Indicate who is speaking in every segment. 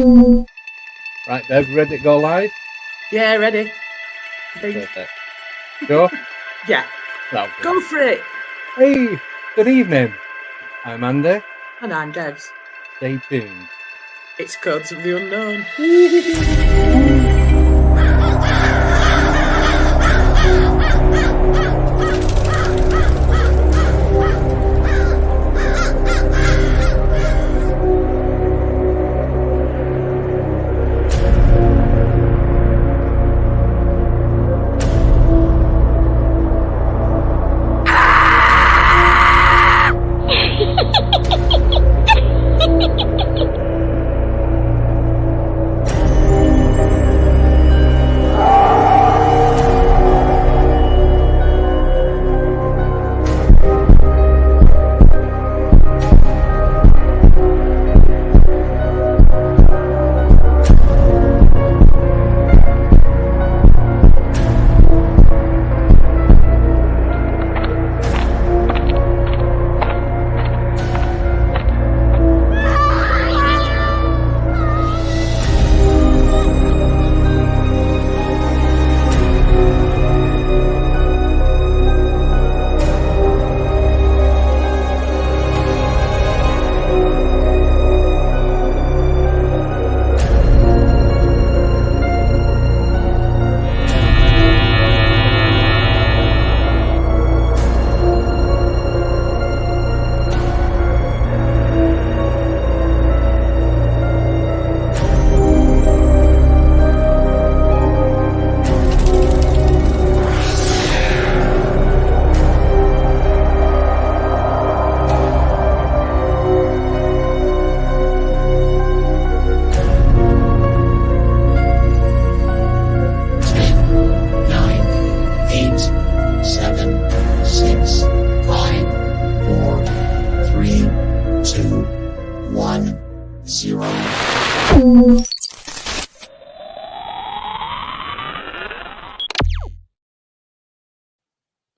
Speaker 1: Right, Deb, ready to go live?
Speaker 2: Yeah, ready. I think.
Speaker 1: Perfect. Sure?
Speaker 2: Yeah.
Speaker 1: No.
Speaker 2: Go for it.
Speaker 1: Hey, good evening. I'm Andy.
Speaker 2: And I'm Debs.
Speaker 1: Stay tuned.
Speaker 2: It's Codes of the Unknown.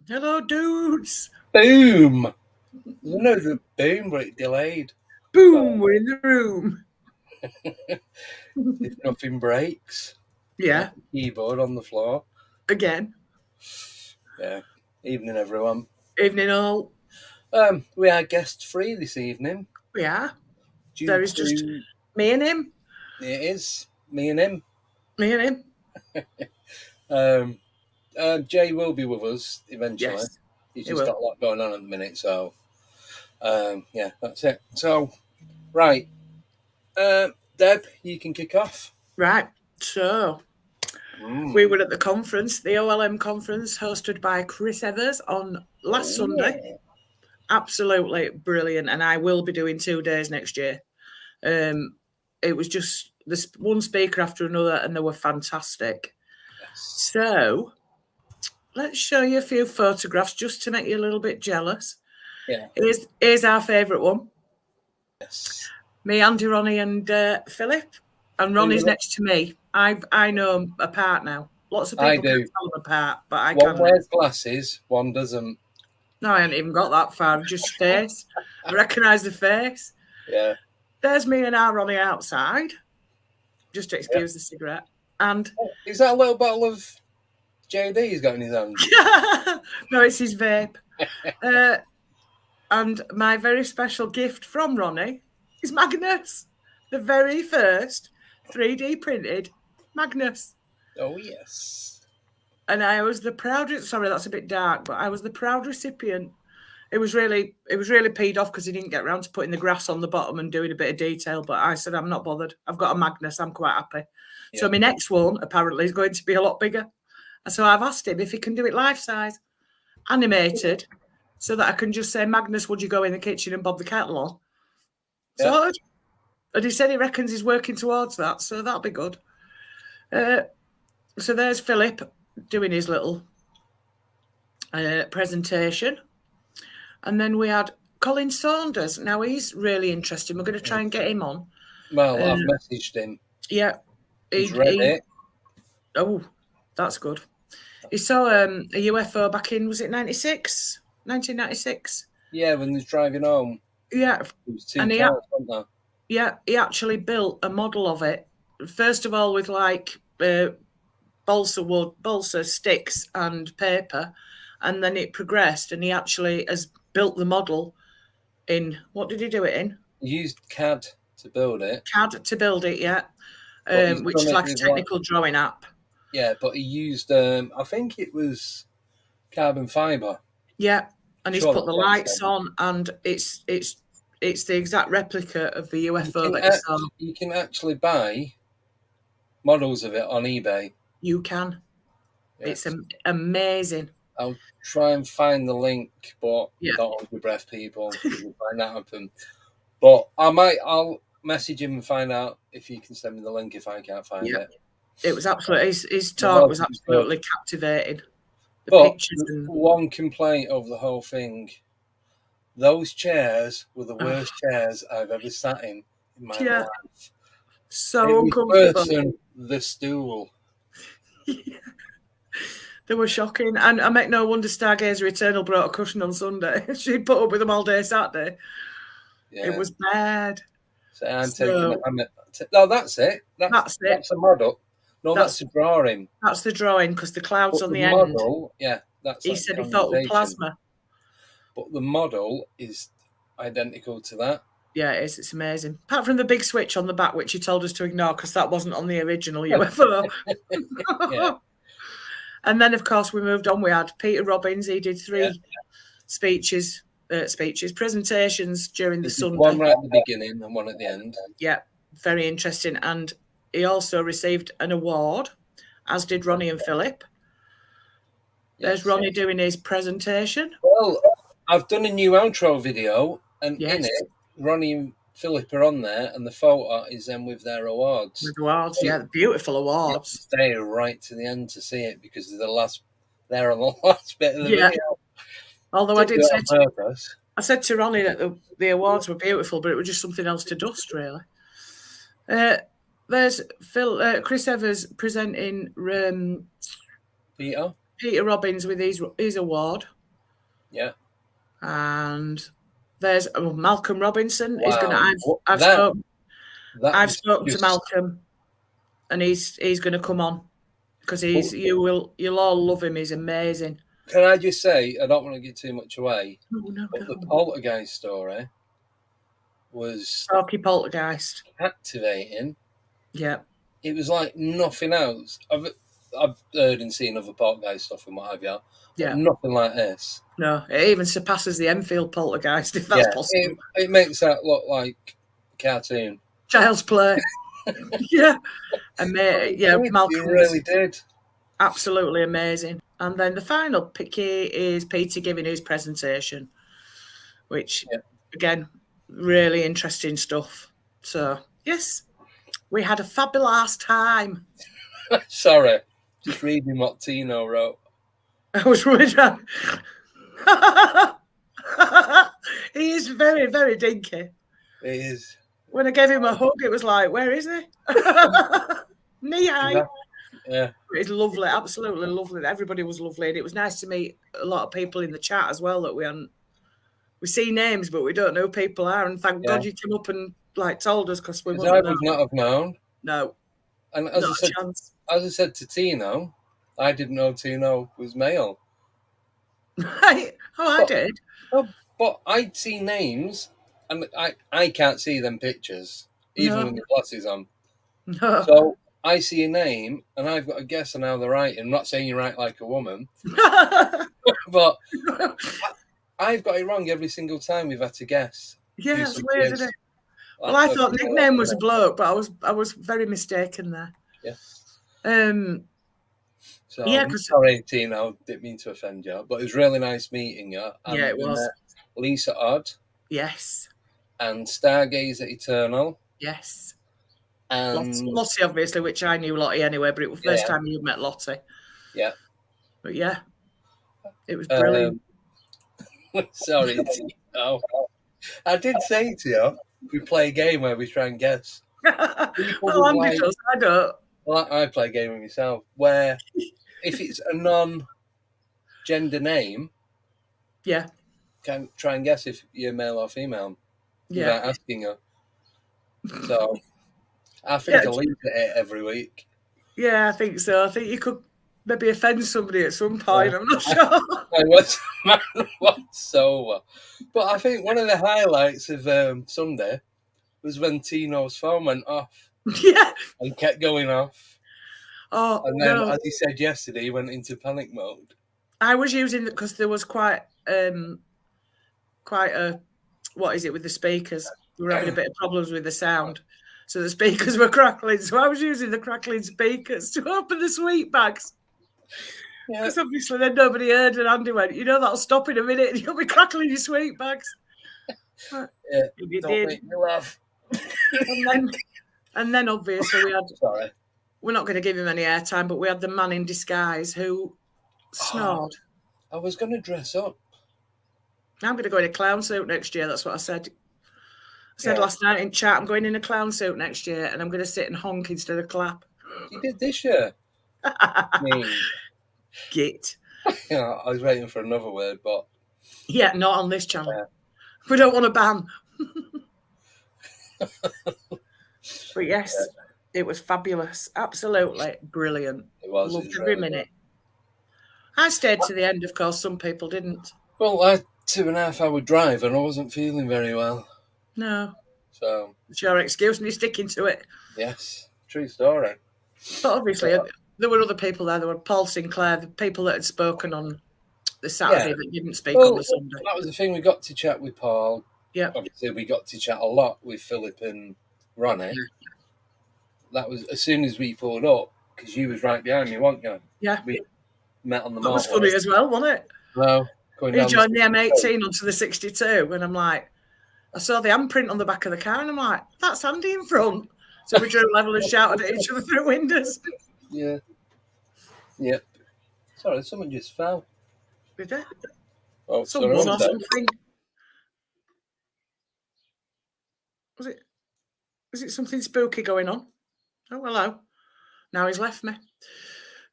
Speaker 2: Hello, dudes.
Speaker 1: Boom! No, the boom, but it delayed.
Speaker 2: Boom, we're in the room.
Speaker 1: If nothing breaks.
Speaker 2: Yeah.
Speaker 1: Keyboard on the floor.
Speaker 2: Again.
Speaker 1: Yeah. Evening, everyone.
Speaker 2: Evening, all.
Speaker 1: We are guest free this evening.
Speaker 2: We are. There is just me and him.
Speaker 1: It is. Me and him.
Speaker 2: Me and
Speaker 1: him. Jay will be with us eventually.
Speaker 2: Yes,
Speaker 1: He's just got a lot going on at the minute, so yeah, that's it. So, right, Deb, you can kick off.
Speaker 2: Right. So, we were at the conference, the OLM conference, hosted by Chris Evers on last Sunday. Absolutely brilliant, and I will be doing 2 days next year. It was just this one speaker after another, and they were fantastic. Yes. So, let's show you a few photographs just to make you a little bit jealous.
Speaker 1: Yeah.
Speaker 2: Here's our favourite one.
Speaker 1: Yes.
Speaker 2: Me, Andy, Ronnie, and Philip. And Ronnie's next to me. I know them apart now. Lots of people can tell them apart, but I can't.
Speaker 1: One wears glasses, one doesn't.
Speaker 2: No, I haven't even got that far. Just face. I recognise the face.
Speaker 1: Yeah.
Speaker 2: There's me and our Ronnie outside. Just to excuse the cigarette. And
Speaker 1: is that a little bottle of JD he's got in his hand?
Speaker 2: No, it's his vape. And my very special gift from Ronnie is Magnus, the very first 3D printed Magnus.
Speaker 1: Oh, yes.
Speaker 2: And I was the proud, sorry, that's a bit dark, but I was the proud recipient. It was really peed off because he didn't get around to putting the grass on the bottom and doing a bit of detail. But I said, I'm not bothered. I've got a Magnus. I'm quite happy. Yeah. So my next one apparently is going to be a lot bigger. And so I've asked him if he can do it life size, animated, so that I can just say, Magnus, would you go in the kitchen and bob the kettle on? Yeah. So, and he said he reckons he's working towards that. So that'll be good. So there's Philip doing his little presentation. And then we had Colin Saunders. Now, he's really interesting. We're going to try and get him on.
Speaker 1: Well, I've messaged him.
Speaker 2: Yeah.
Speaker 1: He's read it.
Speaker 2: Oh, that's good. He saw a UFO back in, was it 1996?
Speaker 1: Yeah, when he was driving home.
Speaker 2: Yeah.
Speaker 1: It was 2 cars, wasn't there?
Speaker 2: Yeah, he actually built a model of it. First of all, with like balsa sticks and paper, and then it progressed, and he actually has built the model in, what did he do it in?
Speaker 1: He used CAD to build it.
Speaker 2: CAD to build it, yeah.
Speaker 1: But he's
Speaker 2: Which
Speaker 1: done
Speaker 2: is
Speaker 1: it
Speaker 2: like a
Speaker 1: with
Speaker 2: technical drawing app.
Speaker 1: yeah, but he used I think it was carbon fibre.
Speaker 2: Yeah, and he's
Speaker 1: Sure,
Speaker 2: put the
Speaker 1: that's
Speaker 2: lights on, and it's the exact replica of the UFO that he saw.
Speaker 1: You can actually buy models of it on eBay.
Speaker 2: You can.
Speaker 1: Yes.
Speaker 2: It's amazing.
Speaker 1: I'll try and find the link, but
Speaker 2: Yeah.
Speaker 1: don't hold your breath, people, because we'll find that happen. But I'll message him and find out if he can send me the link if I can't find it.
Speaker 2: It was absolutely, his talk was absolutely captivating. The
Speaker 1: but
Speaker 2: pictures and
Speaker 1: one complaint over the whole thing: those chairs were the worst chairs I've ever sat in my life.
Speaker 2: So
Speaker 1: it was
Speaker 2: uncomfortable.
Speaker 1: Worse than the stool.
Speaker 2: They were shocking. And I make no wonder Stargazer Eternal brought a cushion on Sunday. She'd put up with them all day Saturday. Yeah. It was bad.
Speaker 1: So I'm taking the hammer. No, that's it. That's it. That's a model. No, that's a drawing.
Speaker 2: That's the drawing, because the clouds on the
Speaker 1: model,
Speaker 2: end.
Speaker 1: Yeah, that's.
Speaker 2: He said he thought it was plasma.
Speaker 1: But the model is identical to that.
Speaker 2: Yeah, it is. It's amazing. Apart from the big switch on the back, which he told us to ignore because that wasn't on the original UFO. Yeah. And then, of course, we moved on. We had Peter Robbins. He did three presentations during the Sunday.
Speaker 1: One right at the beginning and one at the end.
Speaker 2: Yeah, very interesting. And he also received an award, as did Ronnie and Philip. There's Ronnie doing his presentation.
Speaker 1: Well, I've done a new outro video, and in it, Ronnie and Philip are on there, and the photo is them with their awards.
Speaker 2: With awards, so beautiful awards.
Speaker 1: Stay right to the end to see it because they're on the last bit of the video.
Speaker 2: Although I did say I said to Ronnie that the awards were beautiful, but it was just something else to dust, really. There's Chris Evers presenting Peter Robbins with his award.
Speaker 1: Yeah.
Speaker 2: And there's Malcolm Robinson.
Speaker 1: Wow.
Speaker 2: He's gonna. I've spoken to Malcolm, and he's going to come on because you'll all love him. He's amazing.
Speaker 1: Can I just say, I don't want to give too much away.
Speaker 2: No,
Speaker 1: but the poltergeist story was
Speaker 2: poltergeist
Speaker 1: captivating.
Speaker 2: Yeah,
Speaker 1: it was like nothing else. I've heard and seen other poltergeist stuff and what have you. Yeah, nothing like this.
Speaker 2: No, it even surpasses the Enfield poltergeist, if that's possible.
Speaker 1: It makes that look like a cartoon.
Speaker 2: Child's play. Yeah, Malcolm
Speaker 1: really did.
Speaker 2: Absolutely amazing. And then the final picky is Peter giving his presentation, which again, really interesting stuff. So yes, we had a fabulous time.
Speaker 1: Sorry, just reading what Tino wrote.
Speaker 2: I was really trying. He is very, very dinky.
Speaker 1: He is.
Speaker 2: When I gave him a hug, it was like, where is he? Knee high.
Speaker 1: Yeah.
Speaker 2: It's lovely, absolutely lovely. Everybody was lovely. And it was nice to meet a lot of people in the chat as well that we see names, but we don't know who people are. And thank God you came up and told us because we wouldn't
Speaker 1: would not have known.
Speaker 2: No.
Speaker 1: And as I said to Tino, I didn't know Tino was male.
Speaker 2: Right. I did.
Speaker 1: But I'd see names, and I can't see them pictures, even with the glasses on.
Speaker 2: No.
Speaker 1: So I see a name, and I've got to guess on how they're writing. I'm not saying you write like a woman, but I've got it wrong every single time we've had to guess.
Speaker 2: Yeah, it's weird, isn't it? Well, I thought nickname was a bloke, but I was very mistaken there.
Speaker 1: Yeah. So sorry, Tino, didn't mean to offend you, but it was really nice meeting you. And
Speaker 2: it was.
Speaker 1: Lisa Odd.
Speaker 2: Yes.
Speaker 1: And Stargazer Eternal.
Speaker 2: Yes.
Speaker 1: And
Speaker 2: Lottie, obviously, which I knew Lottie anyway, but it was the first time you met Lottie.
Speaker 1: Yeah.
Speaker 2: But yeah, it was brilliant.
Speaker 1: Sorry, Tino. I did say to you, we play a game where we try and guess.
Speaker 2: Well, Andy does, I don't.
Speaker 1: Well, I play a game with myself where if it's a non-gender name, can try and guess if you're male or female without asking her. So I think I'll leave it every week.
Speaker 2: Yeah, I think so. I think you could maybe offend somebody at some point. I'm not sure.
Speaker 1: I was man once over. But I think one of the highlights of Sunday was when Tino's phone went off
Speaker 2: Yeah.
Speaker 1: and kept going off.
Speaker 2: Oh,
Speaker 1: And then,
Speaker 2: no.
Speaker 1: as he said yesterday, he went into panic mode.
Speaker 2: I was using it because there was quite a, what is it, with the speakers? We were having a bit of problems with the sound. So the speakers were crackling. So I was using the crackling speakers to open the sweet bags. Because obviously then nobody heard, and Andy went, that'll stop in a minute and you'll be crackling your sweet bags.
Speaker 1: Yeah,
Speaker 2: you
Speaker 1: don't
Speaker 2: did.
Speaker 1: make me laugh.
Speaker 2: And then obviously we had,
Speaker 1: Sorry.
Speaker 2: We're not going to give him any airtime, but we had the man in disguise who snored.
Speaker 1: I was going to dress up.
Speaker 2: I'm going to go in a clown suit next year. That's what I said. I said last night in chat, I'm going in a clown suit next year and I'm going to sit and honk instead of clap.
Speaker 1: You did this year.
Speaker 2: Git.
Speaker 1: Yeah, I was waiting for another word, but...
Speaker 2: Yeah, not on this channel. Yeah. We don't want a ban. But yes, it was fabulous. Absolutely brilliant.
Speaker 1: It was.
Speaker 2: Loved every minute. I stayed to the end, of course. Some people didn't.
Speaker 1: Well, I had 2.5 hour drive and I wasn't feeling very well.
Speaker 2: No.
Speaker 1: So...
Speaker 2: It's your excuse and you're sticking to it.
Speaker 1: Yes. True story.
Speaker 2: But obviously, there were other people there. There were Paul Sinclair, the people that had spoken on the Saturday that didn't speak on the Sunday.
Speaker 1: That was the thing. We got to chat with Paul.
Speaker 2: Yeah.
Speaker 1: Obviously, we got to chat a lot with Philip and Ronnie. Yeah. That was as soon as we pulled up, because you was right behind me, weren't you?
Speaker 2: Yeah.
Speaker 1: We met on the
Speaker 2: motorway. That was funny as well, wasn't it?
Speaker 1: Well,
Speaker 2: he joined the M18 onto the 62, and I'm like, I saw the handprint on the back of the car, and I'm like, that's Andy in front. So we drew level and shouted at each other through windows.
Speaker 1: Yeah. Yep. Sorry, someone just fell.
Speaker 2: Did it?
Speaker 1: Oh,
Speaker 2: someone or something. Was it something spooky going on? Oh, hello. Now he's left me.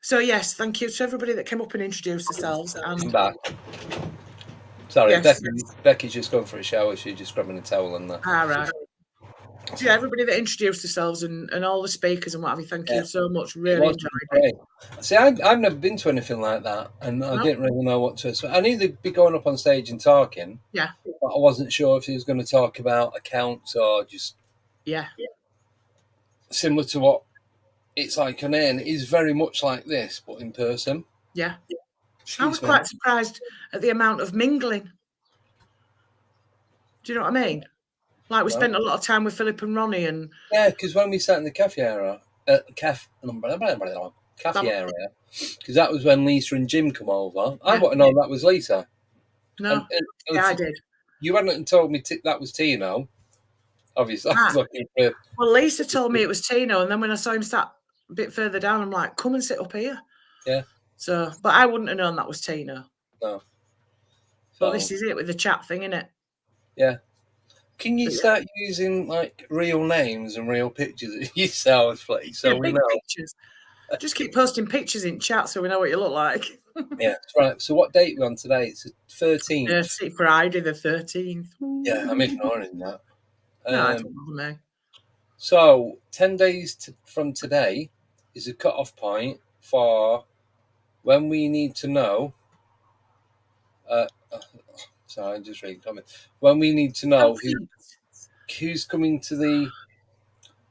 Speaker 2: So, yes, thank you to everybody that came up and introduced themselves.
Speaker 1: I'm back. Sorry, yes. Becky's just gone for a shower. She's just grabbing a towel and that.
Speaker 2: All right. So, yeah, everybody that introduced themselves and all the speakers and what have you, thank you so much. Really enjoyed it.
Speaker 1: See, I've never been to anything like that, and I didn't really know what to expect. I knew they'd be going up on stage and talking.
Speaker 2: Yeah.
Speaker 1: But I wasn't sure if he was going to talk about accounts or just...
Speaker 2: Yeah.
Speaker 1: Similar to what it's like on air, and it is very much like this, but in person.
Speaker 2: Yeah. I was quite surprised at the amount of mingling. Do you know what I mean? Like we spent a lot of time with Philip and Ronnie, and
Speaker 1: because when we sat in the cafe area, because that was when Lisa and Jim come over. I wouldn't know that was Lisa.
Speaker 2: No, I did.
Speaker 1: You hadn't told me that was Tino. Obviously, I was looking for...
Speaker 2: Well, Lisa told me it was Tino, and then when I saw him sat a bit further down, I'm like, "Come and sit up here."
Speaker 1: Yeah.
Speaker 2: So, but I wouldn't have known that was Tino.
Speaker 1: No.
Speaker 2: But this is it with the chat thing, isn't it?
Speaker 1: Yeah. Can you start using like real names and real pictures of yourselves, please? So we know.
Speaker 2: Pictures. Just keep posting pictures in chat so we know what you look like.
Speaker 1: Yeah, that's right. So what date are we on today? It's the 13th.
Speaker 2: Friday the 13th.
Speaker 1: Yeah, I'm ignoring that.
Speaker 2: No, I don't bother me.
Speaker 1: So 10 days from today is a cut-off point for when we need to know. Sorry, I'm just reading comments. When we need to know who's coming to the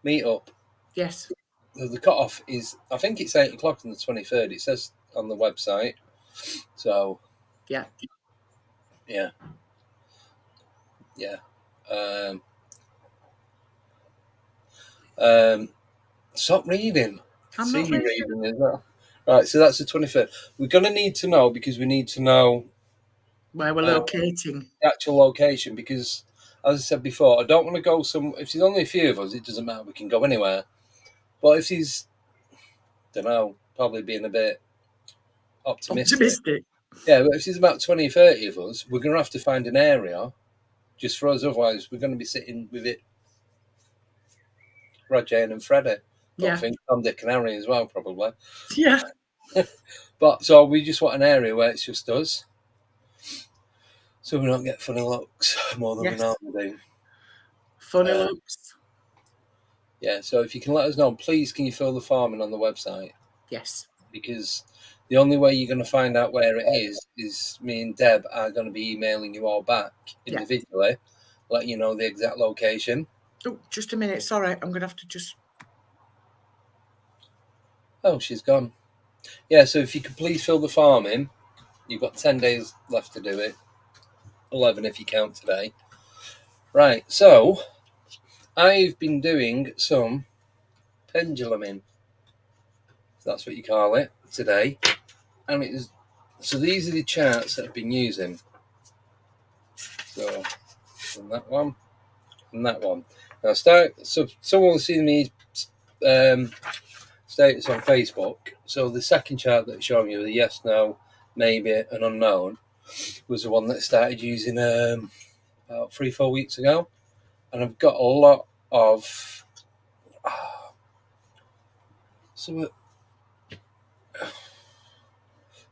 Speaker 1: meetup.
Speaker 2: Yes.
Speaker 1: The cut-off is, I think it's 8 o'clock on the 23rd. It says on the website. So.
Speaker 2: Yeah.
Speaker 1: Yeah. Yeah. Stop reading.
Speaker 2: I'm not
Speaker 1: reading as well. Right, so that's the 23rd. We're going to need to know because we need to know
Speaker 2: where we're locating.
Speaker 1: The actual location, because as I said before, I don't want to go if there's only a few of us, it doesn't matter, we can go anywhere. But if he's, don't know, probably being a bit optimistic. Yeah, but if there's about 20 or 30 of us, we're going to have to find an area just for us, otherwise we're going to be sitting with it. Roger and Freddie. I think Tom, Dick and Harry as well, probably.
Speaker 2: Yeah.
Speaker 1: But so we just want an area where it's just us. So we don't get funny looks more than we normally do.
Speaker 2: Funny looks.
Speaker 1: Yeah, so if you can let us know, please can you fill the form in on the website?
Speaker 2: Yes.
Speaker 1: Because the only way you're going to find out where it is me and Deb are going to be emailing you all back individually, letting you know the exact location.
Speaker 2: Oh, just a minute. Sorry, I'm going to have to just...
Speaker 1: Oh, she's gone. Yeah, so if you could please fill the form in. You've got 10 days left to do it. 11 if you count today. Right, so I've been doing some penduluming. That's what you call it today. And it is, so these are the charts that I've been using. So, and that one, and that one. Now, so someone will see me status on Facebook. So the second chart that's showing you, the yes, no, maybe, and unknown, was the one that started using about 3-4 weeks ago. And I've got a lot of some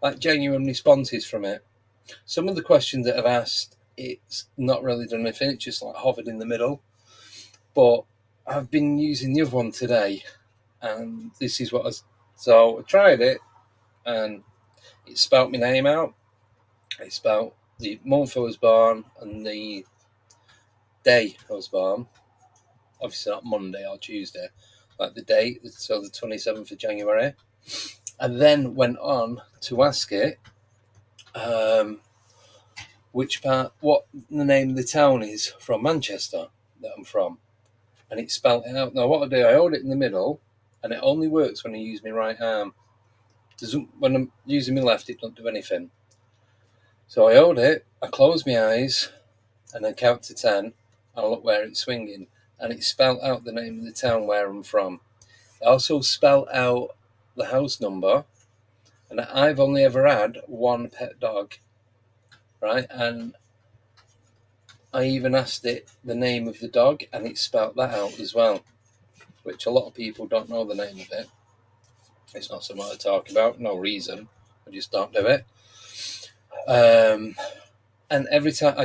Speaker 1: like genuine responses from it. Some of the questions that I've asked, it's not really done anything. It's just like hovered in the middle. But I've been using the other one today, and this is what so I tried it, and it spelt my name out. It spelt the month I was born and the day I was born. Obviously not Monday or Tuesday, like the date, so the 27th of January. And then went on to ask it which part, what the name of the town is from Manchester that I'm from. And it spelled it out. Now, what I do, I hold it in the middle, and it only works when I use my right arm. When I'm using my left, it don't do anything. So I hold it, I close my eyes, and I count to 10, and I look where it's swinging. And it spelled out the name of the town where I'm from. It also spelled out the house number, and I've only ever had one pet dog, right? And I even asked it the name of the dog, and it spelt that out as well, which a lot of people don't know the name of it. It's not something I talk about, no reason. I just don't do it. And every time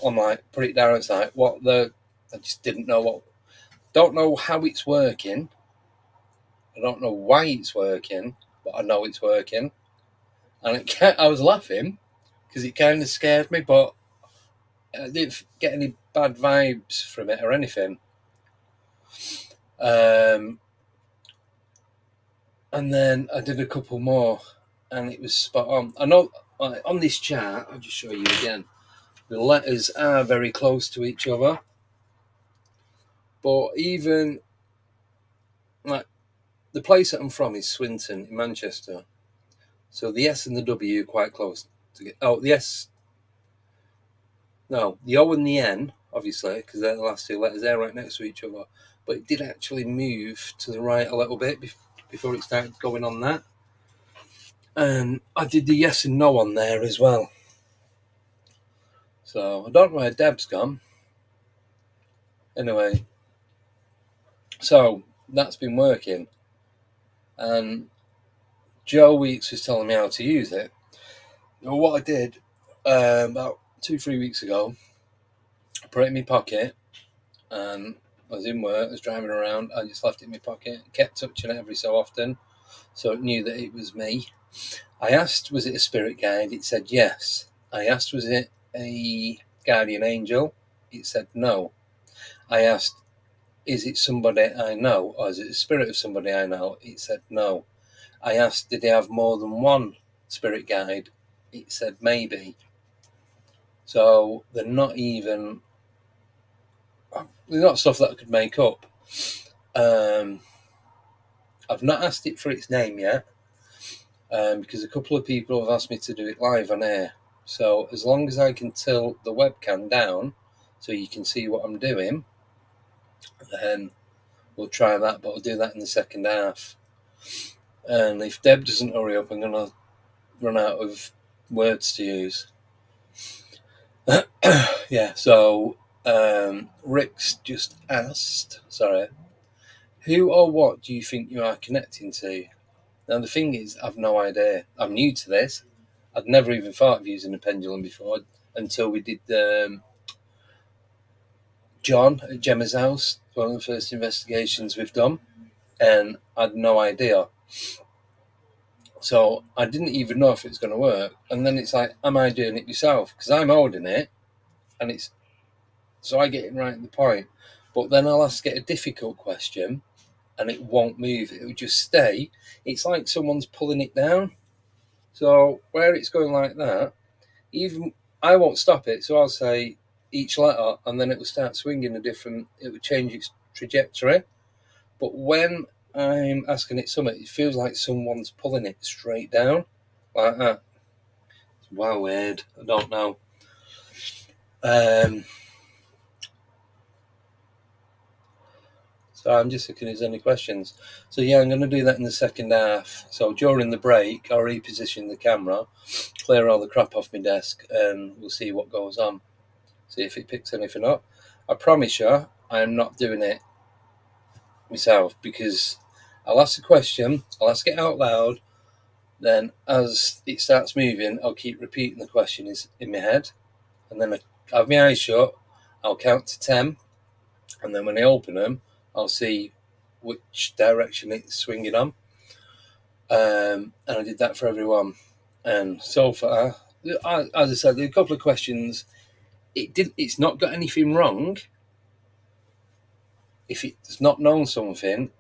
Speaker 1: I'm like, put it down, it's like, I just didn't know don't know how it's working. I don't know why it's working, but I know it's working. And I was laughing because it kind of scared me, but I didn't get any bad vibes from it or anything. And then I did a couple more, and it was spot on. I know on this chart, I'll just show you again. The letters are very close to each other, but even like the place that I'm from is Swinton in Manchester, so the S and the W are quite close to get. Oh, the S, no, the O and the N, obviously, because they're the last two letters. They're right next to each other, but it did actually move to the right a little bit before it started going on that. And I did the yes and no on there as well. So I don't know where Deb's gone. Anyway, so that's been working. And Joe Weeks was telling me how to use it. Now, what I did about 2-3 weeks ago, I put it in my pocket, and I was in work, I was driving around, I just left it in my pocket, kept touching it every so often, so it knew that it was me. I asked, was it a spirit guide? It said yes. I asked, was it a guardian angel? It said no. I asked, is it somebody I know, or is it a spirit of somebody I know? It said no. I asked, did they have more than one spirit guide? It said maybe. So they're not stuff that I could make up. I've not asked it for its name yet, because a couple of people have asked me to do it live on air. So as long as I can tilt the webcam down so you can see what I'm doing, then we'll try that, but I'll do that in the second half. And if Deb doesn't hurry up, I'm going to run out of words to use. Yeah, so Rick's just asked, who or what do you think you are connecting to? Now, the thing is, I've no idea. I'm new to this. I'd never even thought of using a pendulum before until we did John at Gemma's house one of the first investigations we've done, and I had no idea. So I didn't even know if it's going to work. And then it's like, am I doing it myself? Because I'm holding it, and it's so I get it right at the point. But then I'll ask it a difficult question, and it won't move. It will just stay. It's like someone's pulling it down. So where it's going like that, even I won't stop it. So I'll say each letter, and then it will start swinging a different. It will change its trajectory. But when I'm asking it something, it feels like someone's pulling it straight down, like that. It's wow, weird. I don't know. So I'm just looking if there's any questions. So yeah, I'm going to do that in the second half. So during the break, I'll reposition the camera, clear all the crap off my desk, and we'll see what goes on. See if it picks anything up. I promise you, I'm not doing it myself, because I'll ask a question, I'll ask it out loud, then as it starts moving, I'll keep repeating the question in my head, and then I have my eyes shut, I'll count to 10, and then when I open them, I'll see which direction it's swinging on. And I did that for everyone. And so far, as I said, there are a couple of questions. It's not got anything wrong. If it's not known something,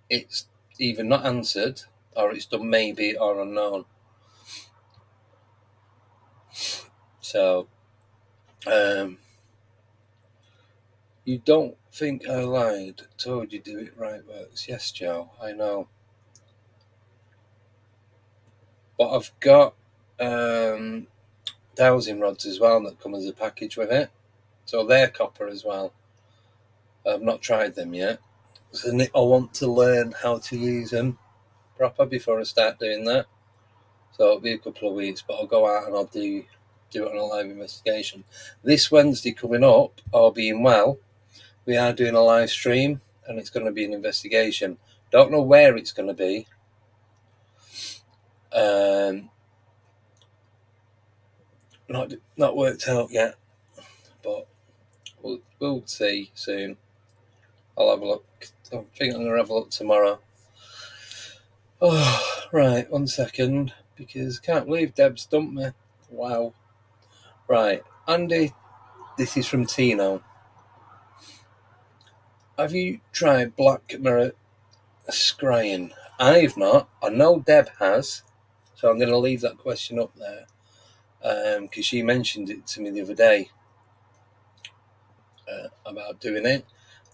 Speaker 1: it's either not answered, or it's done maybe or unknown. So, you don't think I lied? Told you do it right works. Yes, Joe, I know. But I've got dowsing rods as well that come as a package with it. So they're copper as well. I've not tried them yet. So I want to learn how to use them proper before I start doing that. So it'll be a couple of weeks, but I'll go out and I'll do it on a live investigation. This Wednesday coming up, all being well, we are doing a live stream, and it's going to be an investigation. Don't know where it's going to be. Not worked out yet, but we'll see soon. I'll have a look. I think I'm going to have a look tomorrow. Oh, right, 1 second, because I can't believe Deb stumped me. Wow. Right, Andy, this is from Tino. Have you tried black mirror scrying? I've not. I know Deb has, so I'm going to leave that question up there, because she mentioned it to me the other day about doing it.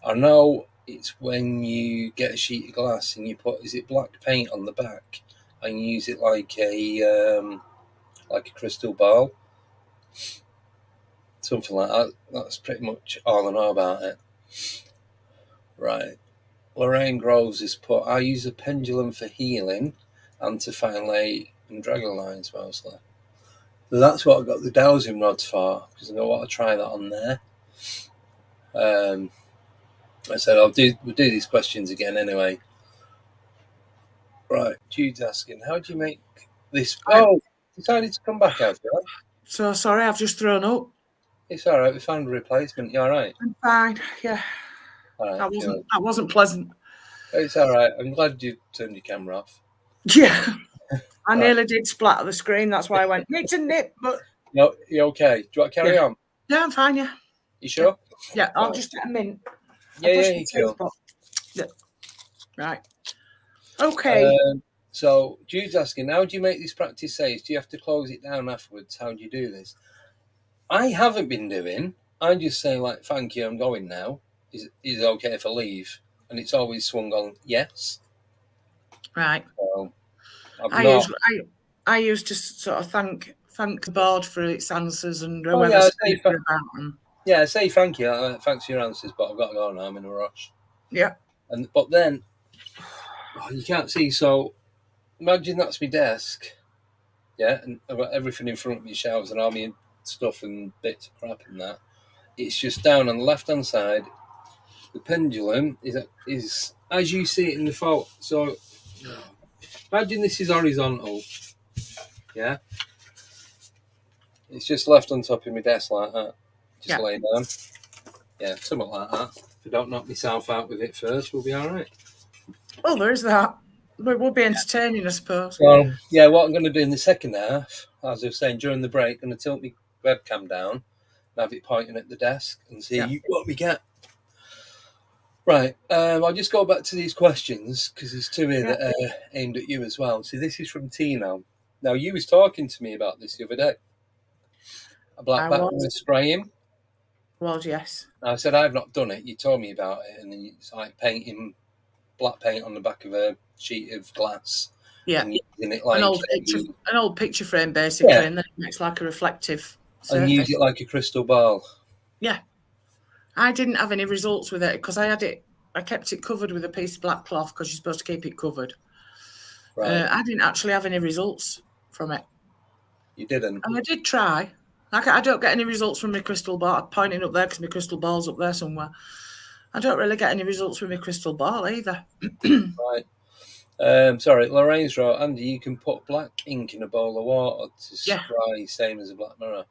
Speaker 1: I know it's when you get a sheet of glass and you put, is it black paint on the back, and you use it like a crystal ball, something like that. That's pretty much all I know about it. Right. Lorraine Groves has put, I use a pendulum for healing and to find light and dragon lines mostly. So that's what I got the dowsing rods for, because I want to try that on there. I said we'll do these questions again anyway. Right, Jude's asking, how do you make this? Decided to come back out, yeah?
Speaker 2: So sorry, I've just thrown up.
Speaker 1: It's all right. We found a replacement. You all right?
Speaker 2: I'm fine. Yeah,
Speaker 1: All right,
Speaker 2: that wasn't pleasant.
Speaker 1: It's all right. I'm glad you turned your camera off.
Speaker 2: Yeah, I nearly did splatter the screen. That's why I went need to nip. But
Speaker 1: no, you okay? Do you want to carry on?
Speaker 2: Yeah, I'm fine. Yeah.
Speaker 1: You sure?
Speaker 2: Yeah, I'll just get a mint.
Speaker 1: Yeah, sure.
Speaker 2: Yeah. Right. Okay.
Speaker 1: So Jude's asking, how do you make this practice safe? Do you have to close it down afterwards? How do you do this? I haven't been doing. I just say like, thank you, I'm going now. Is it okay if I leave? And it's always swung on yes.
Speaker 2: Right.
Speaker 1: So
Speaker 2: I used to sort of thank the board for its answers and whoever about them.
Speaker 1: Yeah, say thank you. Thanks for your answers, but I've got to go now. I'm in a rush.
Speaker 2: Yeah.
Speaker 1: But then you can't see. So imagine that's my desk. Yeah, and I've got everything in front of me, shelves and all my stuff and bits of crap and that. It's just down on the left-hand side. The pendulum is as you see it in the photo. So imagine this is horizontal. Yeah. It's just left on top of my desk like that. Just laying down. Yeah, something like that. If I don't knock myself out with it first, we'll be all right.
Speaker 2: Oh, there is that. But it would be entertaining, I suppose.
Speaker 1: So, yeah, what I'm going to do in the second half, as I was saying during the break, I'm going to tilt my webcam down and have it pointing at the desk and see what we get. Right, I'll just go back to these questions because there's two here that are aimed at you as well. So this is from Tino. Now, you was talking to me about this the other day. A black back with spraying.
Speaker 2: Was, yes.
Speaker 1: I said, I've not done it. You told me about it. And then it's like painting black paint on the back of a sheet of glass.
Speaker 2: Yeah.
Speaker 1: And using it like
Speaker 2: an old picture frame, basically, and then it makes like a reflective surface.
Speaker 1: And use it like a crystal ball.
Speaker 2: Yeah. I didn't have any results with it because I kept it covered with a piece of black cloth because you're supposed to keep it covered.
Speaker 1: Right.
Speaker 2: I didn't actually have any results from it.
Speaker 1: You didn't?
Speaker 2: And I did try. I don't get any results from my crystal ball. I'm pointing up there because my crystal ball's up there somewhere. I don't really get any results with my crystal ball either.
Speaker 1: Right. Sorry, Lorraine's wrote, Andy, you can put black ink in a bowl of water to spray, same as a black mirror.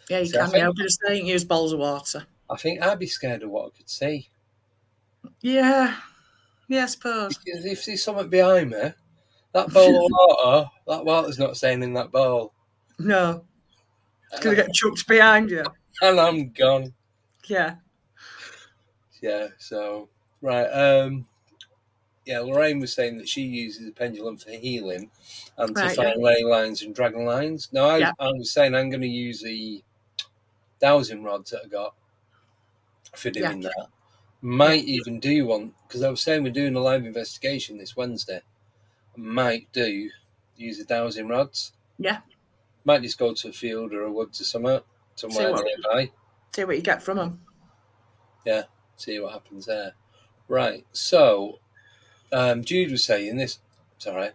Speaker 2: Yeah, you can. I was going to say you can use bowls of water.
Speaker 1: I think I'd be scared of what I could see.
Speaker 2: Yeah. Yeah, I suppose.
Speaker 1: Because if there's something behind me, that bowl of water, that water's not staying in that bowl.
Speaker 2: No. It's going to get chucked behind you.
Speaker 1: And I'm gone.
Speaker 2: Yeah.
Speaker 1: Yeah, so, right. Yeah, Lorraine was saying that she uses a pendulum for healing and to find ley lines and dragon lines. Now, I was saying I'm going to use the dowsing rods that I got for doing that. Might even do one, because I was saying we're doing a live investigation this Wednesday. I might use the dowsing rods.
Speaker 2: Yeah.
Speaker 1: Might just go to a field or a woods or somewhere nearby.
Speaker 2: See what you get from them.
Speaker 1: Yeah, see what happens there. Right, so Jude was saying this. Sorry.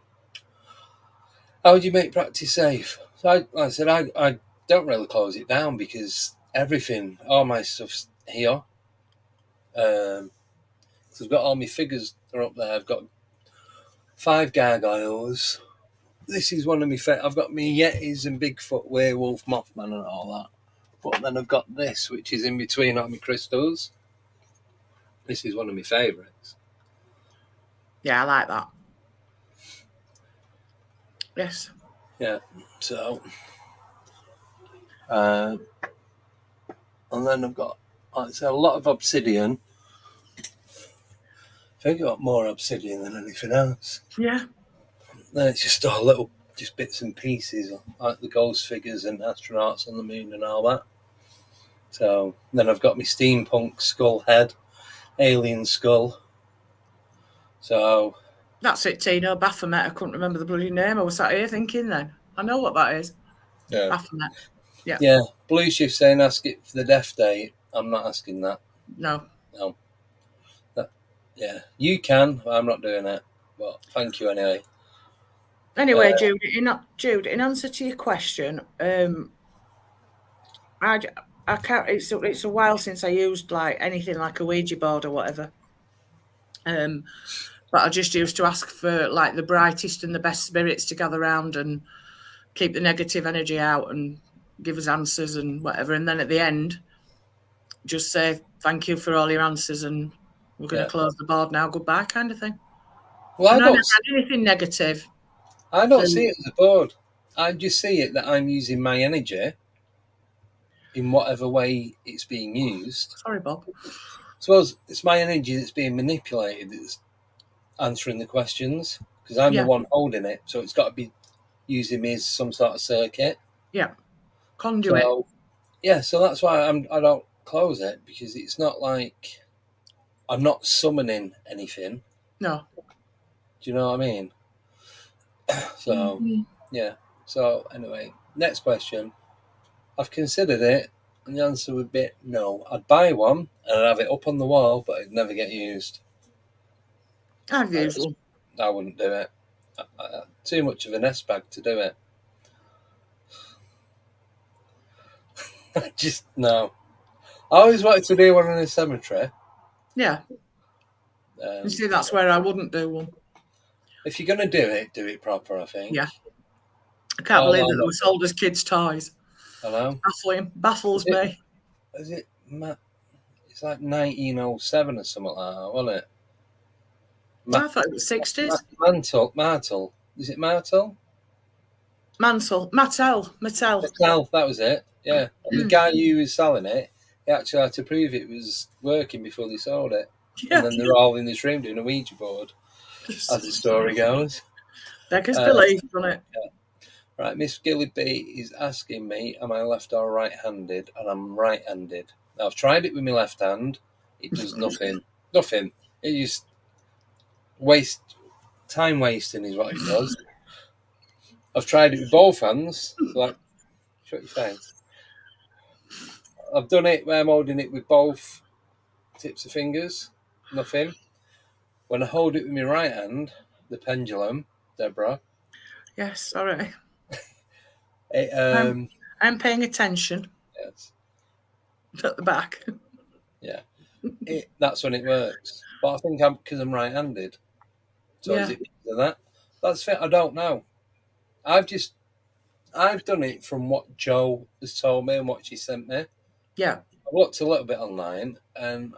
Speaker 1: How would you make practice safe? So I said I don't really close it down because everything, all my stuff's here. So I've got all my figures are up there. I've got 5 gargoyles. This is one of my favorite. I've got my Yetis and Bigfoot, Werewolf, Mothman and all that. But then I've got this, which is in between all my crystals. This is one of my favourites.
Speaker 2: Yeah, I like that. Yes.
Speaker 1: Yeah, so... and then I've got, like I said, a lot of obsidian. I think I've got more obsidian than anything else.
Speaker 2: Yeah.
Speaker 1: Then it's just all little, just bits and pieces, like the ghost figures and astronauts on the moon and all that. So then I've got my steampunk skull head, alien skull. So
Speaker 2: that's it, Tino. Baphomet. I couldn't remember the bloody name. I was sat here thinking then. I know what that is.
Speaker 1: Yeah.
Speaker 2: Baphomet. Yeah.
Speaker 1: Yeah. Blue Shift saying ask it for the death date. I'm not asking that.
Speaker 2: No.
Speaker 1: Yeah. You can. I'm not doing it. But thank you anyway.
Speaker 2: Anyway, Jude, in answer to your question, I can't. It's a while since I used like anything like a Ouija board or whatever. But I just used to ask for like the brightest and the best spirits to gather around and keep the negative energy out and give us answers and whatever. And then at the end, just say thank you for all your answers and we're going to close the board now. Goodbye, kind of thing. Well, I don't had anything negative.
Speaker 1: I don't see it as a board. I just see it that I'm using my energy in whatever way it's being used.
Speaker 2: Sorry, Bob.
Speaker 1: Suppose it's my energy that's being manipulated that's answering the questions because I'm the one holding it. So it's got to be using me as some sort of circuit.
Speaker 2: Yeah. Conduit.
Speaker 1: So, yeah, so that's why I don't close it because it's not like I'm not summoning anything.
Speaker 2: No.
Speaker 1: Do you know what I mean? So, yeah. So, anyway, next question. I've considered it, and the answer would be no. I'd buy one, and I'd have it up on the wall, but it'd never get used.
Speaker 2: I've used one.
Speaker 1: I wouldn't do it. Too much of a nest bag to do it. Just, no. I always wanted to do one in a cemetery.
Speaker 2: Yeah. You see, that's where I wouldn't do one.
Speaker 1: If you're going to do it proper, I think.
Speaker 2: Yeah. I can't believe that they were sold as kids' toys.
Speaker 1: I know.
Speaker 2: Baffles me.
Speaker 1: Is It's like 1907 or something like that, wasn't it?
Speaker 2: I thought it was 60s.
Speaker 1: Martel. Is it Martel?
Speaker 2: Mattel.
Speaker 1: Mattel, that was it. Yeah. And the guy who was selling it, he actually had to prove it was working before they sold it.
Speaker 2: Yeah.
Speaker 1: And then they're all in this room doing a Ouija board, as the story goes.
Speaker 2: Beggars belief, doesn't it?
Speaker 1: Yeah. Right, Miss Gilly B is asking me, am I left or right-handed? And I'm right-handed. Now, I've tried it with my left hand. It does nothing. Nothing. It just time wasting is what it does. I've tried it with both hands. Like, shut your face. I've done it where I'm holding it with both tips of fingers. Nothing. When I hold it with my right hand, the pendulum, Deborah.
Speaker 2: Yes, sorry.
Speaker 1: It,
Speaker 2: I'm paying attention.
Speaker 1: Yes.
Speaker 2: At the back.
Speaker 1: Yeah. That's when it works. But I think because I'm right-handed. So is it because of that? That's fair. I don't know. I've done it from what Jo has told me and what she sent me.
Speaker 2: Yeah.
Speaker 1: I've looked a little bit online and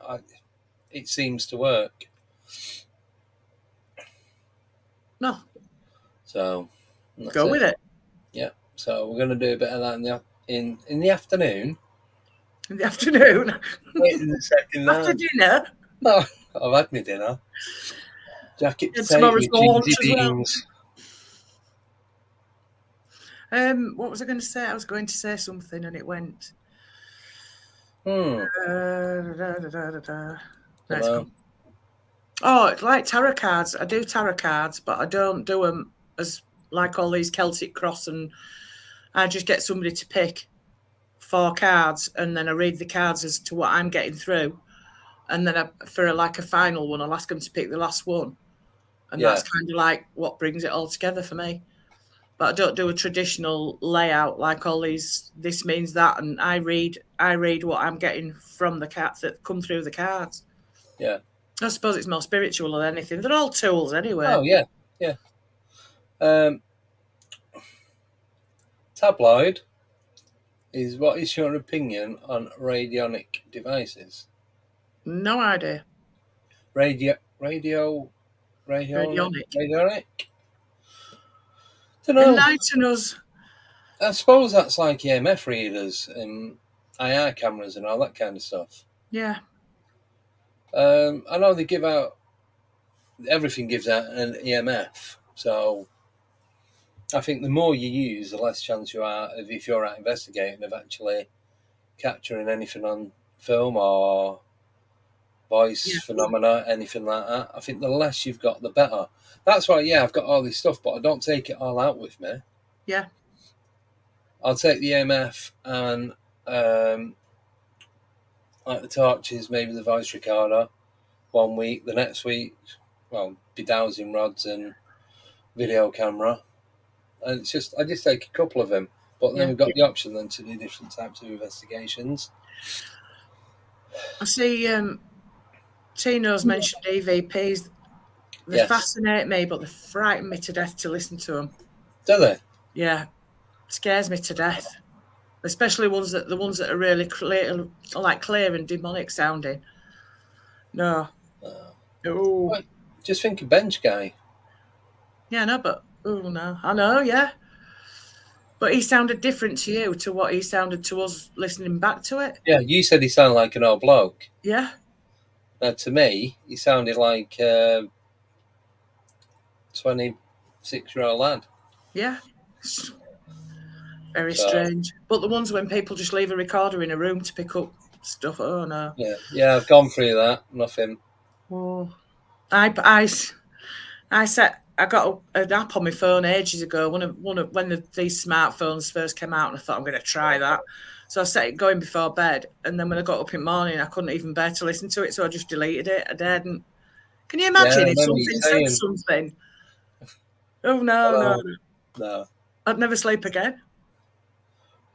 Speaker 1: it seems to work.
Speaker 2: No.
Speaker 1: So
Speaker 2: go with it.
Speaker 1: Yeah. So we're going to do a bit of that in the afternoon.
Speaker 2: In the afternoon.
Speaker 1: Wait a second.
Speaker 2: After dinner.
Speaker 1: No, I've had my dinner. Jacket
Speaker 2: potatoes,
Speaker 1: ginsy beans.
Speaker 2: What was I going to say? I was going to say something and it went. Oh, it's like tarot cards. I do tarot cards, but I don't do them as like all these Celtic Cross, and I just get somebody to pick 4 cards, and then I read the cards as to what I'm getting through, and then for a final one, I'll ask them to pick the last one, and that's kind of like what brings it all together for me. But I don't do a traditional layout like all these. This means that, and I read what I'm getting from the cards that come through the cards.
Speaker 1: Yeah.
Speaker 2: I suppose it's more spiritual than anything. They're all tools anyway.
Speaker 1: Oh, yeah. Yeah. Tabloid is, what is your opinion on radionic devices?
Speaker 2: No idea.
Speaker 1: Radionic? Don't know.
Speaker 2: Enlighten us.
Speaker 1: I suppose that's like EMF readers and IR cameras and all that kind of stuff.
Speaker 2: Yeah.
Speaker 1: I know they give out, everything gives out an EMF, so I think the more you use, the less chance you are of, if you're out investigating, of actually capturing anything on film or voice phenomena, anything like that. I think the less you've got, the better. That's why, I've got all this stuff, but I don't take it all out with me.
Speaker 2: Yeah.
Speaker 1: I'll take the EMF and like the torches, maybe the voice recorder 1 week. The next week, be dowsing rods and video camera. And it's just, I just take a couple of them. But then we've got the option then to do different types of investigations.
Speaker 2: I see Tino's mentioned EVPs. They fascinate me, but they frighten me to death to listen to them.
Speaker 1: Do they?
Speaker 2: Yeah. Scares me to death. Especially the ones that are really clear, like clear and demonic sounding. No.
Speaker 1: Well, just think of Bench Guy.
Speaker 2: Yeah, no, but no. I know, yeah. But he sounded different to you to what he sounded to us listening back to it.
Speaker 1: Yeah, you said he sounded like an old bloke.
Speaker 2: Yeah.
Speaker 1: Now, to me, he sounded like a 26-year-old lad.
Speaker 2: Yeah. Very strange. But the ones when people just leave a recorder in a room to pick up stuff, oh no.
Speaker 1: Yeah, I've gone through that. Nothing.
Speaker 2: Oh. I got an app on my phone ages ago. When these smartphones first came out, and I thought I'm going to try that. So I set it going before bed, and then when I got up in the morning, I couldn't even bear to listen to it, so I just deleted it. I daredn't. Can you imagine if something said something? Oh no. I'd never sleep again.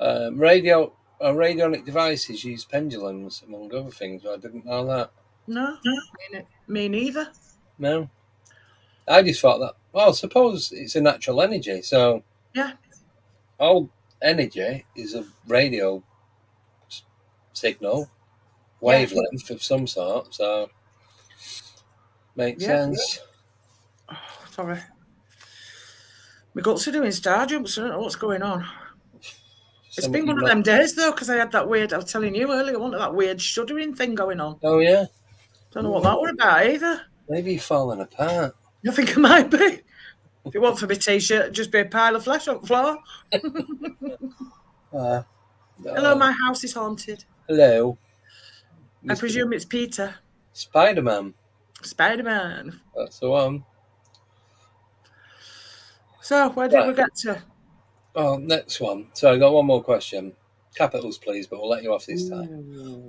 Speaker 1: Radionic devices use pendulums, among other things. I didn't know that.
Speaker 2: No, me neither.
Speaker 1: No. I just thought that, I suppose it's a natural energy. So, all energy is a radio signal. wavelength of some sort, so makes sense.
Speaker 2: Oh, sorry. My guts are doing star jumps. I don't know what's going on. It's been one of them days, though, because I had that weird, I was telling you earlier, I wanted that weird shuddering thing going on.
Speaker 1: Oh, yeah?
Speaker 2: Don't know what that was about either.
Speaker 1: Maybe you're falling apart.
Speaker 2: I think it might be. If you want for my t-shirt, just be a pile of flesh on the floor. Hello, my house is haunted.
Speaker 1: Hello.
Speaker 2: I presume it's Peter.
Speaker 1: Spider-Man.
Speaker 2: Spider-Man.
Speaker 1: That's the one.
Speaker 2: So, where did we get to?
Speaker 1: Oh, next one. So I got one more question. Capitals, please, but we'll let you off this time.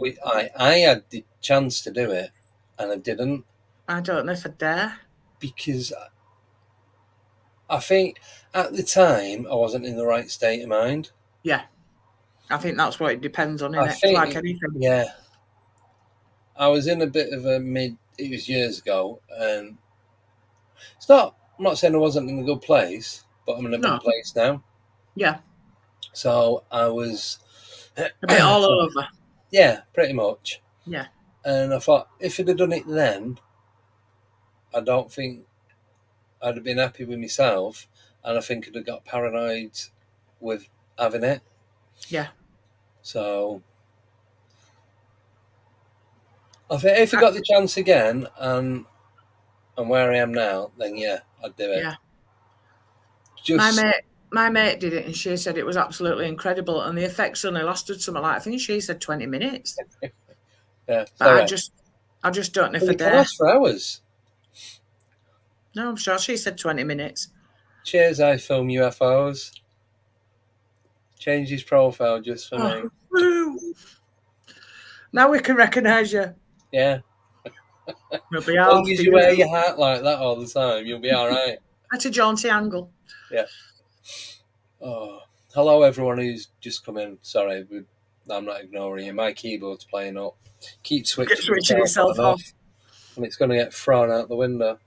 Speaker 1: I had the chance to do it, and I didn't.
Speaker 2: I don't know if I dare.
Speaker 1: Because I think at the time I wasn't in the right state of mind.
Speaker 2: Yeah. I think that's what it depends on, isn't it? It's like anything.
Speaker 1: Yeah. I was in a bit of a it was years ago, and I'm not saying I wasn't in a good place, but I'm in a better place now.
Speaker 2: Yeah.
Speaker 1: So I was
Speaker 2: a bit all over.
Speaker 1: Yeah, pretty much.
Speaker 2: Yeah.
Speaker 1: And I thought, if I'd have done it then, I don't think I'd have been happy with myself, and I think I'd have got paranoid with having it.
Speaker 2: Yeah.
Speaker 1: So I think if I got the chance again, and where I am now, then yeah, I'd do it.
Speaker 2: Yeah. My mate did it, and she said it was absolutely incredible, and the effects only lasted something like, I think she said 20 minutes.
Speaker 1: Yeah,
Speaker 2: but I just don't know if I dare.
Speaker 1: It lasts for hours.
Speaker 2: No, I'm sure she said 20 minutes.
Speaker 1: Cheers, I film UFOs. Change his profile just for me.
Speaker 2: Woo. Now we can recognise you.
Speaker 1: Yeah.
Speaker 2: We'll be
Speaker 1: as long as you wear your hat like that all the time, you'll be all right.
Speaker 2: At a jaunty angle.
Speaker 1: Yeah. Oh, hello everyone who's just come in. Sorry, I'm not ignoring you. My keyboard's playing up. Keep switching itself off, and it's going to get thrown out the window.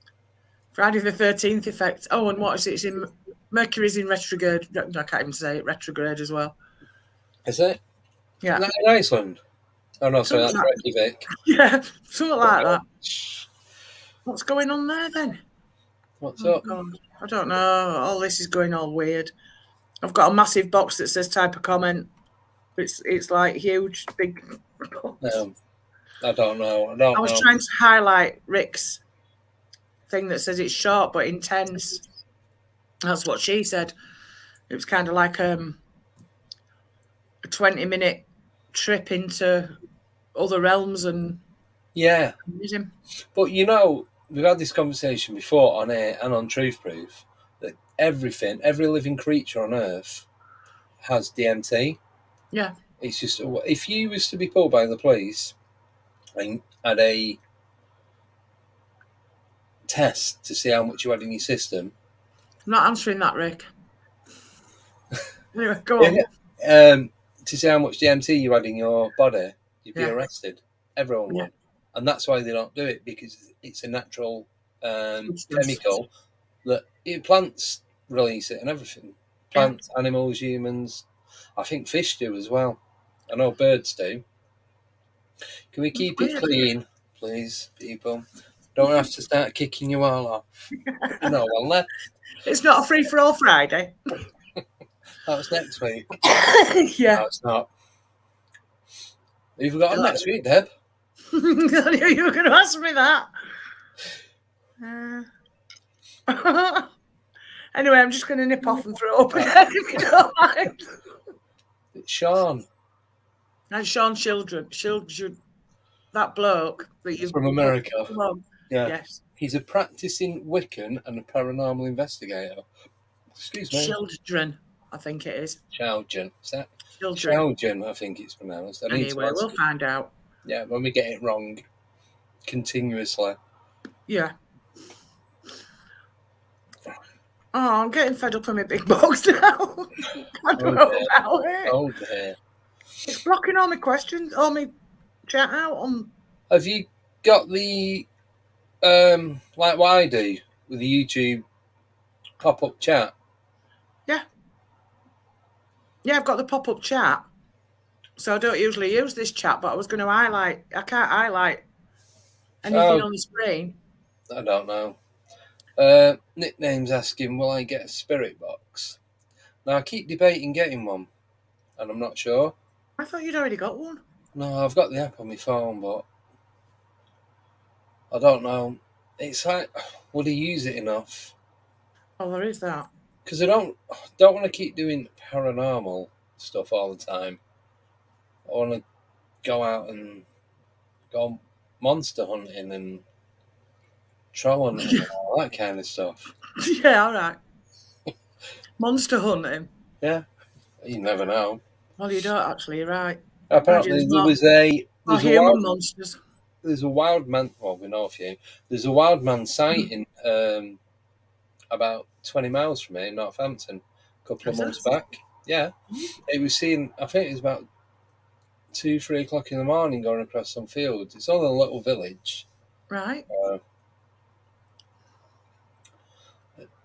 Speaker 1: Friday
Speaker 2: the 13th effect. Oh, and what is it? It's in Mercury's in retrograde. I can't even say it. Retrograde as well.
Speaker 1: Is it?
Speaker 2: Yeah.
Speaker 1: Is that in Iceland? Oh no, sorry, that's Reykjavik.
Speaker 2: Yeah, something like that. What's going on there then?
Speaker 1: What's up?
Speaker 2: God. I don't know. All this is going all weird. I've got a massive box that says type a comment. It's like huge, big box.
Speaker 1: I don't know.
Speaker 2: I was trying to highlight Rick's thing that says it's short but intense. That's what she said. It was kind of like a 20-minute trip into other realms and
Speaker 1: amazing. But we've had this conversation before on air and on Truth Proof that every living creature on Earth has DMT.
Speaker 2: Yeah.
Speaker 1: It's just, if you was to be pulled by the police and had a test to see how much you had in your system.
Speaker 2: I'm not answering that, Rick. Anyway, go on.
Speaker 1: To see how much DMT you had in your body, you'd be arrested. Everyone would. And that's why they don't do it, because it's a natural chemical that plants release it and everything. Plants, animals, humans. I think fish do as well. I know birds do. Can we keep it clean, please, people? Don't have to start kicking you all off. No one left.
Speaker 2: It's not a free-for-all Friday.
Speaker 1: That was next week.
Speaker 2: Yeah.
Speaker 1: No, it's not. You've got next week, Deb.
Speaker 2: I knew you were going to ask me that. Anyway, I'm just going to nip off and throw it up again if you don't mind.
Speaker 1: It's Sean.
Speaker 2: And Sean Children. That bloke that you've
Speaker 1: from America.
Speaker 2: Yeah. Yes.
Speaker 1: He's a practicing Wiccan and a paranormal investigator. Excuse me.
Speaker 2: Children, I think it is.
Speaker 1: Children. Is that?
Speaker 2: Children,
Speaker 1: I think it's pronounced.
Speaker 2: Anyway, we'll find out.
Speaker 1: Yeah, when we get it wrong continuously.
Speaker 2: Yeah. Oh, I'm getting fed up on my big box now. I don't know about it.
Speaker 1: Oh dear.
Speaker 2: It's blocking all my questions, all my chat out on.
Speaker 1: Have you got the like what I do with the YouTube pop-up chat?
Speaker 2: Yeah. Yeah, I've got the pop-up chat. So I don't usually use this chat, but I was going to highlight. I can't highlight anything
Speaker 1: Oh,
Speaker 2: on the screen.
Speaker 1: I don't know. Nickname's asking, will I get a spirit box? Now, I keep debating getting one, and I'm not sure.
Speaker 2: I thought you'd already got one.
Speaker 1: No, I've got the app on my phone, but I don't know. It's like, would he use it enough?
Speaker 2: Oh, there is that.
Speaker 1: Because I don't want to keep doing paranormal stuff all the time. I want to go out and go monster hunting and troll hunting and all that kind of stuff.
Speaker 2: Yeah, all right. Monster hunting.
Speaker 1: Yeah, you never know.
Speaker 2: Well, you don't actually. You're right.
Speaker 1: Apparently,
Speaker 2: More human monsters.
Speaker 1: there's a wild man. Well, we know a few. There's a wild man sighting about 20 miles from here in Northampton a couple of months back. Yeah, it was seen. I think it was about 2-3 o'clock in the morning going across some fields. It's only a little village.
Speaker 2: Right.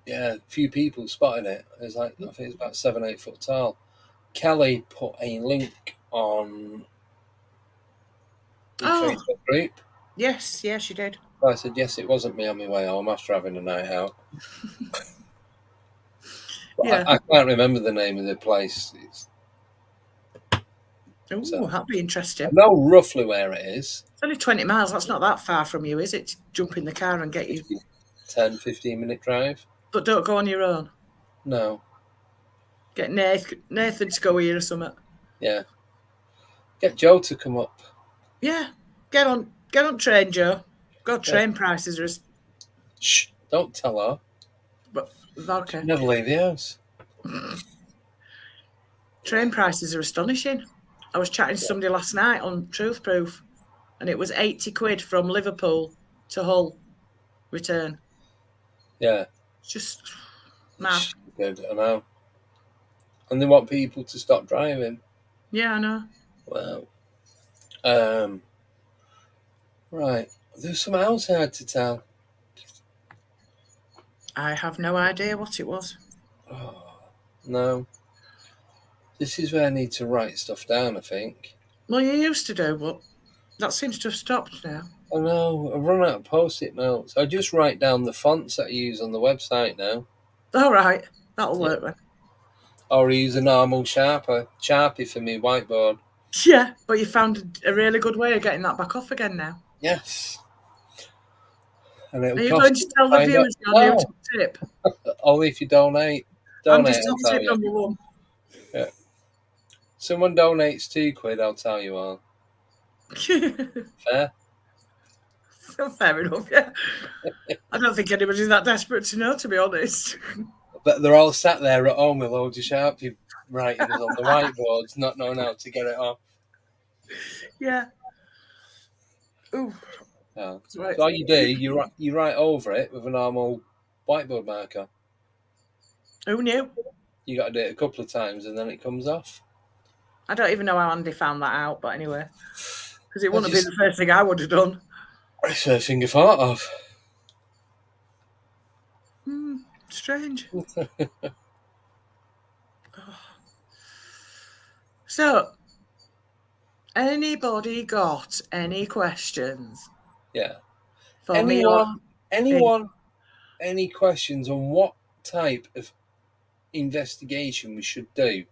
Speaker 1: Yeah, a few people spotted it. It was like, I think it's about 7-8 foot tall. Kelly put a link on the Facebook group.
Speaker 2: Yes, she did.
Speaker 1: I said, yes, it wasn't me on my way home after having a night out.
Speaker 2: Yeah.
Speaker 1: I can't remember the name of the place.
Speaker 2: That'd be interesting.
Speaker 1: I know roughly where it is.
Speaker 2: It's only 20 miles. That's not that far from you, is it? Jump in the car and get you.
Speaker 1: 10-15 minute drive.
Speaker 2: But don't go on your own.
Speaker 1: No.
Speaker 2: Get Nathan to go here or something.
Speaker 1: Yeah. Get Joe to come up.
Speaker 2: Yeah. Get on train, Joe. God, train prices are...
Speaker 1: Shh, don't tell her.
Speaker 2: But, okay.
Speaker 1: Never leave the house.
Speaker 2: Train prices are astonishing. I was chatting to somebody last night on Truth Proof, and it was 80 quid from Liverpool to Hull return.
Speaker 1: Yeah.
Speaker 2: It's just mad.
Speaker 1: Good, I know. And they want people to stop driving.
Speaker 2: Yeah, I know.
Speaker 1: Well, right. There's something else I had to tell.
Speaker 2: I have no idea what it was.
Speaker 1: Oh, no. This is where I need to write stuff down, I think.
Speaker 2: Well, you used to do, but that seems to have stopped now.
Speaker 1: I know. I've run out of post-it notes. I just write down the fonts that I use on the website now.
Speaker 2: All right. That'll work then.
Speaker 1: Or I use a normal Sharpie for me whiteboard.
Speaker 2: Yeah, but you found a really good way of getting that back off again now.
Speaker 1: Yes. And
Speaker 2: Are you going to tell the viewers your new tip?
Speaker 1: Only if you donate.
Speaker 2: I'm just on tip number 1.
Speaker 1: Yeah. Someone donates £2, I'll tell you all. Fair?
Speaker 2: Fair enough, yeah. I don't think anybody's that desperate to know, to be honest.
Speaker 1: But they're all sat there at home with loads of Sharpie writings on the whiteboards, not knowing how to get it off.
Speaker 2: Yeah. Ooh.
Speaker 1: Yeah. Right. So all you do, you write over it with a normal whiteboard marker.
Speaker 2: Who knew?
Speaker 1: You got to do it a couple of times and then it comes off.
Speaker 2: I don't even know how Andy found that out, but anyway. Because it wouldn't have been the first thing I would have done.
Speaker 1: It's the first thing I thought of.
Speaker 2: Strange. So, anybody got any questions?
Speaker 1: Yeah.
Speaker 2: For
Speaker 1: anyone, any questions on what type of investigation we should do?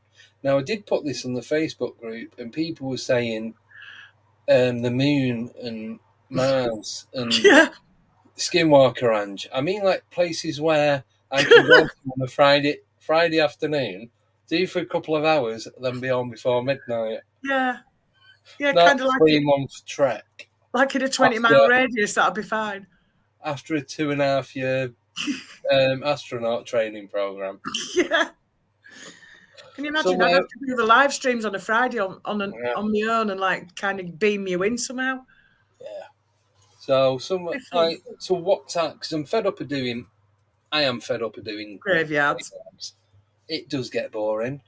Speaker 1: Now, I did put this on the Facebook group, and people were saying the moon and Mars and Skinwalker Ranch. I mean, like places where I can go on a Friday afternoon, do for a couple of hours, then be home before midnight.
Speaker 2: Yeah. Yeah,
Speaker 1: kind of like a 3-month trek.
Speaker 2: Like in a 20-mile radius, that'd be fine.
Speaker 1: After a 2.5-year astronaut training program.
Speaker 2: Yeah. Can you imagine? I'd have to do the live streams on a Friday on my own and like kind of beam you in somehow.
Speaker 1: Yeah. So what time? Because I am fed up of doing
Speaker 2: graveyards.
Speaker 1: It does get boring.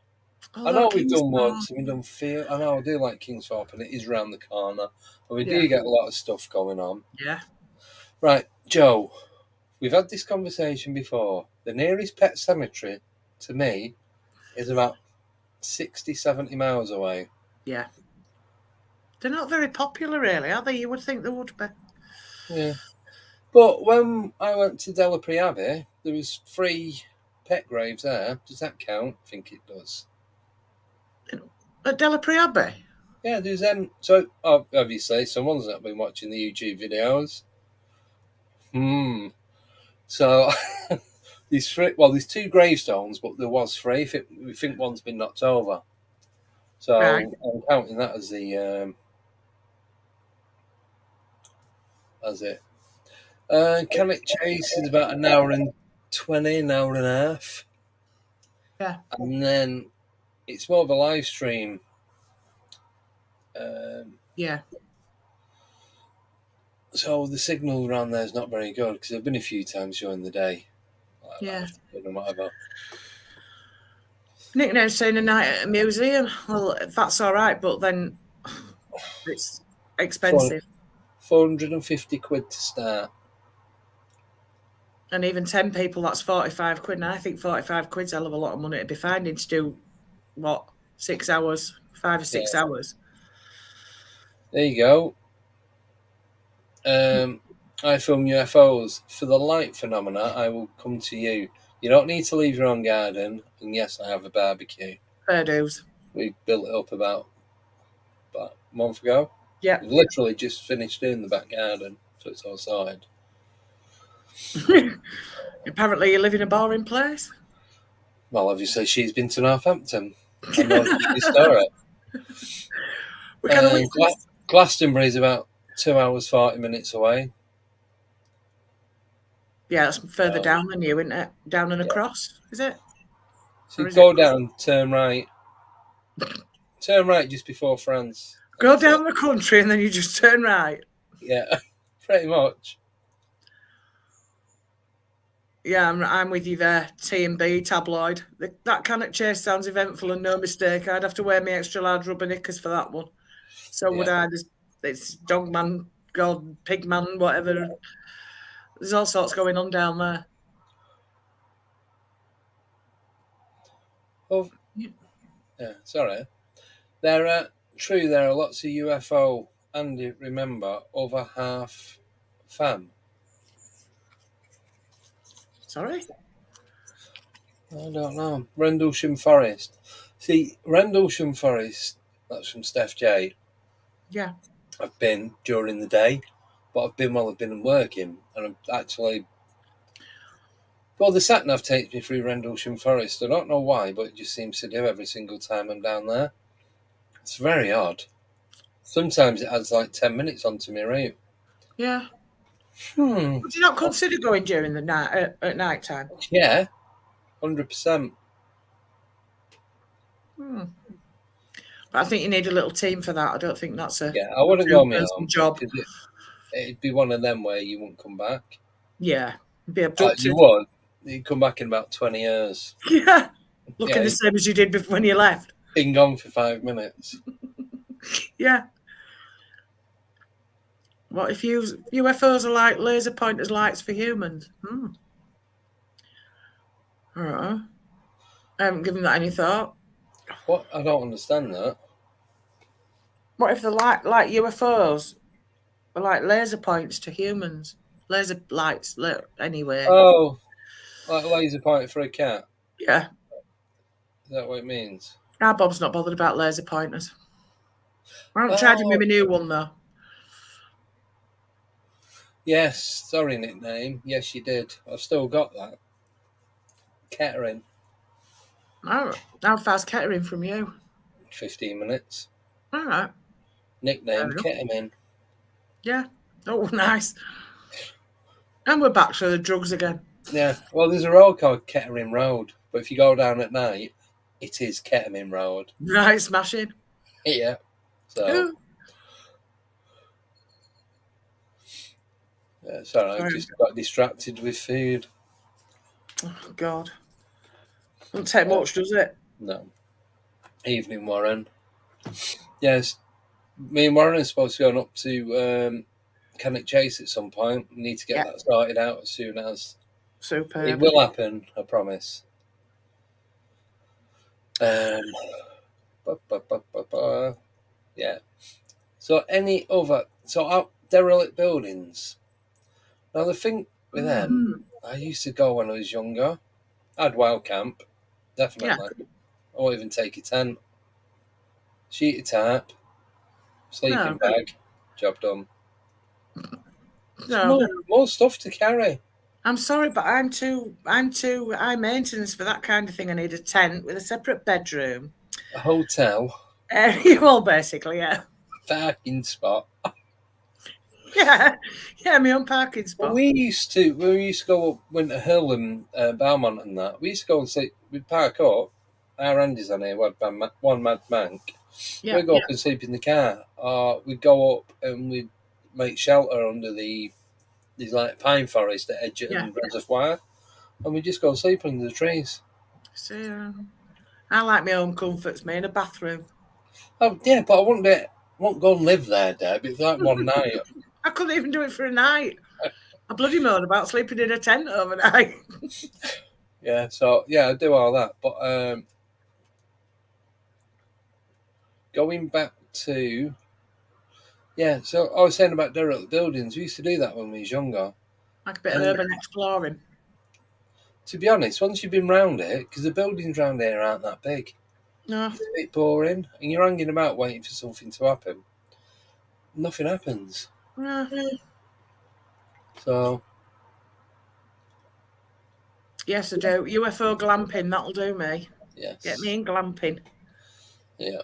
Speaker 2: Oh,
Speaker 1: I know we've done once, we've done few. I know I do like Kingsthorpe, and it is round the corner, and we do get a lot of stuff going on.
Speaker 2: Yeah.
Speaker 1: Right, Joe. We've had this conversation before. The nearest pet cemetery to me is about 60, 70 miles away.
Speaker 2: Yeah. They're not very popular, really, are they? You would think they would be.
Speaker 1: Yeah. But when I went to Delapre Abbey, there was 3 pet graves there. Does that count? I think it does.
Speaker 2: At Delapre Abbey?
Speaker 1: Yeah, there's so obviously someone's not been watching the YouTube videos. So there's 3. Well, there's 2 gravestones, but there was 3. We think one's been knocked over. So
Speaker 2: Right.
Speaker 1: I'm counting that as the as it. Cannock Chase is about an hour and 20, an hour and a half,
Speaker 2: Yeah.
Speaker 1: and then it's more of a live stream.
Speaker 2: Yeah.
Speaker 1: So the signal around there is not very good because I've been a few times during the day, like
Speaker 2: Yeah.
Speaker 1: and whatever.
Speaker 2: Nickname's saying a night at a museum. Well, that's all right, but then it's expensive.
Speaker 1: 450 quid to start.
Speaker 2: And even 10 people, that's 45 quid. And I think 45 quid's a hell of a lot of money to be finding to do, what, 6 hours, 5 or 6 hours.
Speaker 1: There you go. I film UFOs. For the light phenomena, I will come to you. You don't need to leave your own garden. And yes, I have a barbecue.
Speaker 2: Fair dues.
Speaker 1: We built it up about a month ago.
Speaker 2: Yeah.
Speaker 1: We've literally just finished doing the back garden, so it's outside.
Speaker 2: Apparently, you live in a boring place.
Speaker 1: Well, obviously, she's been to Northampton. I know the story.
Speaker 2: We kind of
Speaker 1: Glastonbury is about 2 hours, 40 minutes away.
Speaker 2: Yeah, it's further down than you, isn't it? Down and across, is it?
Speaker 1: So you go down, turn right. Turn right just before France.
Speaker 2: Go down the country and then you just turn right.
Speaker 1: Yeah, pretty much.
Speaker 2: Yeah, I'm with you there. T&B tabloid. That Cannock Chase sounds eventful and no mistake. I'd have to wear my extra large rubber knickers for that one. So would I. It's Dogman, God, Pigman, whatever. There's all sorts going on down there.
Speaker 1: Oh, yeah, sorry. There are lots of UFO, and remember, over half fan.
Speaker 2: Sorry?
Speaker 1: I don't know. Rendlesham Forest. See, Rendlesham Forest, that's from Steph J.
Speaker 2: Yeah.
Speaker 1: I've been during the day, but I've been while I've been working, and I've actually. Well, the sat nav takes me through Rendlesham Forest. I don't know why, but it just seems to do every single time I'm down there. It's very odd. Sometimes it adds like 10 minutes onto my route.
Speaker 2: Yeah. Would you not consider going during the night at night time?
Speaker 1: Yeah, 100%.
Speaker 2: But I think you need a little team for that. I don't think that's a
Speaker 1: I wouldn't go on my own
Speaker 2: job.
Speaker 1: It'd be one of them where you wouldn't come back.
Speaker 2: Yeah, be abducted.
Speaker 1: You would. You'd come back in about 20 years.
Speaker 2: Yeah, looking the same as you did before when you left.
Speaker 1: Been gone for 5 minutes.
Speaker 2: Yeah. What if UFOs are like laser pointers lights for humans? All right. I haven't given that any thought.
Speaker 1: What? I don't understand that.
Speaker 2: What if they're like UFOs are like laser points to humans? Laser lights, anyway.
Speaker 1: Oh, like a laser pointer for a cat?
Speaker 2: Yeah.
Speaker 1: Is that what it means?
Speaker 2: Our Bob's not bothered about laser pointers. I haven't tried him with my new one, though.
Speaker 1: Yes, sorry, nickname. Yes, you did. I've still got that. Kettering.
Speaker 2: Oh, how far's Kettering from you?
Speaker 1: 15 minutes.
Speaker 2: All right.
Speaker 1: Nickname Ketamine.
Speaker 2: Yeah. Oh, nice. And we're back to the drugs again.
Speaker 1: Yeah. Well, there's a road called Kettering Road, but if you go down at night, it is Ketamine Road.
Speaker 2: Right, smashing.
Speaker 1: Yeah. So. Sorry, I just got distracted with food.
Speaker 2: Oh, God. Doesn't take much, does it?
Speaker 1: No. Evening, Warren. Yes. Me and Warren are supposed to go up to Cannock Chase at some point. We need to get that sorted out as soon as.
Speaker 2: Super.
Speaker 1: It will happen, I promise. Yeah. So any other derelict buildings. Now the thing with them, I used to go when I was younger. I'd wild camp,
Speaker 2: Yeah.
Speaker 1: definitely. I won't even take a tent. Sheet of tarp, sleeping
Speaker 2: No.
Speaker 1: bag, job done.
Speaker 2: No.
Speaker 1: More stuff to carry.
Speaker 2: I'm sorry, but I'm too high maintenance for that kind of thing. I need a tent with a separate bedroom.
Speaker 1: A hotel,
Speaker 2: Well, basically, yeah.
Speaker 1: parking spot.
Speaker 2: Yeah. Yeah, my own parking spot.
Speaker 1: We used to go up Winter Hill and Belmont and that. We used to go and sleep. We'd park up. Our Andy's on here. One mad bank.
Speaker 2: Yeah.
Speaker 1: We'd go up and sleep in the car, or we'd go up and we'd make shelter under these like pine forest at Edgerton
Speaker 2: Yeah.
Speaker 1: Reservoir, and we just go and sleep under the trees.
Speaker 2: See, I like my own comforts, me in a bathroom.
Speaker 1: Oh yeah, but I won't go and live there, Deb. It's like one night.
Speaker 2: I couldn't even do it for a night. I bloody moan about sleeping in a tent overnight.
Speaker 1: Yeah, so yeah, I do all that. But going back to so I was saying about derelict buildings. We used to do that when we was younger.
Speaker 2: Like a bit of urban exploring.
Speaker 1: To be honest, once you've been round it, because the buildings round here aren't that big,
Speaker 2: No.
Speaker 1: it's a bit boring, and you're hanging about waiting for something to happen. Nothing happens.
Speaker 2: No.
Speaker 1: So
Speaker 2: Yes, I do. UFO glamping, that'll do me.
Speaker 1: yes,
Speaker 2: Get me in glamping.
Speaker 1: yeah.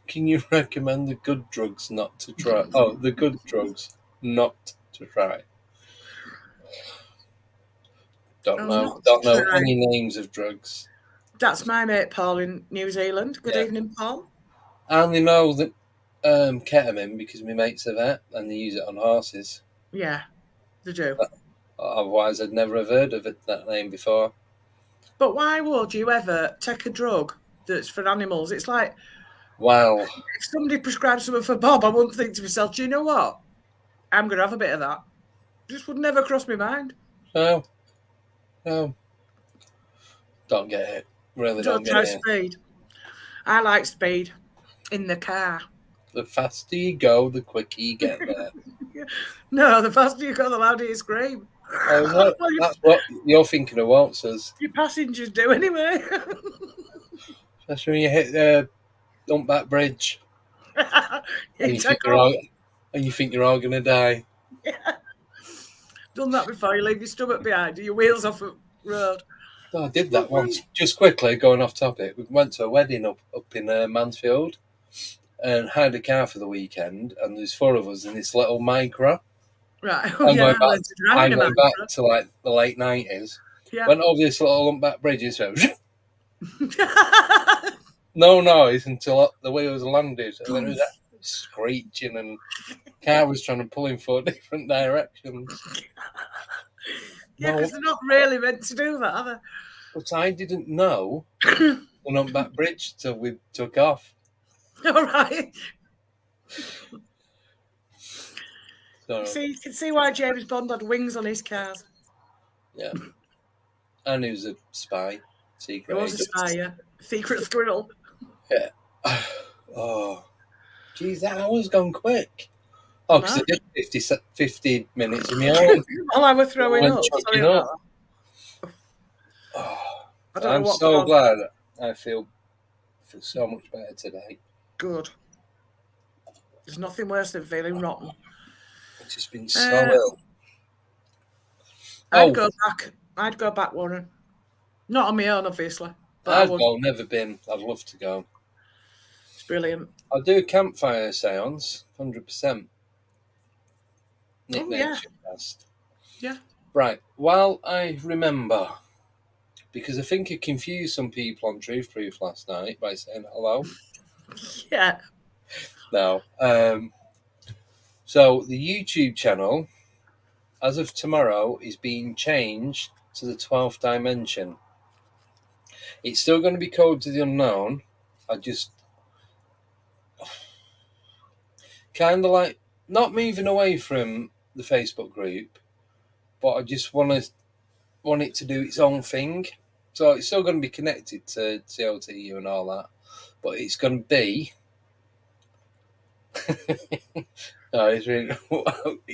Speaker 1: Can you recommend the good drugs not to try? Oh, the good drugs not to try. Don't know any names of drugs.
Speaker 2: That's my mate Paul in New Zealand. Good evening, Paul.
Speaker 1: I only know that ketamine because my mate's a vet and they use it on horses.
Speaker 2: Yeah, they do.
Speaker 1: Otherwise, I'd never have heard of that name before.
Speaker 2: But why would you ever take a drug that's for animals? It's like,
Speaker 1: Well,
Speaker 2: if somebody prescribed something for Bob, I wouldn't think to myself, do you know what? I'm going to have a bit of that. Just would never cross my mind.
Speaker 1: no, don't get it. Really don't get it.
Speaker 2: Speed. I like speed in the car.
Speaker 1: The faster you go, the quicker you get there.
Speaker 2: No, the faster you go, the louder you scream.
Speaker 1: Oh, that's what you're thinking of waltzers.
Speaker 2: Your passengers do anyway.
Speaker 1: Especially when you hit the Humpback Bridge. And you think you're all going to die.
Speaker 2: Yeah. Done that before. You leave your stomach behind, your wheels off the road.
Speaker 1: Oh, I did that once. Just quickly, going off topic, we went to a wedding up in Mansfield and hired a car for the weekend, and there's 4 of us in this little Micra.
Speaker 2: Right.
Speaker 1: I'm going back to like the late 90s.
Speaker 2: Yeah.
Speaker 1: Went over this little Humpback Bridge and so no noise until the wheels landed, and then it was screeching, and the car was trying to pull in 4 different directions.
Speaker 2: Yeah, because they're not really meant to do that, are they?
Speaker 1: But I didn't know the Humpback Bridge till we took off.
Speaker 2: All right.
Speaker 1: So,
Speaker 2: see, you can see why James Bond had wings on his cars.
Speaker 1: Yeah. And he was a spy. Secret
Speaker 2: He was a spy, yeah. Secret squirrel.
Speaker 1: Yeah. Oh. Geez, that hour's gone quick. Oh, because I did 50 minutes of my own.
Speaker 2: While I was throwing up. Sorry about that.
Speaker 1: Oh, I'm so glad. I feel so much better today.
Speaker 2: Good. There's nothing worse than feeling rotten.
Speaker 1: I've just been so ill.
Speaker 2: I'd go back, Warren. Not on my own, obviously. But
Speaker 1: I've never been. I'd love to go.
Speaker 2: It's brilliant.
Speaker 1: I'll do a campfire seance, 100%.
Speaker 2: Yeah. Yeah.
Speaker 1: Right. While I remember, because I think I confused some people on Truth Proof last night by saying hello.
Speaker 2: Yeah.
Speaker 1: No. So the YouTube channel, as of tomorrow, is being changed to the 12th dimension. It's still going to be Code to the Unknown. I just kind of like not moving away from the Facebook group, but I just want it to do its own thing. So it's still going to be connected to COTU and all that, but it's going to be. No, it's really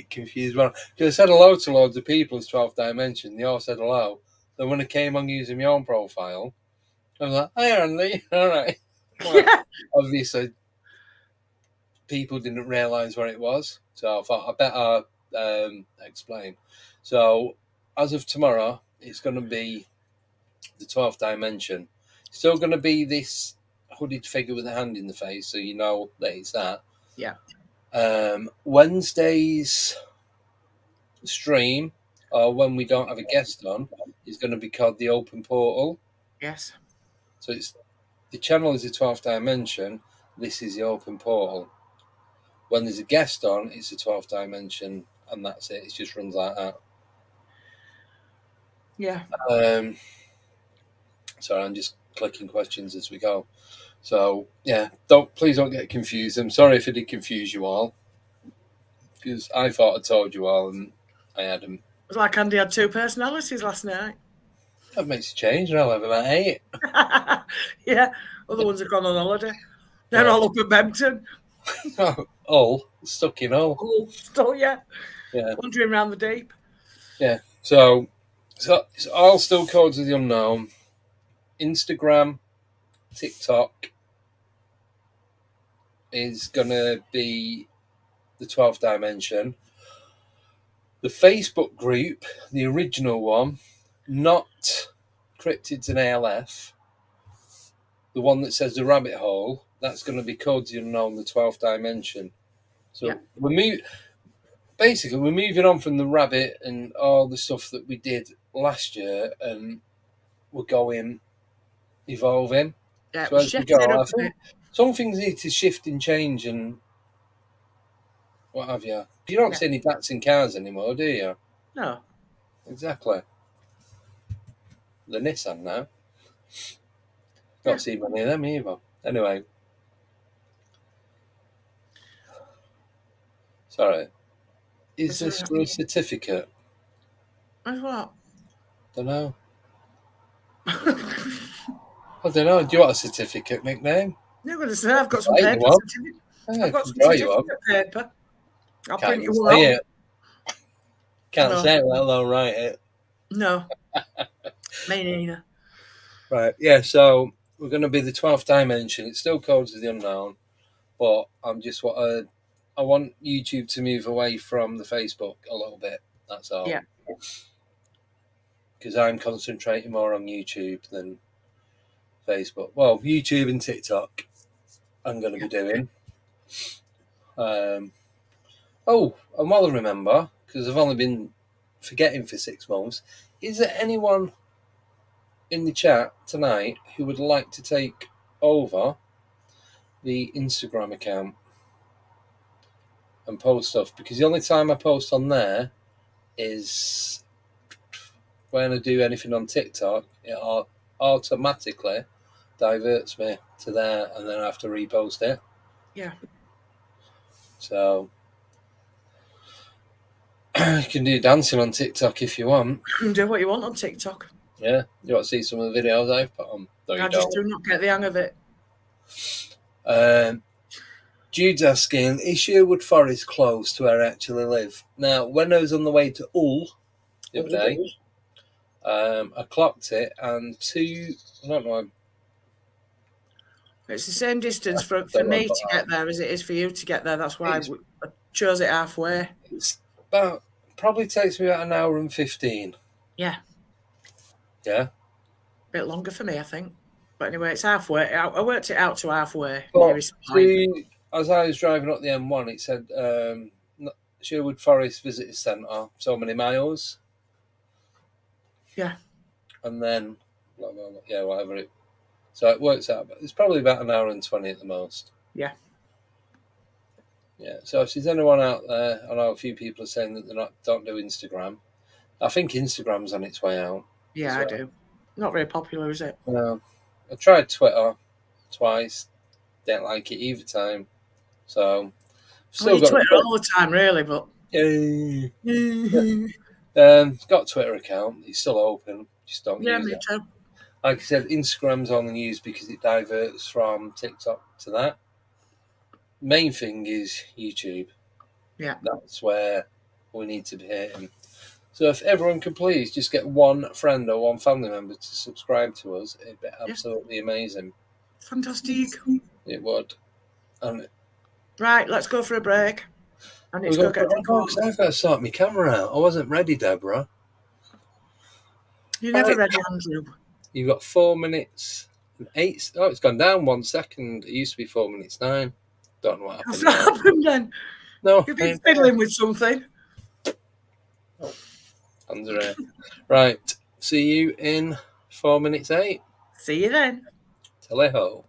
Speaker 1: confused. Because I said hello to loads of people as 12th Dimension. They all said hello. Then when I came on using my own profile, I was like, "Hi, Andy." All right. Well, obviously, people didn't realise what it was, so I thought I better explain. So, as of tomorrow, it's going to be the 12th Dimension. Still going to be this hooded figure with a hand in the face, so you know that it's that.
Speaker 2: Yeah.
Speaker 1: Wednesday's stream, or when we don't have a guest on, is going to be called the Open Portal.
Speaker 2: Yes.
Speaker 1: So it's the channel is the 12th Dimension. This is the Open Portal. When there's a guest on, it's the 12th Dimension, and that's it. It just runs like that.
Speaker 2: Yeah.
Speaker 1: Sorry, I'm just clicking questions as we go. So yeah, please don't get confused. I'm sorry if I did confuse you all, because I thought I told you all and I hadn't.
Speaker 2: It was like Andy had 2 personalities last night.
Speaker 1: That makes a change, and I'll have about 8.
Speaker 2: Yeah, other ones have gone on holiday. They're all up at Bempton.
Speaker 1: All stuck in all.
Speaker 2: Still, yeah.
Speaker 1: Yeah.
Speaker 2: Wandering around the deep.
Speaker 1: Yeah. So it's all still Codes of the Unknown. Instagram, TikTok is gonna be the 12th Dimension. The Facebook group, the original one, not Cryptids and ALF, the one that says the rabbit hole, that's going to be Codes of the Unknown, the 12th Dimension. So we're moving on from the rabbit and all the stuff that we did last year, and we're going evolving.
Speaker 2: Yeah,
Speaker 1: so as we go, I think some things need to shift and change and what have you. You don't see any dancing cars anymore, do you?
Speaker 2: No.
Speaker 1: Exactly. The Nissan now. Not seen many of them either. Anyway. Sorry. Is this for a certificate?
Speaker 2: As what?
Speaker 1: Don't know. I don't know. Do you want a certificate nickname?
Speaker 2: You're going to say I've got some paper. I've got some certificate paper. I'll print you one out.
Speaker 1: Can't say it, let alone write it.
Speaker 2: No. Me neither.
Speaker 1: Right, yeah, so we're going to be the 12th Dimension. It's still Codes of the Unknown, but I want YouTube to move away from the Facebook a little bit. That's all.
Speaker 2: Yeah.
Speaker 1: Because I'm concentrating more on YouTube than Facebook. Well, YouTube and TikTok I'm going to be doing. And while I remember, because I've only been forgetting for 6 months, is there anyone in the chat tonight who would like to take over the Instagram account and post stuff? Because the only time I post on there is when I do anything on TikTok. It automatically diverts me to there, and then I have to repost it.
Speaker 2: Yeah.
Speaker 1: So you can do dancing on TikTok if you want.
Speaker 2: You can do what you want on TikTok.
Speaker 1: Yeah, you want to see some of the videos I've put on?
Speaker 2: I just do not get the hang of it.
Speaker 1: Jude's asking, is Sherwood Forest close to where I actually live? Now, when I was on the way to Hull the other day, I clocked it, and I don't know.
Speaker 2: It's the same distance for me to get there as it is for you to get there. That's why I chose it halfway.
Speaker 1: It's probably takes me about an hour and 15.
Speaker 2: Yeah.
Speaker 1: Yeah.
Speaker 2: A bit longer for me, I think. But anyway, it's halfway. I worked it out to halfway.
Speaker 1: As I was driving up the M1, it said Sherwood Forest Visitor Centre, so many miles.
Speaker 2: Yeah.
Speaker 1: And then, whatever it. So it works out. It's probably about an hour and 20 at the most.
Speaker 2: Yeah.
Speaker 1: Yeah. So if there's anyone out there, I know a few people are saying that they don't do Instagram. I think Instagram's on its way out.
Speaker 2: Yeah, I do. Not very popular, is it?
Speaker 1: No. I tried Twitter twice. Didn't like it either time. So
Speaker 2: still got Twitter all the time, really, but
Speaker 1: got a Twitter account. It's still open. Just don't use it.
Speaker 2: Me too.
Speaker 1: like I said, Instagram's only used because it diverts from TikTok to that. Main thing is YouTube.
Speaker 2: Yeah.
Speaker 1: That's where we need to be hitting. So if everyone could please just get one friend or one family member to subscribe to us, it'd be absolutely amazing.
Speaker 2: Fantastic.
Speaker 1: It would. And
Speaker 2: Right, let's go for a break. I need
Speaker 1: we've
Speaker 2: to go
Speaker 1: got,
Speaker 2: get a drink of
Speaker 1: oh, 'cause
Speaker 2: water.
Speaker 1: I've got to sort my camera out. I wasn't ready, Deborah.
Speaker 2: You're never
Speaker 1: Right.
Speaker 2: ready, Andrew.
Speaker 1: You've got 4 minutes and 8. Oh, it's gone down 1 second. It used to be 4 minutes 9. Don't know what happened.
Speaker 2: What's happened then?
Speaker 1: No,
Speaker 2: You've been fiddling with something.
Speaker 1: hands are here. Right. See you in 4 minutes 8.
Speaker 2: See you then.
Speaker 1: Tally-ho.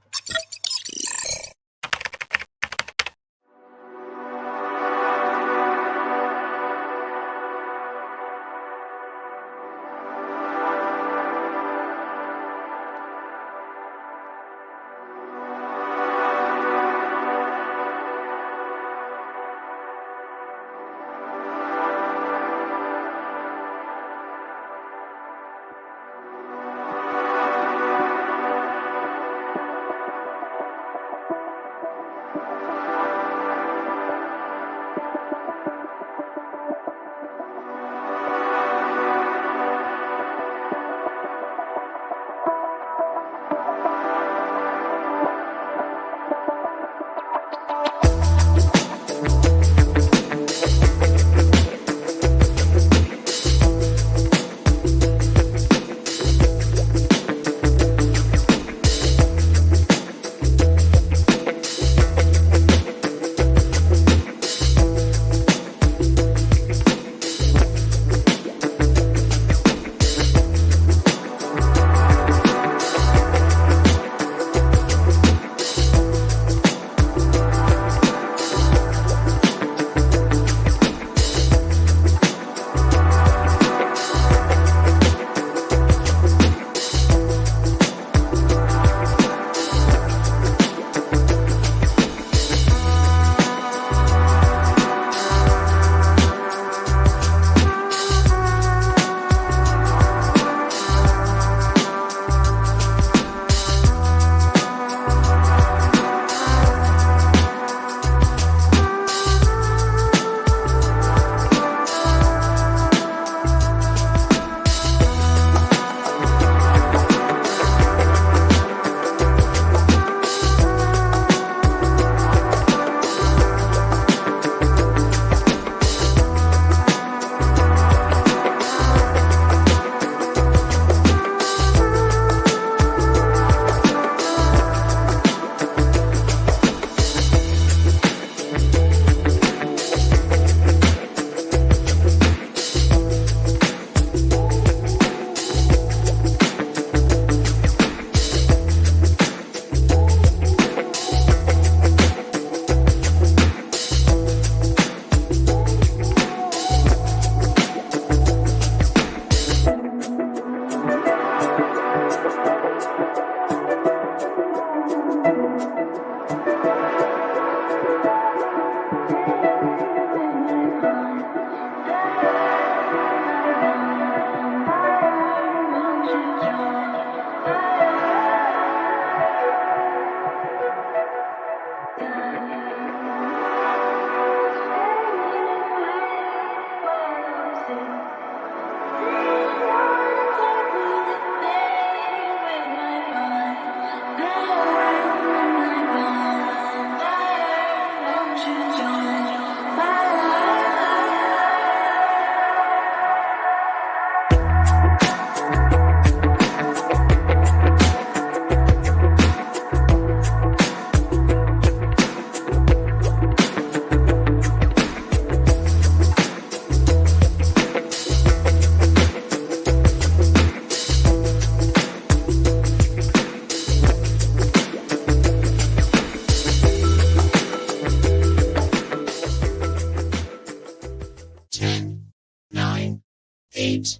Speaker 3: Eight,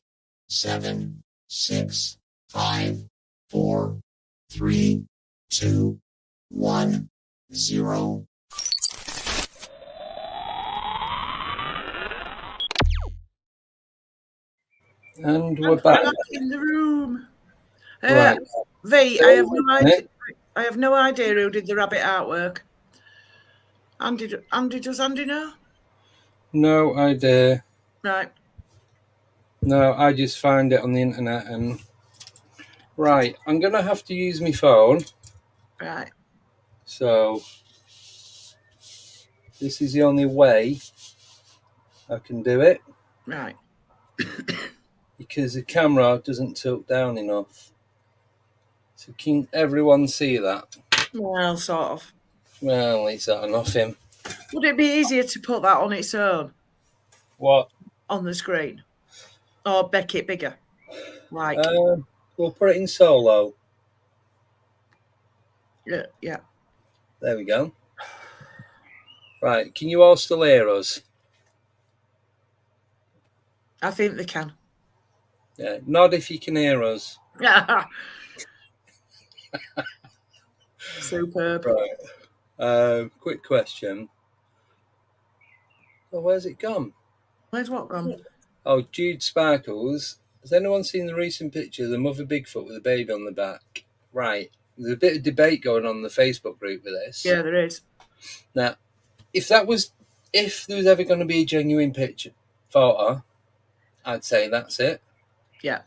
Speaker 3: 7, 6, 5, 4, 3, 2, 1, 0.
Speaker 1: And we're back.
Speaker 2: In the room.
Speaker 1: Right.
Speaker 2: V, I have no
Speaker 1: Isn't
Speaker 2: idea.
Speaker 1: it?
Speaker 2: I have no idea who did the rabbit artwork. Andy, does Andy know?
Speaker 1: No idea.
Speaker 2: Right.
Speaker 1: No, I just found it on the internet and right. I'm gonna have to use my phone.
Speaker 2: Right.
Speaker 1: So this is the only way I can do it
Speaker 2: Right.
Speaker 1: because the camera doesn't tilt down enough. So can everyone see that?
Speaker 2: Well, sort of.
Speaker 1: Well, at least that enough him.
Speaker 2: Would it be easier to put that on its own
Speaker 1: What?
Speaker 2: on the screen, or make it bigger? Like,
Speaker 1: We'll put it in solo.
Speaker 2: yeah.
Speaker 1: There we go. Right, can you all still hear us?
Speaker 2: I think they can.
Speaker 1: Yeah, nod if you can hear us.
Speaker 2: Superb.
Speaker 1: Right. Quick question. Oh, where's it gone?
Speaker 2: Where's what gone?
Speaker 1: Oh, Jude Sparkles. Has anyone seen the recent picture of the mother Bigfoot with a baby on the back? Right. There's a bit of debate going on in the Facebook group with this.
Speaker 2: Yeah, there is.
Speaker 1: Now, if there was ever going to be a genuine photo, I'd say that's it.
Speaker 2: Yeah.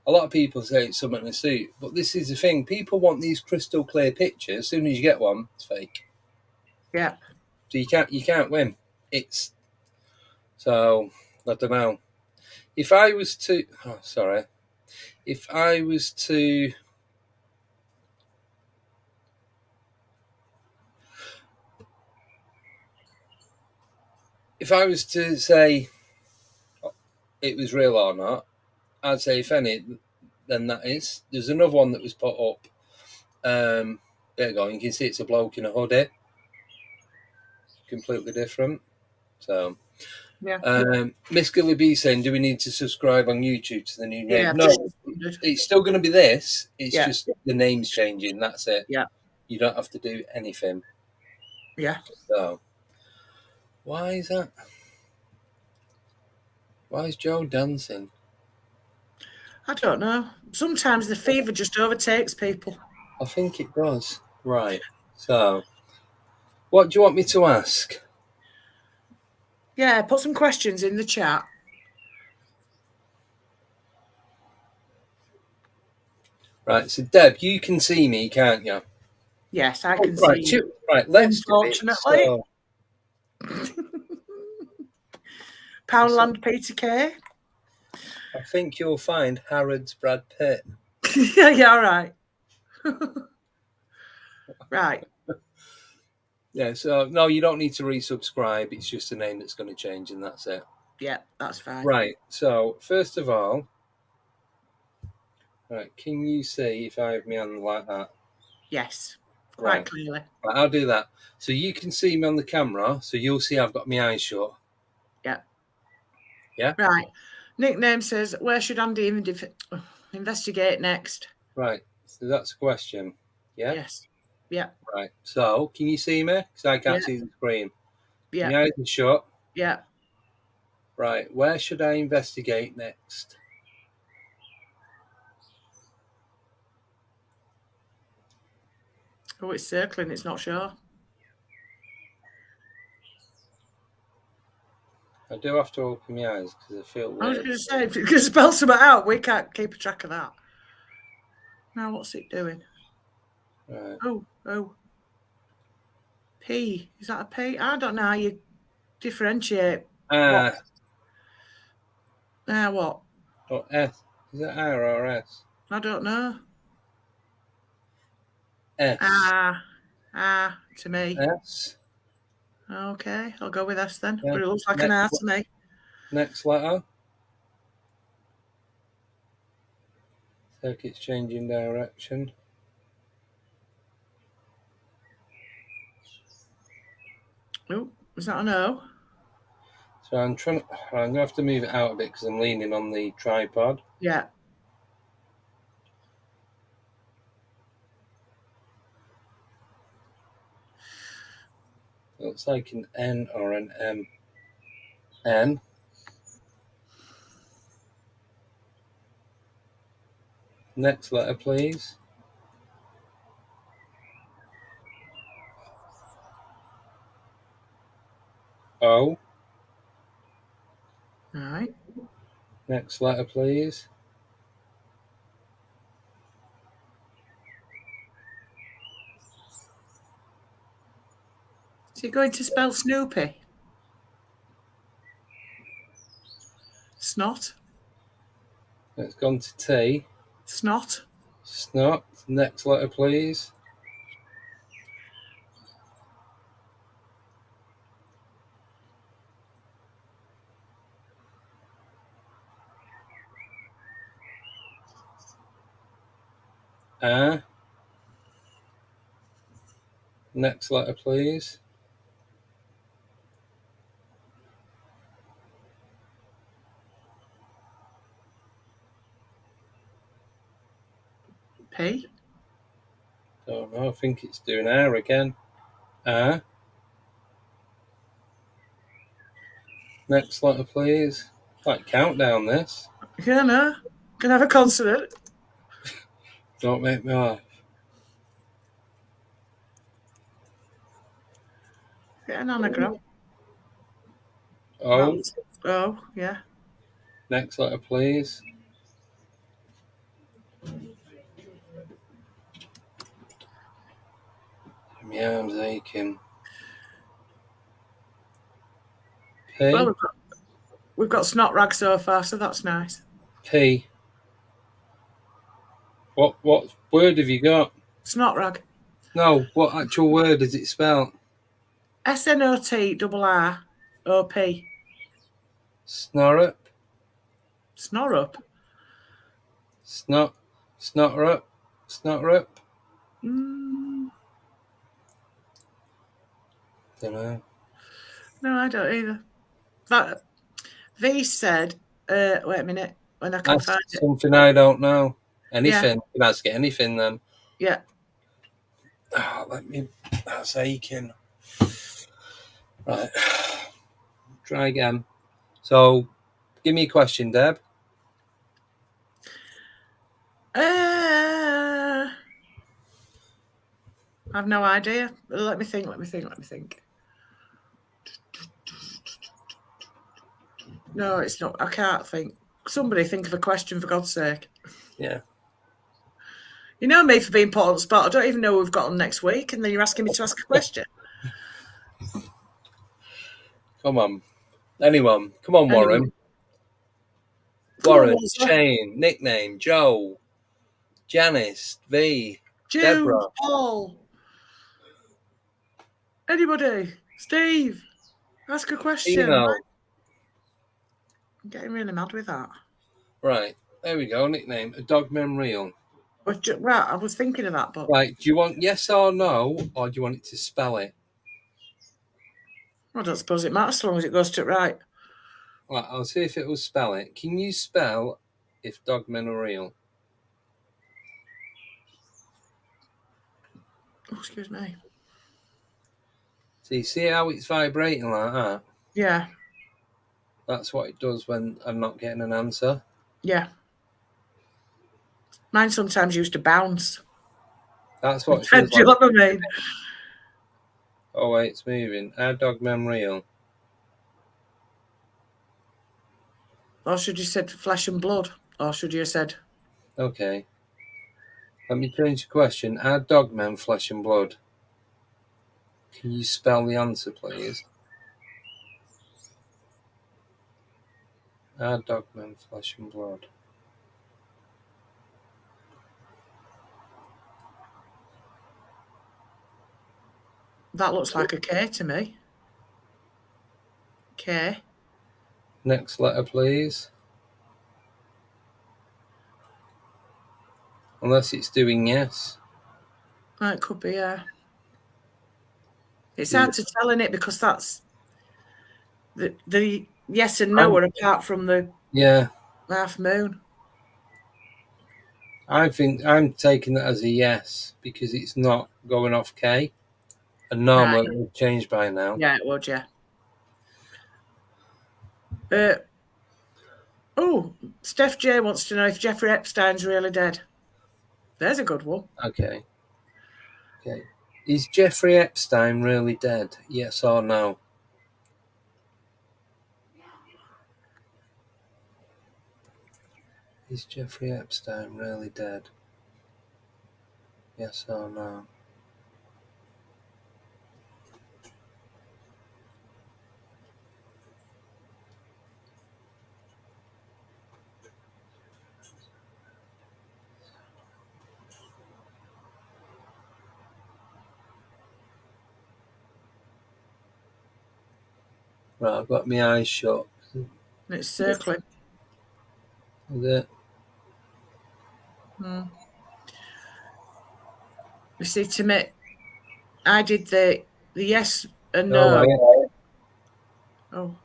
Speaker 1: A lot of people say it's someone in a suit, but this is the thing. People want these crystal clear pictures. As soon as you get one, it's fake.
Speaker 2: Yeah.
Speaker 1: So you can't win. So I don't know. If I was to if I was to say it was real or not, I'd say if any, then that is. There's another one that was put up. There you go. You can see it's a bloke in a hoodie. Completely different. So,
Speaker 2: Yeah.
Speaker 1: Miss Gilly B saying, "Do we need to subscribe on YouTube to the new name?"
Speaker 2: Yeah.
Speaker 1: No, it's still going to be this. It's
Speaker 2: Yeah.
Speaker 1: just the name's changing. That's it.
Speaker 2: Yeah.
Speaker 1: You don't have to do anything.
Speaker 2: Yeah.
Speaker 1: So, why is that? Why is Joe dancing?
Speaker 2: I don't know. Sometimes the fever just overtakes people.
Speaker 1: I think it does. Right. So, what do you want me to ask?
Speaker 2: Yeah, put some questions in the chat.
Speaker 1: Right. So, Deb, you can see me, can't you?
Speaker 2: Yes, I can
Speaker 1: Right.
Speaker 2: see you.
Speaker 1: Right. Let's do it.
Speaker 2: Unfortunately.
Speaker 1: So,
Speaker 2: Poundland Peter Kay.
Speaker 1: I think you'll find Harrods Brad Pitt.
Speaker 2: Yeah, all right. Right.
Speaker 1: Yeah. So, no, you don't need to resubscribe. It's just a name that's going to change, and that's it.
Speaker 2: Yeah, that's fine.
Speaker 1: Right. So, first of all, right, can you see if I have my hand like that?
Speaker 2: Yes, quite clearly.
Speaker 1: Right, I'll do that. So you can see me on the camera, so you'll see I've got my eyes shut.
Speaker 2: Yeah.
Speaker 1: Yeah?
Speaker 2: Right. Nickname says, where should Andy investigate next?
Speaker 1: Right. So that's a question. Yeah?
Speaker 2: Yes. Yeah.
Speaker 1: Right. So, can you see me? Because I can't see the screen.
Speaker 2: Yeah.
Speaker 1: My eyes are shut.
Speaker 2: Yeah.
Speaker 1: Right. Where should I investigate next?
Speaker 2: Oh, it's circling. It's not sure.
Speaker 1: I do have to open my eyes because I feel weird.
Speaker 2: I was going to say, if you can spell something out, we can't keep a track of that. Now, what's it doing?
Speaker 1: Right.
Speaker 2: Oh. P. Is that a P? I don't know how you differentiate. What? What?
Speaker 1: Oh, S. Is it R or S?
Speaker 2: I don't know.
Speaker 1: S.
Speaker 2: To me.
Speaker 1: S.
Speaker 2: Okay, I'll go with S then.
Speaker 1: Yeah.
Speaker 2: But it looks like an R to me.
Speaker 1: Next letter. Circuit's changing direction.
Speaker 2: Oh, is that an O?
Speaker 1: So I'm going to have to move it out a bit because I'm leaning on the tripod.
Speaker 2: Yeah.
Speaker 1: Looks like an N or an M. N. Next letter, please. O.
Speaker 2: Right.
Speaker 1: Next letter, please.
Speaker 2: Is he going to spell Snoopy? Snot.
Speaker 1: It's gone to T.
Speaker 2: Snot.
Speaker 1: Snot. Next letter, please. A. Next letter, please.
Speaker 2: P.
Speaker 1: Don't know. I think it's doing R again. A. Next letter, please. Like countdown, this.
Speaker 2: Yeah, no. Can I have a consonant?
Speaker 1: Don't make me laugh.
Speaker 2: Get an anagram.
Speaker 1: O.
Speaker 2: Oh, yeah.
Speaker 1: Next letter, please. My arm's aching. P.
Speaker 2: Well, we've got snot rag so far, so that's nice.
Speaker 1: P. What word have you got?
Speaker 2: Snot rag.
Speaker 1: No, what actual word is it spelled?
Speaker 2: SNOTRROP.
Speaker 1: Snorrup?
Speaker 2: Snorup.
Speaker 1: Snotrup? Snotrup?
Speaker 2: Mm,
Speaker 1: Don't know.
Speaker 2: no, I don't either. That V said, wait a minute, when I can
Speaker 1: That's
Speaker 2: find it.
Speaker 1: something I don't know. Anything. You can ask anything then.
Speaker 2: Yeah.
Speaker 1: Oh, that's aching. Right. Try again. So, give me a question, Deb.
Speaker 2: I've no idea. Let me think. No, it's not. I can't think. Somebody think of a question, for God's sake.
Speaker 1: Yeah.
Speaker 2: You know me for being put on the spot. I don't even know who we've got on next week, and then you're asking me to ask a question.
Speaker 1: Come on. Anyone. Come on, Warren.
Speaker 2: Anyone.
Speaker 1: Warren, Shane, nickname, Joe, Janice, V,
Speaker 2: Jude,
Speaker 1: Deborah.
Speaker 2: Paul. Anybody? Steve. Ask a question.
Speaker 1: Email.
Speaker 2: I'm getting really mad with that.
Speaker 1: Right. There we go. Nickname. A dog memorial.
Speaker 2: Right, I was thinking of that, but...
Speaker 1: Right. Do you want yes or no, or do you want it to spell it?
Speaker 2: I don't suppose it matters so long as it goes to it right.
Speaker 1: Right. I'll see if it will spell it. Can you spell if dog memorial?
Speaker 2: Oh, excuse me.
Speaker 1: So you see how it's vibrating like that?
Speaker 2: Yeah.
Speaker 1: That's what it does when I'm not getting an answer.
Speaker 2: Yeah. Mine sometimes used to bounce.
Speaker 1: That's what it
Speaker 2: Do
Speaker 1: feels
Speaker 2: you know
Speaker 1: like.
Speaker 2: what I mean?
Speaker 1: Oh wait, it's moving. Our dog memorial.
Speaker 2: Or should you said flesh and blood? Or should you have said...
Speaker 1: Okay. Let me change the question. Are dog men flesh and blood? Can you spell the answer, please? Are dog men flesh and blood?
Speaker 2: That looks like a K to me. K.
Speaker 1: Next letter, please. Unless it's doing yes.
Speaker 2: Oh, it could be, yeah. It's hard to tell, in it, because that's... The yes and no are apart from the half moon.
Speaker 1: I think I'm taking that as a yes because it's not going off K. And normally it would change by now.
Speaker 2: Yeah, it would, yeah. Steph J wants to know if Jeffrey Epstein's really dead. There's a good one.
Speaker 1: Okay. Is Jeffrey Epstein really dead? Yes or no? Is Jeffrey Epstein really dead? Yes or no? Right, I've got my eyes shut.
Speaker 2: It's circling.
Speaker 1: Is it?
Speaker 2: You see, to me, I did the yes and no.
Speaker 1: Right.
Speaker 2: Oh,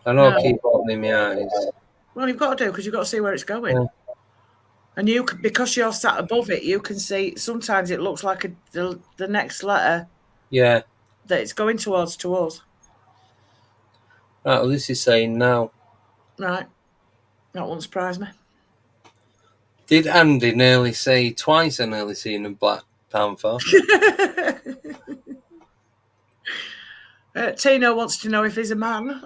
Speaker 1: I know
Speaker 2: no.
Speaker 1: I keep opening my eyes.
Speaker 2: Well, you've got to do because you've got to see where it's going.
Speaker 1: Yeah.
Speaker 2: And you, because you're sat above it, you can see. Sometimes it looks like the next letter
Speaker 1: Yeah.
Speaker 2: that it's going to us.
Speaker 1: Right, well, this is saying no.
Speaker 2: Right, that won't surprise me.
Speaker 1: Did Andy nearly say twice I nearly seen a Black Panther?
Speaker 2: Tino wants to know if he's a man.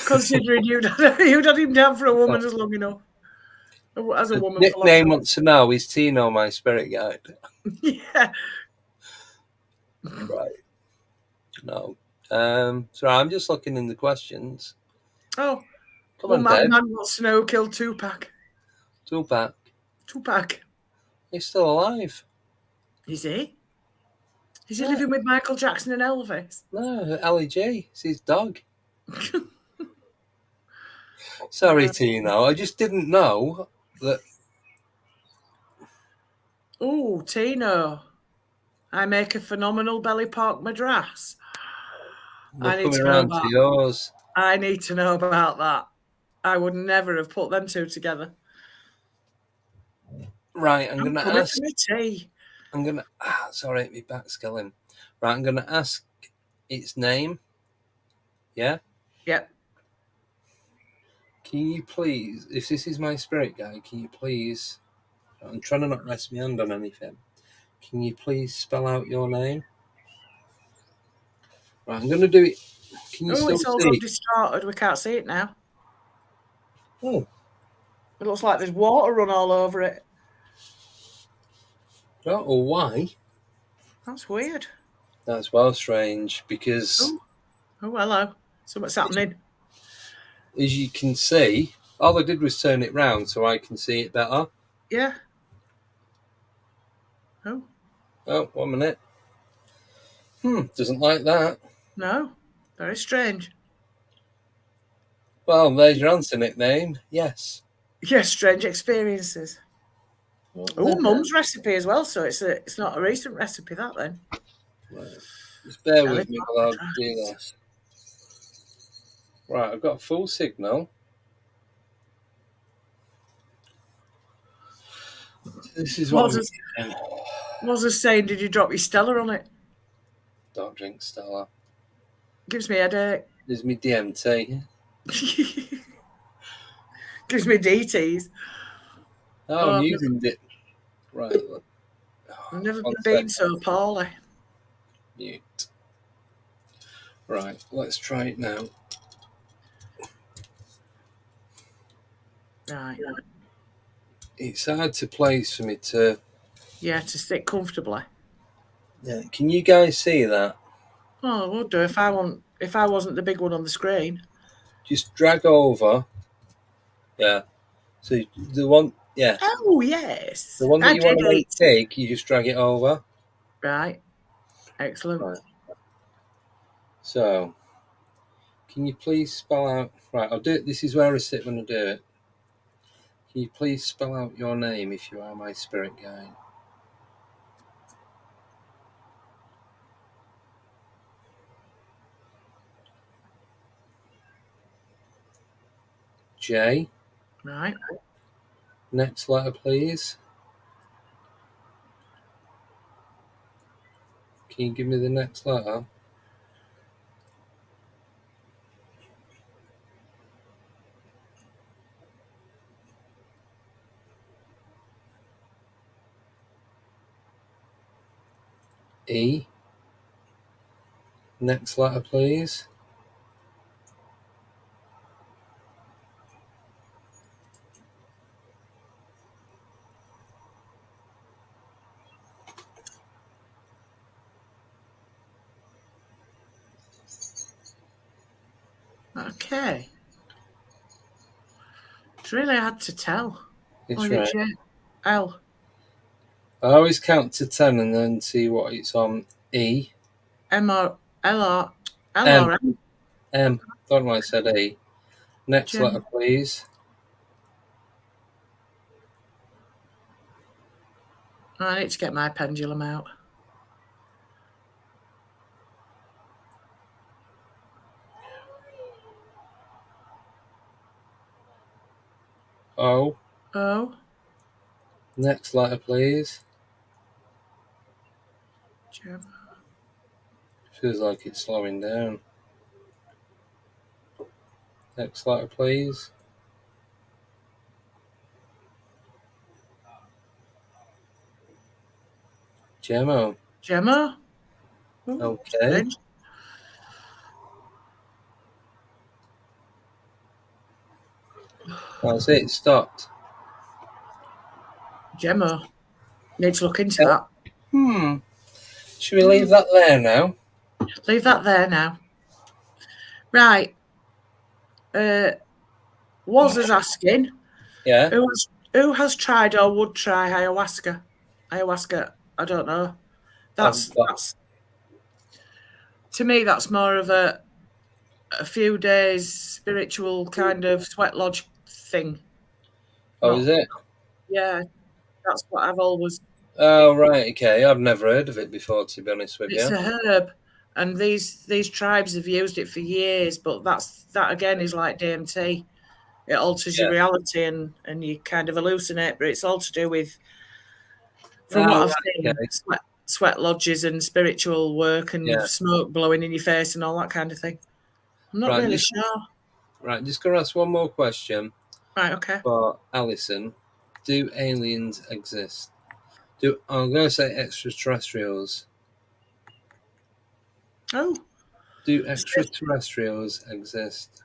Speaker 2: Considering you'd had him down for a woman as long enough. As a woman for long
Speaker 1: Nickname
Speaker 2: enough.
Speaker 1: wants to know, is Tino my spirit guide?
Speaker 2: Yeah.
Speaker 1: Right. No. So I'm just looking in the questions.
Speaker 2: Oh,
Speaker 1: Come
Speaker 2: one
Speaker 1: on, Deb.
Speaker 2: man wants to know who killed Tupac.
Speaker 1: Tupac.
Speaker 2: Tupac.
Speaker 1: He's still alive.
Speaker 2: Is he? Is he
Speaker 1: Yeah.
Speaker 2: living with Michael Jackson and Elvis?
Speaker 1: No, Ellie J. It's his dog. Sorry, Tino. I just didn't know that.
Speaker 2: Oh, Tino. I make a phenomenal belly pork madras.
Speaker 1: We're coming around to yours.
Speaker 2: I need to know about that. I would never have put them two together.
Speaker 1: Right, I'm going to ask.
Speaker 2: Tea.
Speaker 1: I'm going to. Sorry, my back's killing. Right, I'm going to ask its name. Yeah?
Speaker 2: Yep.
Speaker 1: Can you please, if this is my spirit guide, can you please, I'm trying to not rest my hand on anything. Can you please spell out your name? Right, I'm going to do it. Can you still
Speaker 2: It's all
Speaker 1: see?
Speaker 2: gone distorted. We can't see it now.
Speaker 1: Oh.
Speaker 2: It looks like there's water run all over it.
Speaker 1: Don't know why.
Speaker 2: That's weird.
Speaker 1: That's well strange because,
Speaker 2: Oh, hello. So what's happening?
Speaker 1: as you can see, all I did was turn it round so I can see it better.
Speaker 2: Yeah.
Speaker 1: Oh, 1 minute. Doesn't like that.
Speaker 2: No. Very strange.
Speaker 1: Well, there's your answer, nickname. Yes.
Speaker 2: Yes, strange experiences. Oh, Mum's recipe as well. So it's not a recent recipe, that then.
Speaker 1: Right. Just bear with me while I do this. Right, I've got a full signal. This is what
Speaker 2: was saying, did you drop your Stella on it?
Speaker 1: Don't drink Stella.
Speaker 2: Gives me a headache.
Speaker 1: Gives me DMT.
Speaker 2: Gives me DTs.
Speaker 1: Oh, I'm using it. Right.
Speaker 2: I've never been so poorly.
Speaker 1: Mute. Right, let's try it now.
Speaker 2: Right.
Speaker 1: It's hard to place for me to...
Speaker 2: Yeah, to sit comfortably.
Speaker 1: Yeah. Can you guys see that?
Speaker 2: Oh, I would do if I wasn't the big one on the screen.
Speaker 1: Just drag over. Yeah. So the one... Yeah.
Speaker 2: Oh, yes.
Speaker 1: The one that you want to take, you just drag it over.
Speaker 2: Right. Excellent.
Speaker 1: Right. So, can you please spell out... Right, I'll do it. This is where I sit when I do it. Can you please spell out your name if you are my spirit guide? J.
Speaker 2: Right.
Speaker 1: Next letter, please. Can you give me the next letter? E. Next letter, please.
Speaker 2: Okay. It's really hard to tell.
Speaker 1: It's right.
Speaker 2: L.
Speaker 1: I always count to 10 and then see what it's on. E.
Speaker 2: M or L or L
Speaker 1: M.
Speaker 2: or M.
Speaker 1: M. Don't know why I said E. Next
Speaker 2: Gem.
Speaker 1: letter, please.
Speaker 2: I need to get my pendulum out.
Speaker 1: O.
Speaker 2: O.
Speaker 1: Next letter, please.
Speaker 2: Gem.
Speaker 1: Feels like it's slowing down. Next letter, please. Gemmo.
Speaker 2: Gemma. Ooh,
Speaker 1: Okay.
Speaker 2: strange.
Speaker 1: That's it. It stopped.
Speaker 2: Gemma. Need to look into that.
Speaker 1: Should we leave that there now?
Speaker 2: Leave that there now. Right. Was asking.
Speaker 1: Yeah.
Speaker 2: Who has tried or would try ayahuasca? Ayahuasca. I don't know. That's to me. That's more of a few days spiritual kind of sweat lodge thing.
Speaker 1: Oh, is it?
Speaker 2: Yeah, that's what I've always.
Speaker 1: Oh, right. Okay. I've never heard of it before, to be honest with
Speaker 2: It's
Speaker 1: you.
Speaker 2: a herb, and these tribes have used it for years. But that again is like DMT. It alters your reality and you kind of hallucinate. But it's all to do with, from what I've seen, sweat lodges and spiritual work and smoke blowing in your face and all that kind of thing. I'm not really sure.
Speaker 1: Right, just going to ask one more question.
Speaker 2: Right, okay.
Speaker 1: For Alison, do aliens exist? I'm going to say extraterrestrials.
Speaker 2: Oh.
Speaker 1: Do extraterrestrials exist?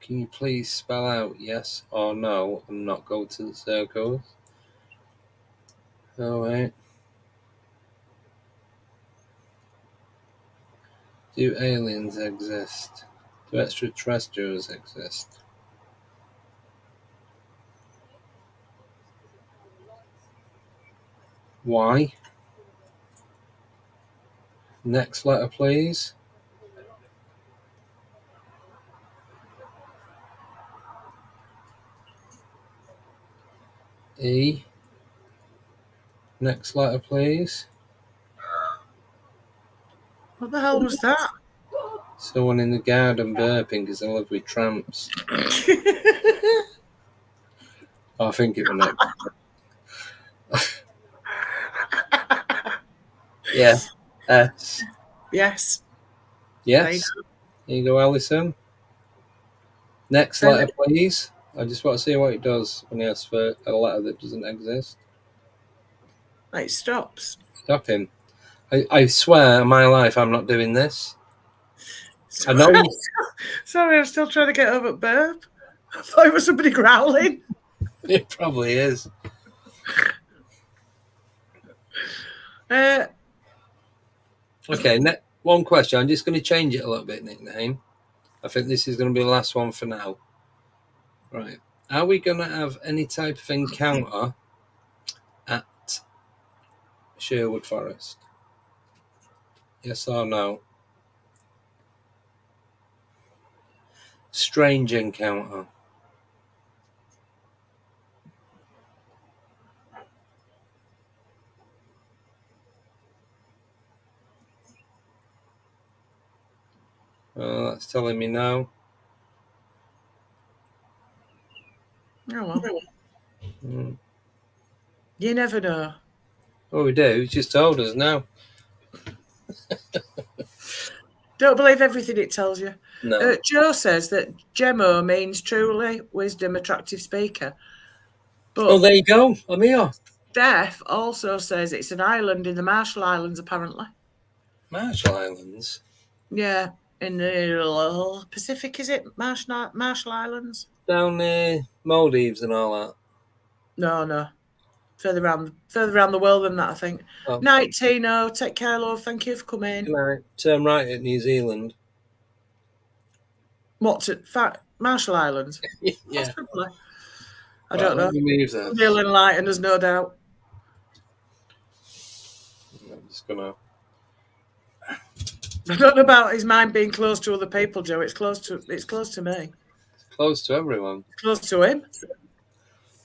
Speaker 1: Can you please spell out yes or no and not go to the circles? All right. Do aliens exist? Do extraterrestrials exist? Why? Next letter, please. E. Next letter, please.
Speaker 2: What the hell was that?
Speaker 1: Someone in the garden burping because they live with tramps. I think it was next. Yeah. S.
Speaker 2: Yes.
Speaker 1: Yes. There you go, Alison. Next letter, please. I just want to see what it does when he asks for a letter that doesn't exist.
Speaker 2: It stops.
Speaker 1: Stop him. I swear on my life I'm not doing this. I know you...
Speaker 2: Sorry, I'm still trying to get over burp. I thought it was somebody growling.
Speaker 1: It probably is. Okay, one question. I'm just going to change it a little bit, nickname. I think this is going to be the last one for now. Right. Are we going to have any type of encounter at Sherwood Forest? Yes or no? Strange encounter. That's telling me no.
Speaker 2: Oh, well. You never know.
Speaker 1: Oh, we do. He's just told us now.
Speaker 2: Don't believe everything it tells you.
Speaker 1: No.
Speaker 2: Joe says that Gemmo means truly wisdom, attractive speaker. But
Speaker 1: Oh, there you go. I'm here.
Speaker 2: Steph also says it's an island in the Marshall Islands, apparently.
Speaker 1: Marshall Islands.
Speaker 2: Yeah, in the Pacific, is it? Marshall Islands?
Speaker 1: Down near Maldives and all that.
Speaker 2: No. Further around the world than that, I think.
Speaker 1: Oh.
Speaker 2: Night, Tino. Take care, love. Thank you for coming.
Speaker 1: Good night. Turn right at New Zealand.
Speaker 2: What's it? Marshall Islands?
Speaker 1: Yeah.
Speaker 2: Possibly. I don't know.
Speaker 1: Let me move this.
Speaker 2: He'll enlighten us, no doubt.
Speaker 1: I'm just gonna.
Speaker 2: I don't know about his mind being close to other people, Joe. It's close to me.
Speaker 1: Close to everyone.
Speaker 2: Close to him.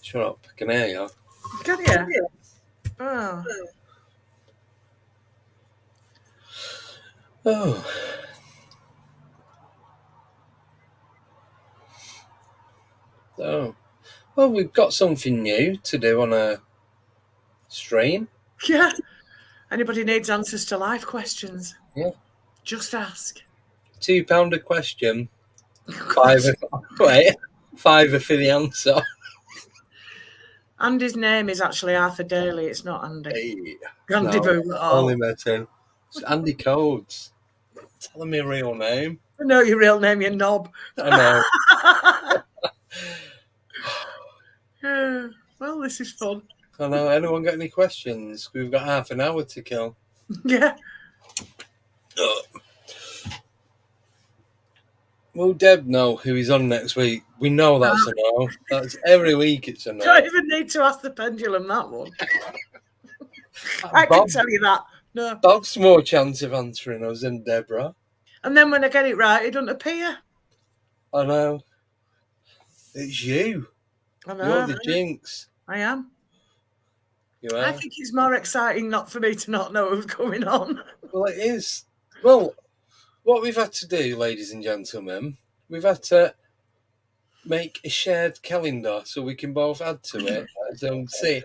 Speaker 1: Shut up. I can hear you.
Speaker 2: Can you? Oh.
Speaker 1: Oh. Oh. Well, we've got something new to do on a stream.
Speaker 2: Yeah. Anybody needs answers to life questions?
Speaker 1: Yeah.
Speaker 2: Just ask.
Speaker 1: £2 a question. £5 for the answer.
Speaker 2: Andy's name is actually Arthur Daly. It's not Andy.
Speaker 1: Hey.
Speaker 2: Andy Boom at all.
Speaker 1: Only met him. It's Andy Codes. Tell him your real name.
Speaker 2: I know your real name, you knob.
Speaker 1: I know.
Speaker 2: Well, this is fun.
Speaker 1: I know. Anyone got any questions? We've got half an hour to kill.
Speaker 2: Yeah.
Speaker 1: Will Deb know who he's on next week? We know that's a no. That's every week it's a no.
Speaker 2: Don't even need to ask the Pendulum that one. I can tell you that. No.
Speaker 1: Bob's more chance of answering us than Deborah.
Speaker 2: And then when I get it right, it doesn't appear.
Speaker 1: I know. It's you.
Speaker 2: I know.
Speaker 1: You're the jinx.
Speaker 2: I am.
Speaker 1: You are.
Speaker 2: I think it's more exciting not for me to not know who's going on.
Speaker 1: Well, it is. Well, what we've had to do, ladies and gentlemen, we've had to make a shared calendar so we can both add to it. So see,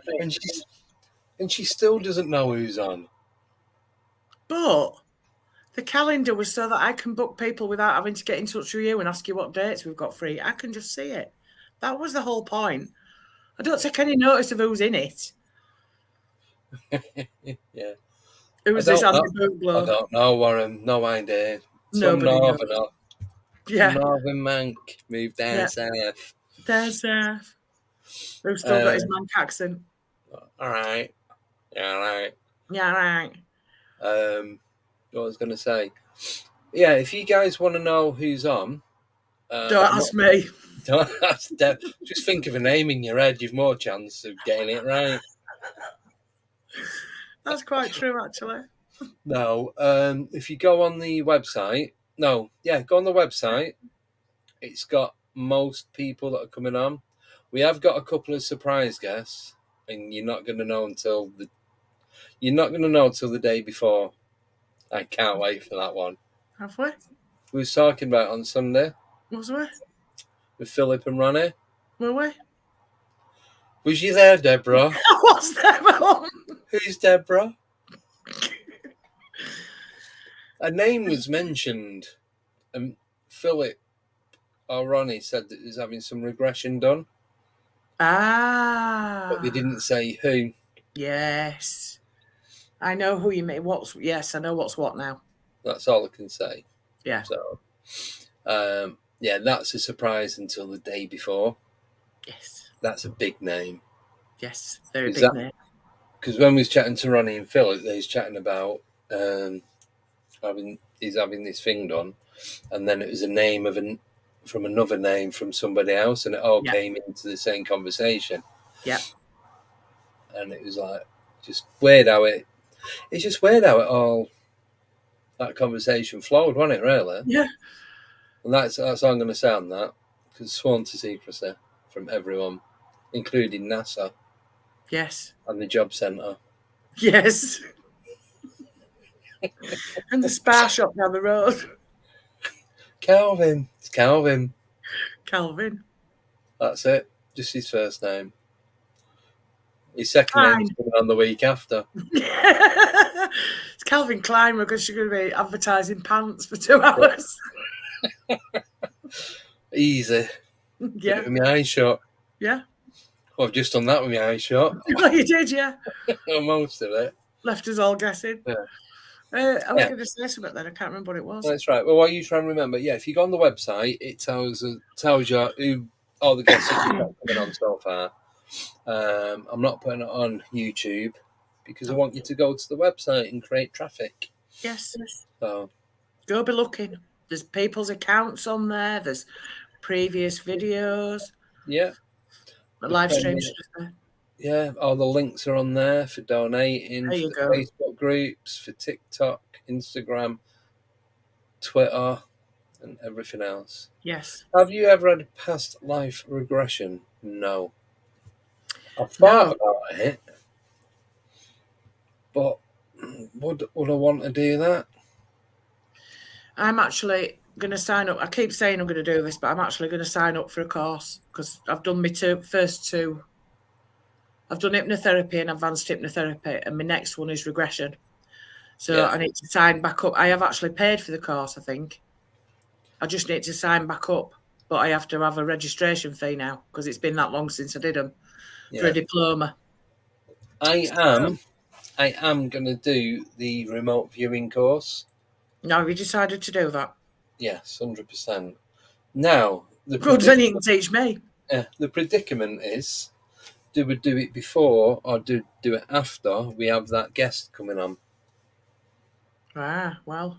Speaker 1: and she still doesn't know who's on.
Speaker 2: But the calendar was so that I can book people without having to get in touch with you and ask you what dates we've got free. I can just see it. That was the whole point. I don't take any notice of who's in it.
Speaker 1: Yeah.
Speaker 2: Who was this Andy Boot
Speaker 1: I
Speaker 2: bloke?
Speaker 1: don't know, Warren. No idea. Some
Speaker 2: Nobody knows.
Speaker 1: northerner.
Speaker 2: Yeah.
Speaker 1: Northern Mank moved down
Speaker 2: Yeah.
Speaker 1: south.
Speaker 2: There's who's still got his Manc accent.
Speaker 1: All right. Yeah, all right.
Speaker 2: Yeah, right.
Speaker 1: What I was going to say. Yeah, if you guys want to know who's on.
Speaker 2: Don't ask me.
Speaker 1: Don't ask Deb. Just think of a name in your head. You've more chance of getting it right.
Speaker 2: That's quite true, actually.
Speaker 1: No, if you go on the website. Go on the website. It's got most people that are coming on. We have got a couple of surprise guests, and you're not going to know until the day before. I can't wait for that one.
Speaker 2: Have we?
Speaker 1: We was talking about it on Sunday
Speaker 2: Was we?
Speaker 1: with Philip and Ronnie.
Speaker 2: Were we?
Speaker 1: Was you there, Deborah?
Speaker 2: I was there, Mum.
Speaker 1: Who's Deborah? A name was mentioned, and Philip or Ronnie said that he's having some regression done.
Speaker 2: Ah.
Speaker 1: But they didn't say who.
Speaker 2: Yes. I know who you mean. Yes, I know what's what now.
Speaker 1: That's all I can say.
Speaker 2: Yeah.
Speaker 1: So, that's a surprise until the day before.
Speaker 2: Yes.
Speaker 1: That's a big name.
Speaker 2: Yes, very big name.
Speaker 1: Because when we was chatting to Ronnie and Phil, they was chatting about he's having this thing done, and then it was a name from another name from somebody else, and it all came into the same conversation.
Speaker 2: Yeah.
Speaker 1: And it was like just weird how it's just weird how it all that conversation flowed, wasn't it? Really?
Speaker 2: Yeah.
Speaker 1: And that's all I'm going to say on that, because sworn to secrecy from everyone, including NASA.
Speaker 2: Yes.
Speaker 1: And the job centre.
Speaker 2: Yes. And the spa shop down the road.
Speaker 1: Calvin. It's Calvin.
Speaker 2: Calvin.
Speaker 1: That's it. Just his first name. His second name's coming on the week after.
Speaker 2: It's Calvin Klein because you're going to be advertising pants for 2 hours.
Speaker 1: Easy.
Speaker 2: Yeah.
Speaker 1: With my eyes shut.
Speaker 2: Yeah.
Speaker 1: Well, I've just done that with my eyes shut.
Speaker 2: Oh, you did, yeah.
Speaker 1: Most of it.
Speaker 2: Left us all guessing.
Speaker 1: Yeah.
Speaker 2: I was going to say something then. I can't remember what it was.
Speaker 1: That's right. Well, while you try and remember, yeah, if you go on the website, it tells you who all the guests that we've got coming on so far. I'm not putting it on YouTube because I want you to go to the website and create traffic.
Speaker 2: Yes.
Speaker 1: So
Speaker 2: Go be looking. There's people's accounts on there. There's previous videos.
Speaker 1: yeah,
Speaker 2: The live stream stuff there.
Speaker 1: yeah, all the links are on there for donating,
Speaker 2: There you
Speaker 1: for
Speaker 2: go.
Speaker 1: Facebook groups, for TikTok, Instagram, Twitter, and everything else.
Speaker 2: Yes.
Speaker 1: Have you ever had a past life regression? No. I thought about it, but would I want to do that?
Speaker 2: I'm actually going to sign up. I keep saying I'm going to do this, but I'm actually going to sign up for a course because I've done my first two. I've done hypnotherapy and advanced hypnotherapy, and my next one is regression. So
Speaker 1: Yeah.
Speaker 2: I need to sign back up. I have actually paid for the course, I think. I just need to sign back up, but I have to have a registration fee now because it's been that long since I did them for a diploma.
Speaker 1: I am going to do the remote viewing course.
Speaker 2: Now, have you decided to do that?
Speaker 1: Yes, 100%. Now,
Speaker 2: Good, then you can teach me.
Speaker 1: The predicament is, do we do it before or do it after we have that guest coming on?
Speaker 2: Ah, well.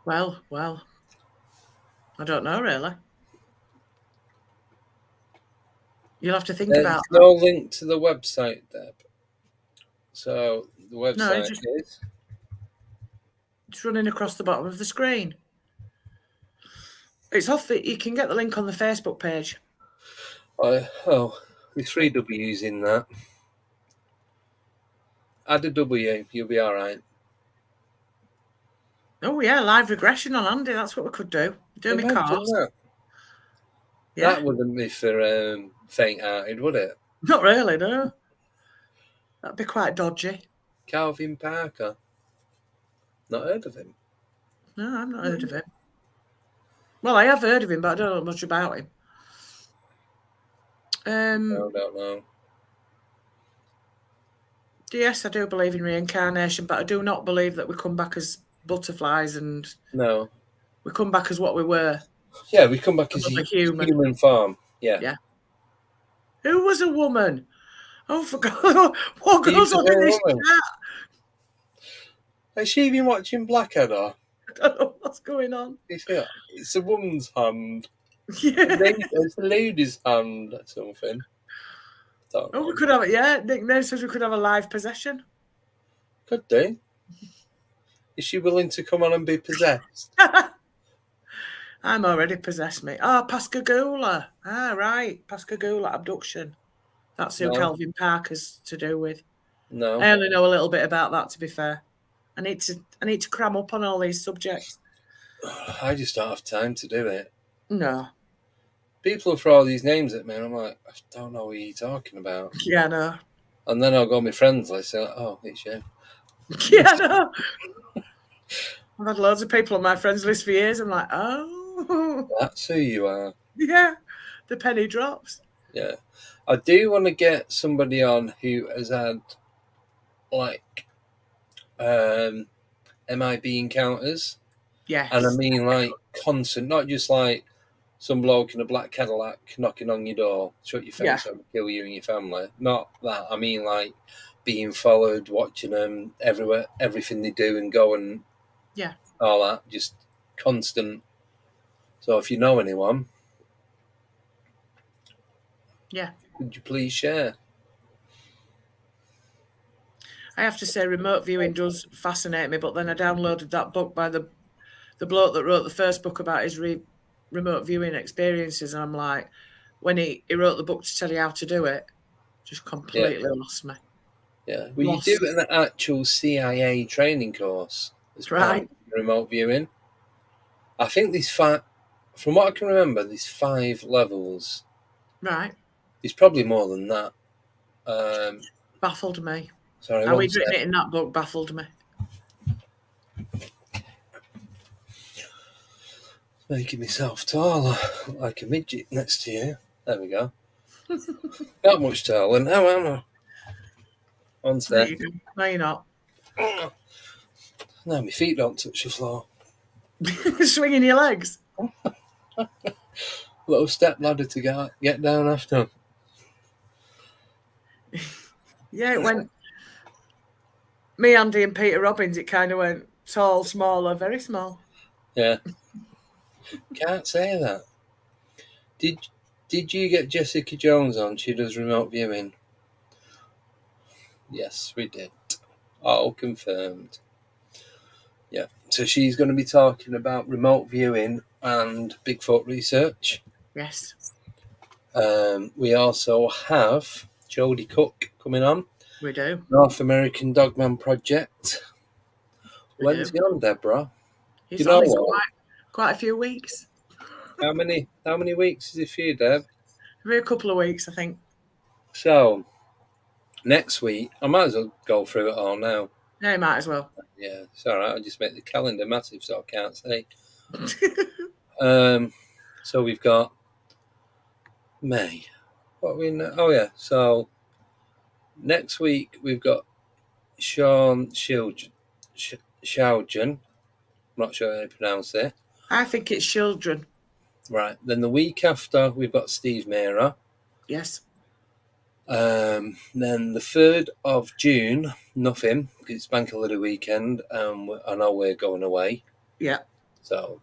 Speaker 2: I don't know, really. You'll have to think
Speaker 1: There's
Speaker 2: about
Speaker 1: no link to the website, Deb. So the website is...
Speaker 2: It's running across the bottom of the screen. It's off. You can get the link on the Facebook page.
Speaker 1: With 3 W's in that. Add a W, you'll be all right.
Speaker 2: Oh, yeah, live regression on Andy. That's what we could do. Do me cards.
Speaker 1: Yeah. That wouldn't be for faint-hearted, would it?
Speaker 2: Not really, no. That'd be quite dodgy.
Speaker 1: Calvin Parker. Not heard of him?
Speaker 2: No, I've not heard of him. Well, I have heard of him, but I don't know much about him.
Speaker 1: No, don't know.
Speaker 2: Yes, I do believe in reincarnation, but I do not believe that we come back as butterflies and we come back as what we were.
Speaker 1: Yeah, we come back as a human form. Yeah.
Speaker 2: Who was a woman? Oh, for God. What goes on in this chat?
Speaker 1: Has she been watching Blackadder?
Speaker 2: I don't know what's going on.
Speaker 1: It's a woman's hand.
Speaker 2: Yeah.
Speaker 1: It's a lady's hand or something.
Speaker 2: We could have it, yeah. Nickname says we could have a live possession.
Speaker 1: Could do. Is she willing to come on and be possessed?
Speaker 2: I'm already possessed, mate. Pascagoula. Right. Pascagoula abduction. That's who Calvin Parker's to do with.
Speaker 1: No.
Speaker 2: I only know a little bit about that, to be fair. I need to cram up on all these subjects.
Speaker 1: I just don't have time to do it.
Speaker 2: No.
Speaker 1: People throw all these names at me, and I'm like, I don't know what you're talking about.
Speaker 2: Yeah, no.
Speaker 1: And then I'll go on my friends list, and oh, it's you.
Speaker 2: Yeah, no. I've had loads of people on my friends list for years. I'm like, oh.
Speaker 1: That's who you are.
Speaker 2: Yeah, the penny drops.
Speaker 1: Yeah. I do want to get somebody on who has had, like, MIB encounters.
Speaker 2: Yes.
Speaker 1: And I mean, like, constant, not just like some bloke in a black Cadillac knocking on your door, shut your face up and kill you and your family. Not that. I mean, like, being followed, watching them everywhere, everything they do and go and all that, just constant. So if you know anyone, could you please share?
Speaker 2: I have to say, remote viewing does fascinate me, but then I downloaded that book by the bloke that wrote the first book about his remote viewing experiences, and I'm like, when he wrote the book to tell you how to do it, just completely lost me.
Speaker 1: Yeah, well, you do an actual CIA training course as part of remote viewing. I think there's from what I can remember, there's 5 levels.
Speaker 2: Right.
Speaker 1: There's probably more than that.
Speaker 2: Baffled me.
Speaker 1: Sorry,
Speaker 2: how he'd written it in that book baffled me.
Speaker 1: Making myself taller, like a midget next to you. There we go. Not much taller now, am I? On
Speaker 2: There
Speaker 1: set.
Speaker 2: you go. No, you're not.
Speaker 1: No, my feet don't touch the floor.
Speaker 2: Swinging your legs.
Speaker 1: Little step ladder to get down after.
Speaker 2: Yeah, it went. Me, Andy, and Peter Robbins. It kind of went tall, smaller, very small.
Speaker 1: Yeah. Can't say that. Did you get Jessica Jones on? She does remote viewing. Yes, we did. All confirmed. Yeah. So she's going to be talking about remote viewing and Bigfoot research.
Speaker 2: Yes.
Speaker 1: We also have Jodie Cook coming on.
Speaker 2: We do.
Speaker 1: North American Dogman Project. When's
Speaker 2: do.
Speaker 1: he on, Deborah?
Speaker 2: He's
Speaker 1: you know
Speaker 2: on
Speaker 1: what?
Speaker 2: quite a few weeks.
Speaker 1: How many weeks is it for you, Deb?
Speaker 2: Maybe a couple of weeks, I think.
Speaker 1: So, next week, I might as well go through it all now.
Speaker 2: Yeah, you might as well.
Speaker 1: Yeah, it's all right. I'll just make the calendar massive so I can't say. So we've got May. What are we in? Oh, yeah. So, next week, we've got Sean Shiljan. I'm not sure how to pronounce it.
Speaker 2: I think it's children.
Speaker 1: Right. Then the week after, we've got Steve Mera.
Speaker 2: Yes.
Speaker 1: Then the 3rd of June, nothing, because it's Bank Holiday weekend. I know we're going away.
Speaker 2: Yeah.
Speaker 1: So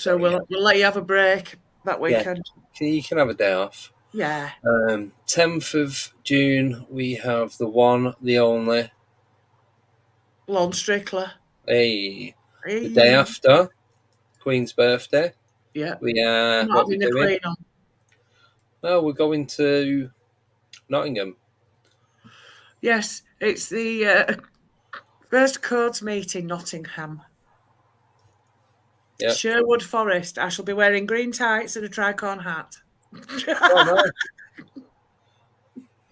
Speaker 2: we'll let you have a break that weekend.
Speaker 1: Yeah, you can have a day off.
Speaker 2: Yeah.
Speaker 1: 10th of June, we have the one, the only.
Speaker 2: Lon Strickler.
Speaker 1: Hey. The day after, Queen's birthday.
Speaker 2: Yeah.
Speaker 1: We are.
Speaker 2: Not having the Queen on.
Speaker 1: No, we're going to Nottingham.
Speaker 2: Yes, it's the First Codes meeting, Nottingham.
Speaker 1: Yeah.
Speaker 2: Sherwood Forest. I shall be wearing green tights and a tricorn hat.
Speaker 1: Oh,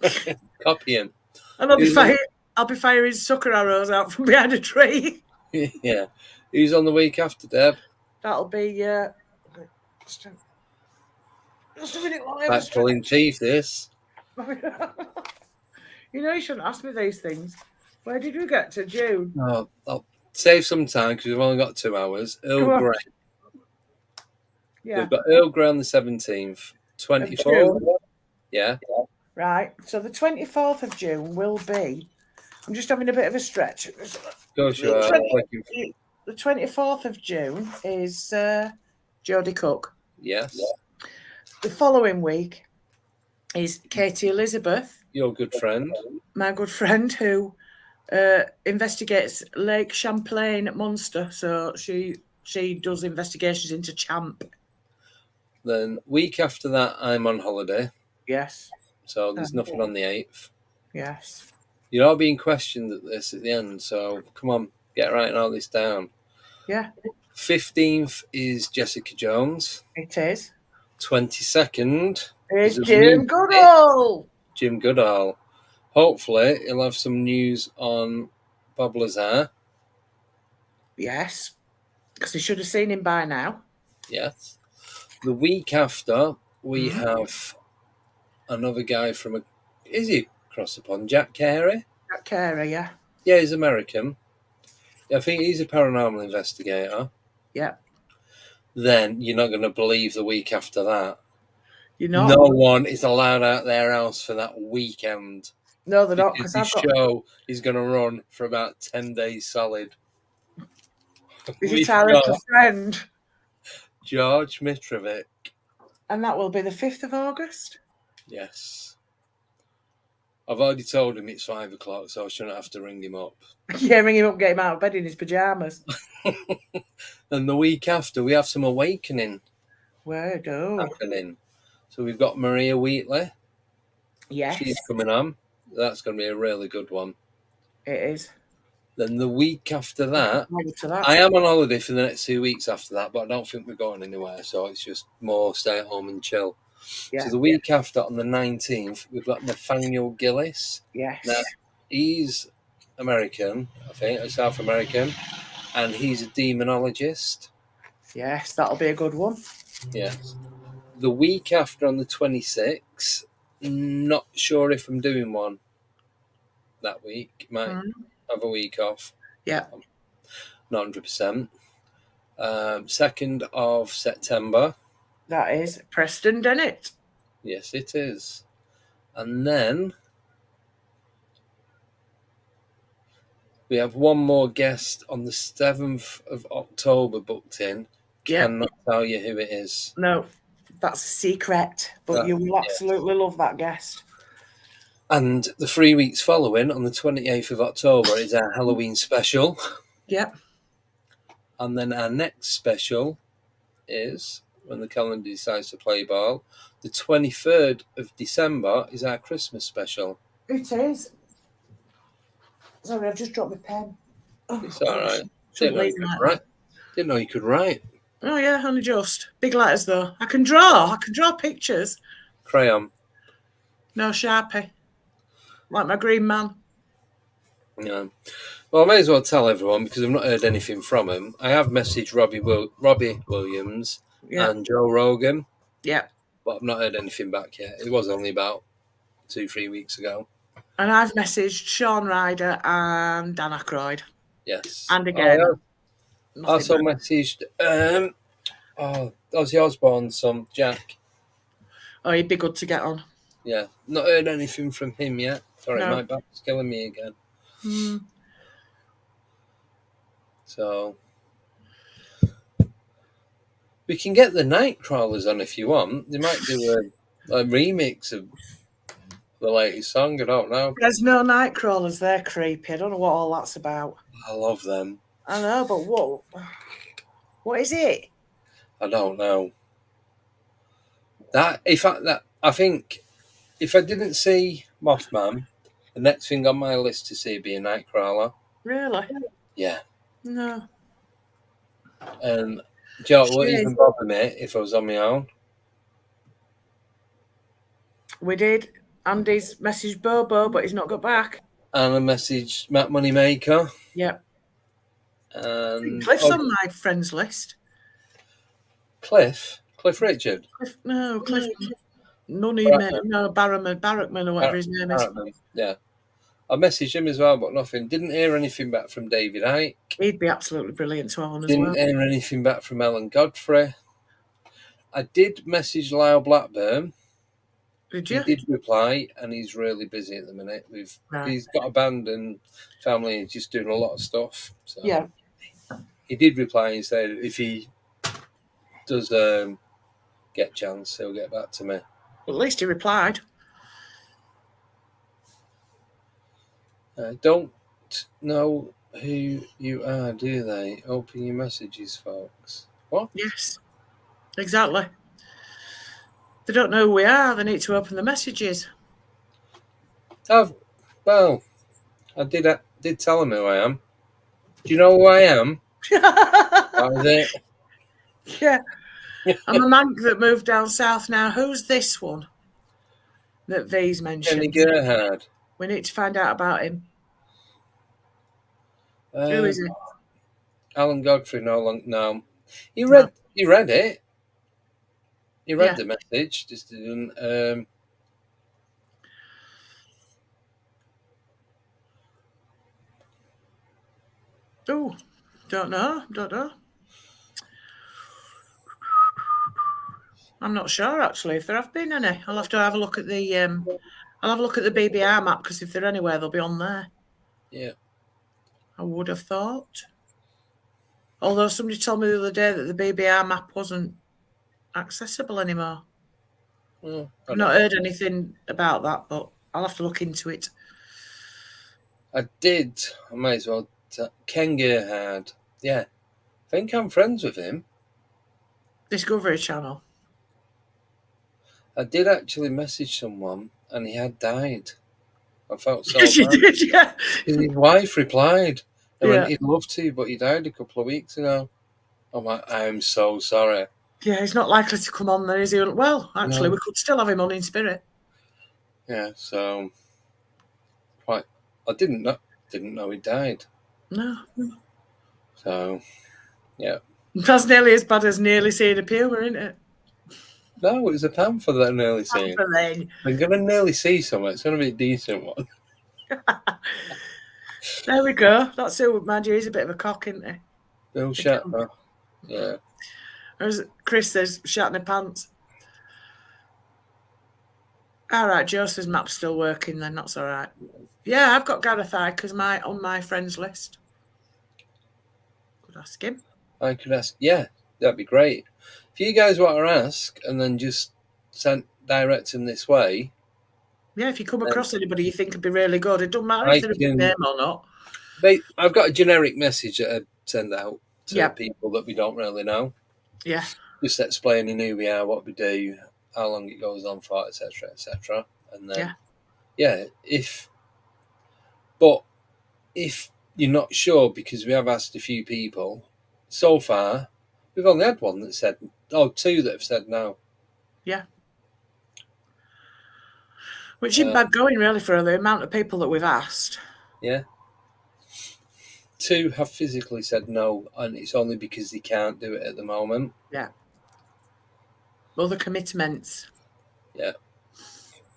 Speaker 1: no. Copying.
Speaker 2: And I'll be firing sucker arrows out from behind a tree.
Speaker 1: Yeah. Who's on the week after, Deb?
Speaker 2: That'll be just a minute long.
Speaker 1: Like pulling teeth, this.
Speaker 2: You know, you shouldn't ask me these things. Where did we get to, June?
Speaker 1: Oh, I'll save some time because we've only got 2 hours. Earl Grey.
Speaker 2: Yeah.
Speaker 1: We've got Earl Grey on the 17th. 24th. Yeah.
Speaker 2: Right. So the 24th of June will be. I'm just having a bit of a stretch.
Speaker 1: Go sure.
Speaker 2: The 24th of June is Jodie Cook.
Speaker 1: Yes.
Speaker 2: The following week is Katie Elizabeth.
Speaker 1: Your good friend.
Speaker 2: My good friend who investigates Lake Champlain monster. So she does investigations into Champ.
Speaker 1: Then week after that, I'm on holiday.
Speaker 2: Yes.
Speaker 1: So there's nothing on the 8th.
Speaker 2: Yes.
Speaker 1: You're all being questioned at this at the end. So come on, get writing all this down.
Speaker 2: Yeah.
Speaker 1: 15th is Jessica Jones.
Speaker 2: It is.
Speaker 1: 22nd
Speaker 2: is Jim Goodall.
Speaker 1: Jim Goodall. Hopefully, he'll have some news on Bob Lazar.
Speaker 2: Yes. Because he should have seen him by now.
Speaker 1: Yes. The week after, we have another guy from is he across the pond? Jack Carey?
Speaker 2: Jack Carey, yeah.
Speaker 1: Yeah, he's American. I think he's a paranormal investigator.
Speaker 2: Yeah.
Speaker 1: Then you're not going to believe the week after that.
Speaker 2: You're not?
Speaker 1: No one is allowed out their house for that weekend.
Speaker 2: No, they're not.
Speaker 1: Because the show is going to run for about 10 days solid.
Speaker 2: Is it our little friend?
Speaker 1: George Mitrovic.
Speaker 2: And that will be the 5th of August?
Speaker 1: Yes. I've already told him it's 5 o'clock, so I shouldn't have to ring him up.
Speaker 2: Yeah, ring him up, get him out of bed in his pyjamas.
Speaker 1: And the week after, we have some awakening.
Speaker 2: Where go?
Speaker 1: Happening. So we've got Maria Wheatley.
Speaker 2: Yes.
Speaker 1: She's coming on. That's going to be a really good one.
Speaker 2: It is.
Speaker 1: Then the week after that, I am on holiday for the next 2 weeks after that, but I don't think we're going anywhere. So it's just more stay at home and chill. Yeah. So the week after, on the 19th, we've got Nathaniel Gillis.
Speaker 2: Yes.
Speaker 1: Now, he's American, I think, South American, and he's a demonologist.
Speaker 2: Yes, that'll be a good one.
Speaker 1: Yes. The week after, on the 26th, not sure if I'm doing one that week. Might have a week off.
Speaker 2: Yeah.
Speaker 1: Not 100%. 2nd of September.
Speaker 2: That is Preston Dennett.
Speaker 1: Yes, it is. And then we have one more guest on the 7th of October booked in.
Speaker 2: Yeah.
Speaker 1: Cannot tell you who it is.
Speaker 2: No, that's a secret, but you will absolutely love that guest.
Speaker 1: And the 3 weeks following, on the 28th of October, is our Halloween special.
Speaker 2: Yep.
Speaker 1: And then our next special is, when the calendar decides to play ball, the 23rd of December is our Christmas special.
Speaker 2: It is. Sorry, I've just dropped my pen. Oh,
Speaker 1: It's all right.
Speaker 2: Didn't
Speaker 1: know you could write.
Speaker 2: Oh, yeah, only just. Big letters, though. I can draw. I can draw pictures.
Speaker 1: Crayon.
Speaker 2: No Sharpie. Like my green man.
Speaker 1: Yeah. Well, I may as well tell everyone, because I've not heard anything from him. I have messaged Robbie Williams and Joe Rogan.
Speaker 2: Yeah.
Speaker 1: But I've not heard anything back yet. It was only about 2-3 weeks ago.
Speaker 2: And I've messaged Sean Ryder and Dan Aykroyd.
Speaker 1: Yes.
Speaker 2: And again.
Speaker 1: I also messaged Ozzy Osbourne's son, Jack.
Speaker 2: Oh, he'd be good to get on.
Speaker 1: Yeah. Not heard anything from him yet. Sorry,
Speaker 2: No.
Speaker 1: my back's killing me again. So we can get the Nightcrawlers on if you want. They might do a remix of the latest song. I don't know.
Speaker 2: There's no Nightcrawlers. They're creepy. I don't know what all that's about.
Speaker 1: I love them.
Speaker 2: I know, but what is it?
Speaker 1: I don't know. I think if I didn't see Mothman, the next thing on my list to see would be a Nightcrawler.
Speaker 2: Really?
Speaker 1: Yeah.
Speaker 2: No.
Speaker 1: And do you know what wouldn't even bother me if I was on my own?
Speaker 2: We did. Andy's messaged Bobo, but he's not got back.
Speaker 1: And I messaged Matt Moneymaker.
Speaker 2: Yep.
Speaker 1: And
Speaker 2: Cliff's on my friends list.
Speaker 1: Cliff Richard.
Speaker 2: Cliff Barrackman or whatever his name is.
Speaker 1: Yeah. I messaged him as well, but nothing. Didn't hear anything back from David Icke.
Speaker 2: He'd be absolutely brilliant to on as well.
Speaker 1: Didn't hear anything back from Ellen Godfrey. I did message Lyle Blackburn.
Speaker 2: Did you?
Speaker 1: He did reply, and he's really busy at the minute. He's got a band and family, and just doing a lot of stuff. So
Speaker 2: yeah.
Speaker 1: He did reply and said if he does get a chance, he'll get back to me.
Speaker 2: Well, at least he replied.
Speaker 1: Don't know who you are, do they? Open your messages, folks. What?
Speaker 2: Yes, exactly. They don't know who we are. They need to open the messages.
Speaker 1: Well, I did tell them who I am. Do you know who I am? That was it.
Speaker 2: Yeah. I'm a man that moved down south now. Who's this one that V's mentioned?
Speaker 1: Kenny Gerhard.
Speaker 2: We need to find out about him. Who is it?
Speaker 1: Alan Godfrey, no. He read it. He read the message, just didn't.
Speaker 2: Oh, don't know. I'm not sure actually if there have been any. I'll have to have a look at the. I'll have a look at the BBR map because if they're anywhere, they'll be on there.
Speaker 1: Yeah.
Speaker 2: I would have thought. Although somebody told me the other day that the BBR map wasn't accessible anymore. I've not heard anything about that, but I'll have to look into it.
Speaker 1: I might as well. Ken Gerhard. Yeah. I think I'm friends with him.
Speaker 2: Discovery Channel.
Speaker 1: I did actually message someone and he had died. I felt so
Speaker 2: Yes, you
Speaker 1: bad.
Speaker 2: did, yeah.
Speaker 1: His wife replied. I went, he'd love to, but he died a couple of weeks ago. I'm like, I'm so sorry.
Speaker 2: Yeah, he's not likely to come on there, is he? Well, actually, we could still have him on in spirit.
Speaker 1: Yeah, so I didn't know he died.
Speaker 2: No.
Speaker 1: So, yeah.
Speaker 2: That's nearly as bad as nearly seeing a puma, isn't it?
Speaker 1: No, it was a panther that I nearly seen.
Speaker 2: Panther then.
Speaker 1: I'm going to nearly see something. It's going to be a decent one.
Speaker 2: There we go. That's who, mind you, he's a bit of a cock, isn't he?
Speaker 1: Bill Shatner. Yeah.
Speaker 2: As Chris says, Shatner pants. All right, Joseph's map's still working then. That's all right. Yeah, I've got Gareth Ikers on my friends list. Could ask him.
Speaker 1: I could ask. Yeah, that'd be great. If you guys want to ask and then just direct him this way.
Speaker 2: Yeah, if you come across anybody you think would be really good, it doesn't matter if they're a big name or not.
Speaker 1: I've got a generic message that I send out to people that we don't really know.
Speaker 2: Yeah.
Speaker 1: Just explaining who we are, what we do, how long it goes on for, etc., etc. And then, if you're not sure, because we have asked a few people, so far, we've only had one that said, two that have said no.
Speaker 2: Yeah. Which isn't bad going, really, for the amount of people that we've asked.
Speaker 1: Yeah. 2 have physically said no, and it's only because they can't do it at the moment.
Speaker 2: Yeah. Other commitments.
Speaker 1: Yeah.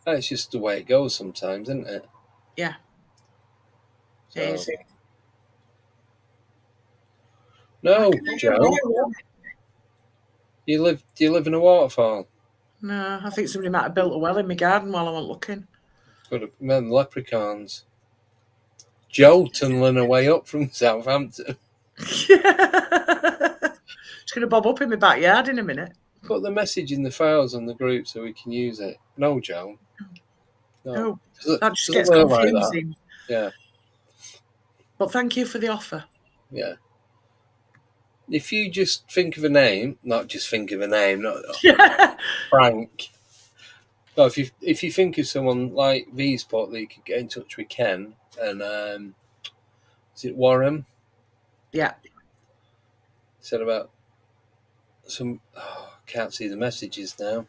Speaker 1: That's just the way it goes sometimes, isn't it?
Speaker 2: Yeah.
Speaker 1: So,
Speaker 2: it is.
Speaker 1: No, Joe. Do you live in a waterfall?
Speaker 2: No, I think somebody might have built a well in my garden while I wasn't looking.
Speaker 1: Could have been leprechauns. Joe tunneling away up from Southampton.
Speaker 2: It's going to bob up in my backyard in a minute.
Speaker 1: Put the message in the files on the group so we can use it. No, Joe.
Speaker 2: No. That just gets confusing. Like that.
Speaker 1: Yeah.
Speaker 2: But thank you for the offer.
Speaker 1: Yeah. If you just think of a name, not just think of a name, not Frank. No, if you think of someone like V-Spot that you could get in touch with Ken and is it Warren?
Speaker 2: Yeah.
Speaker 1: Said about some. Can't see the messages now.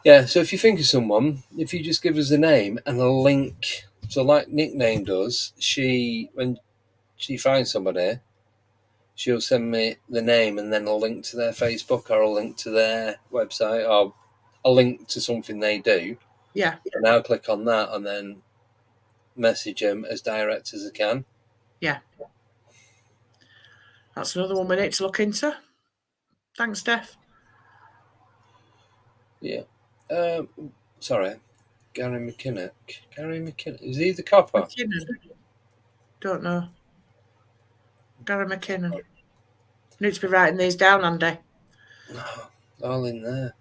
Speaker 1: Yeah, so if you think of someone, if you just give us a name and a link, so like Nickname does, when she finds somebody, she'll send me the name and then a link to their Facebook or a link to their website or a link to something they do.
Speaker 2: Yeah.
Speaker 1: And I'll click on that and then message them as direct as I can.
Speaker 2: Yeah. That's another one we need to look into. Thanks, Steph.
Speaker 1: Yeah. Sorry. Gary McKinnon. Is he the copper?
Speaker 2: McKinnon. Don't know. Gary McKinnon. Need to be writing these down, Andy.
Speaker 1: All in there.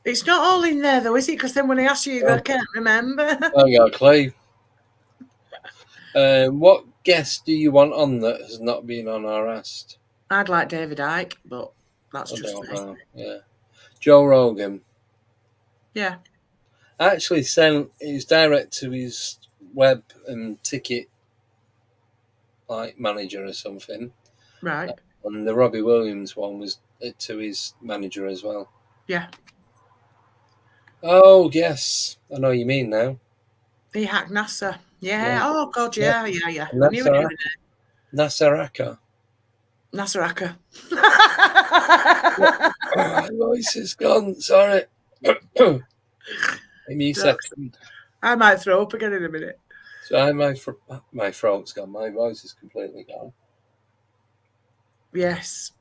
Speaker 2: It's not all in there, though, is it? Because then when I ask you, I can't remember.
Speaker 1: I got a clue. What guest do you want on that has not been on our Asked?
Speaker 2: I'd like David Icke, but that's just me.
Speaker 1: Yeah. Joe Rogan.
Speaker 2: Yeah.
Speaker 1: I actually sent his direct to his web and ticket manager or something.
Speaker 2: Right.
Speaker 1: And the Robbie Williams one was to his manager as well.
Speaker 2: Yeah.
Speaker 1: Oh, yes. I know what you mean now.
Speaker 2: The Hack NASA. Yeah. Oh, God, yeah. I knew we were doing it.
Speaker 1: Nasaraka.
Speaker 2: Nasaraka.
Speaker 1: My voice is gone. Sorry. Give me a second.
Speaker 2: I might throw up again in a minute.
Speaker 1: So my throat's gone. My voice is completely gone.
Speaker 2: Yes.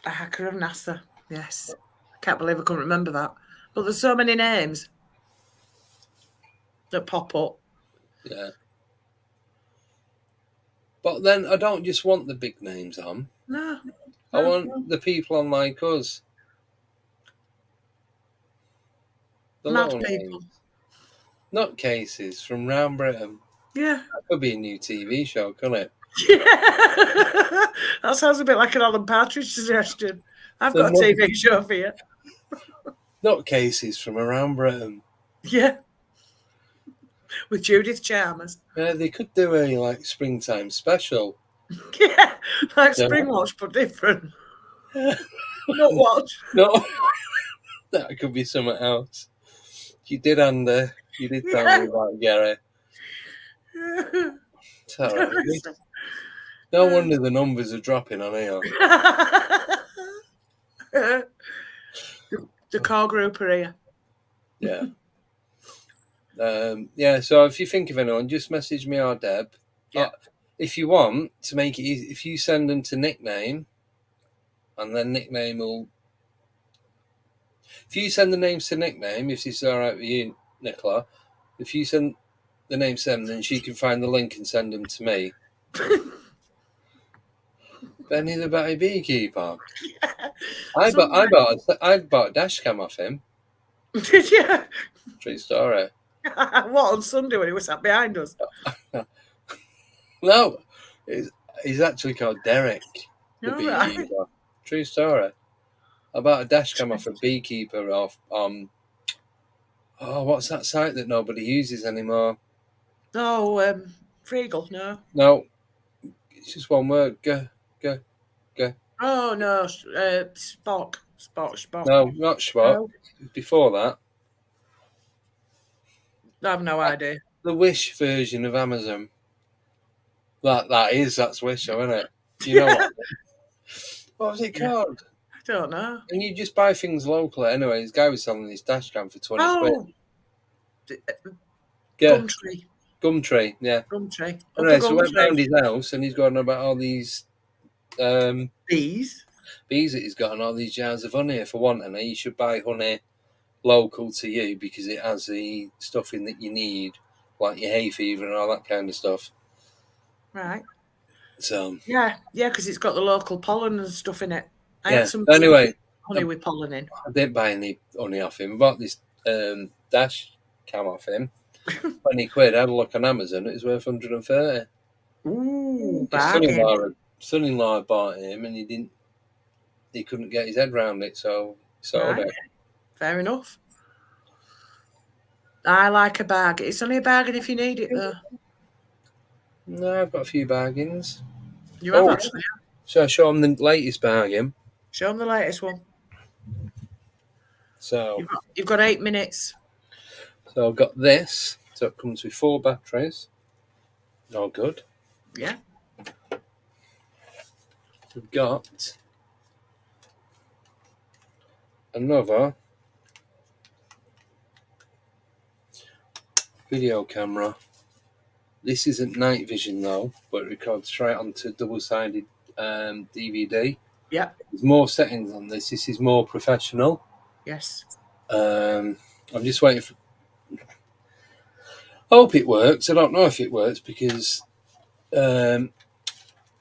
Speaker 2: A hacker of NASA. Yes. I can't believe I couldn't remember that. But there's so many names that pop up.
Speaker 1: Yeah. But then I don't just want the big names on.
Speaker 2: No.
Speaker 1: I want the people on like us. The
Speaker 2: mad
Speaker 1: little
Speaker 2: people.
Speaker 1: names. Nutcases from round Britain.
Speaker 2: Yeah.
Speaker 1: That could be a new TV show, couldn't it?
Speaker 2: Yeah. That sounds a bit like an Alan Partridge suggestion. I've got a TV show for you.
Speaker 1: Nutcases from around Britain.
Speaker 2: Yeah. With Judith Chalmers.
Speaker 1: Yeah, they could do a springtime special.
Speaker 2: Yeah, like Spring Watch, but different. Not watch.
Speaker 1: No, that could be something else. You did, Andy. You did tell me about Gary. Sorry. No wonder the numbers are dropping on here.
Speaker 2: The core group are here.
Speaker 1: Yeah. Yeah, so if you think of anyone, just message me or Deb.
Speaker 2: Yeah.
Speaker 1: If you want to make it easy, if you send them to nickname, and then nickname will. If you send the names to nickname, if it's all right with you, Nicola, if you send the name Sam, then she can find the link and send them to me. Benny the Batty Beekeeper. I bought a dash cam off him.
Speaker 2: Did you?
Speaker 1: True story.
Speaker 2: What, on Sunday when he was sat behind us?
Speaker 1: No, he's actually called Derek the
Speaker 2: All
Speaker 1: Beekeeper.
Speaker 2: right.
Speaker 1: True story. I bought a dash cam off a beekeeper off what's that site that nobody uses anymore?
Speaker 2: Oh, Freagle, no.
Speaker 1: No, it's just one word. Go.
Speaker 2: Oh, no, Spock.
Speaker 1: No, not Schwab.
Speaker 2: No.
Speaker 1: Before that,
Speaker 2: I have no idea.
Speaker 1: the Wish version of Amazon. That's Wish, though, isn't it? You know what? What was it called?
Speaker 2: I don't know.
Speaker 1: And you just buy things locally anyway. This guy was selling this dash cam for 20 quid.
Speaker 2: Oh,
Speaker 1: Yeah,
Speaker 2: Gumtree.
Speaker 1: Gumtree, yeah.
Speaker 2: Gumtree.
Speaker 1: Anyway, so I went round his house and he's going on about all these
Speaker 2: Bees.
Speaker 1: bees that he's got and all these jars of honey. For one, and you should buy honey local to you because it has the stuff in that you need, like your hay fever and all that kind of stuff.
Speaker 2: Right.
Speaker 1: So
Speaker 2: Yeah, because it's got the local pollen and stuff in it. I
Speaker 1: yeah.
Speaker 2: had some
Speaker 1: Anyway,
Speaker 2: honey with pollen in.
Speaker 1: I didn't buy any honey off him. I bought this dash cam off him. 20 quid. I had a look on Amazon. It was worth 130.
Speaker 2: Ooh,
Speaker 1: His
Speaker 2: bargain.
Speaker 1: son-in-law bought him, and he couldn't get his head round it, so he sold
Speaker 2: Right.
Speaker 1: it.
Speaker 2: Fair enough. I like a bargain. It's only a bargain if you need it, though.
Speaker 1: No, I've got a few bargains.
Speaker 2: You have actually.
Speaker 1: So I show him the latest bargain.
Speaker 2: Show them the latest one.
Speaker 1: So
Speaker 2: You've got 8 minutes.
Speaker 1: I've got this. So it comes with 4 batteries. All good.
Speaker 2: Yeah.
Speaker 1: We've got another video camera. This isn't night vision though, but it records straight onto double-sided DVD.
Speaker 2: Yeah.
Speaker 1: There's more settings on this. This is more professional.
Speaker 2: Yes.
Speaker 1: I'm just waiting for. I hope it works. I don't know if it works because the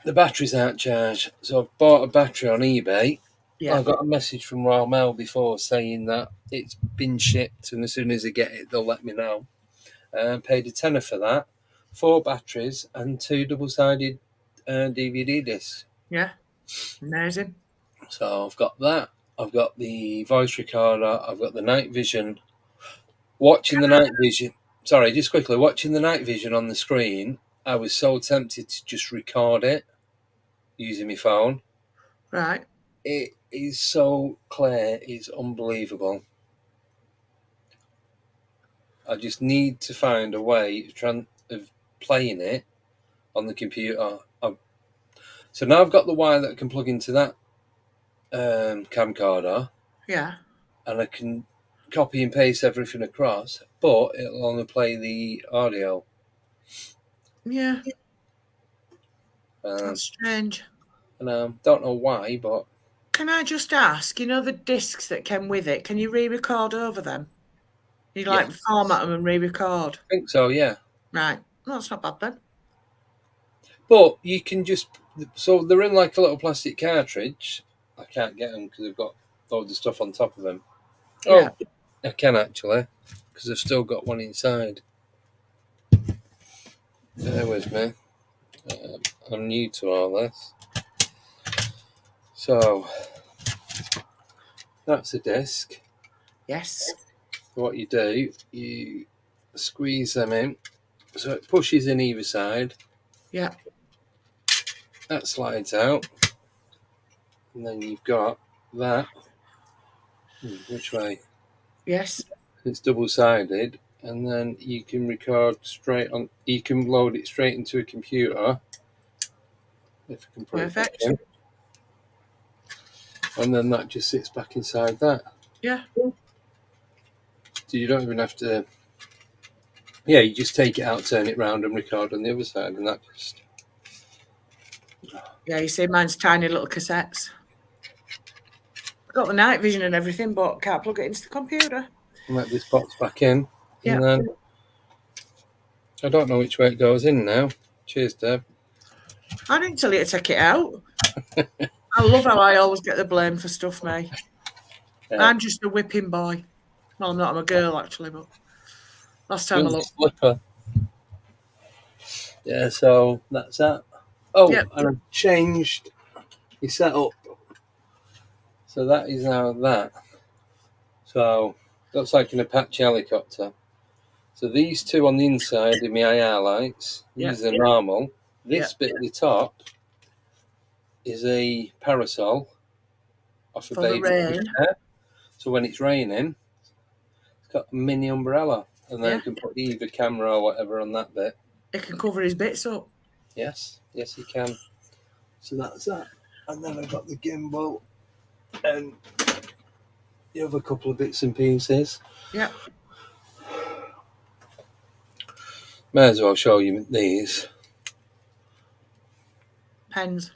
Speaker 1: batteries aren't charged. So I've bought a battery on eBay.
Speaker 2: Yeah.
Speaker 1: I got a message from Royal Mail before saying that it's been shipped, and as soon as they get it, they'll let me know. Paid a tenner for that, 4 batteries and 2 double-sided DVD discs.
Speaker 2: Yeah. Amazing.
Speaker 1: So I've got that. I've got the voice recorder. I've got the night vision. Watching the night vision on the screen, I was so tempted to just record it using my phone.
Speaker 2: Right.
Speaker 1: It is so clear. It's unbelievable. I just need to find a way of playing it on the computer. So now I've got the wire that I can plug into that camcorder.
Speaker 2: Yeah.
Speaker 1: And I can copy and paste everything across, but it'll only play the audio.
Speaker 2: Yeah. That's strange.
Speaker 1: And I don't know why, but...
Speaker 2: Can I just ask, the discs that came with it, can you re-record over them? You format them and re-record?
Speaker 1: I think so, yeah.
Speaker 2: Right. No, that's not bad then.
Speaker 1: But you can just... So they're in like a little plastic cartridge. I can't get them because I've got all the stuff on top of them.
Speaker 2: Yeah.
Speaker 1: Oh, I can actually, because I've still got one inside. Bear with me. I'm new to all this. So, that's a disc.
Speaker 2: Yes.
Speaker 1: What you do, you squeeze them in, so it pushes in either side.
Speaker 2: Yeah.
Speaker 1: That slides out, and then you've got that. Which way?
Speaker 2: Yes.
Speaker 1: It's double-sided, and then you can record straight on. You can load it straight into a computer. If I can put
Speaker 2: Perfect.
Speaker 1: it back in. And then that just sits back inside that.
Speaker 2: Yeah.
Speaker 1: So you don't even have to. Yeah, you just take it out, turn it round, and record on the other side, and that just.
Speaker 2: Yeah, you see, mine's tiny little cassettes. Got the night vision and everything, but can't plug it into the computer.
Speaker 1: Let this box back in,
Speaker 2: Yeah.
Speaker 1: and then I don't know which way it goes in now. Cheers, Deb.
Speaker 2: I didn't tell you to take it out. I love how I always get the blame for stuff, me.
Speaker 1: Yeah.
Speaker 2: I'm just a whipping boy. Well, I'm not. I'm a girl, actually, but last time I
Speaker 1: You're the
Speaker 2: looked.
Speaker 1: slipper. Yeah, so that's that. Oh,
Speaker 2: Yep.
Speaker 1: and I've changed the setup. So that is now that. So looks like an Apache helicopter. So these two on the inside are my IR lights. These are normal. This bit at the top is a parasol off a
Speaker 2: For the
Speaker 1: baby
Speaker 2: rain.
Speaker 1: chair. So when it's raining, it's got a mini umbrella, and then
Speaker 2: Yeah.
Speaker 1: you can put either camera or whatever on that bit.
Speaker 2: It can cover his bits up.
Speaker 1: Yes, you can. So that's that. And then I've got the gimbal and the other couple of bits and pieces.
Speaker 2: Yeah.
Speaker 1: May as well show you these.
Speaker 2: Pens.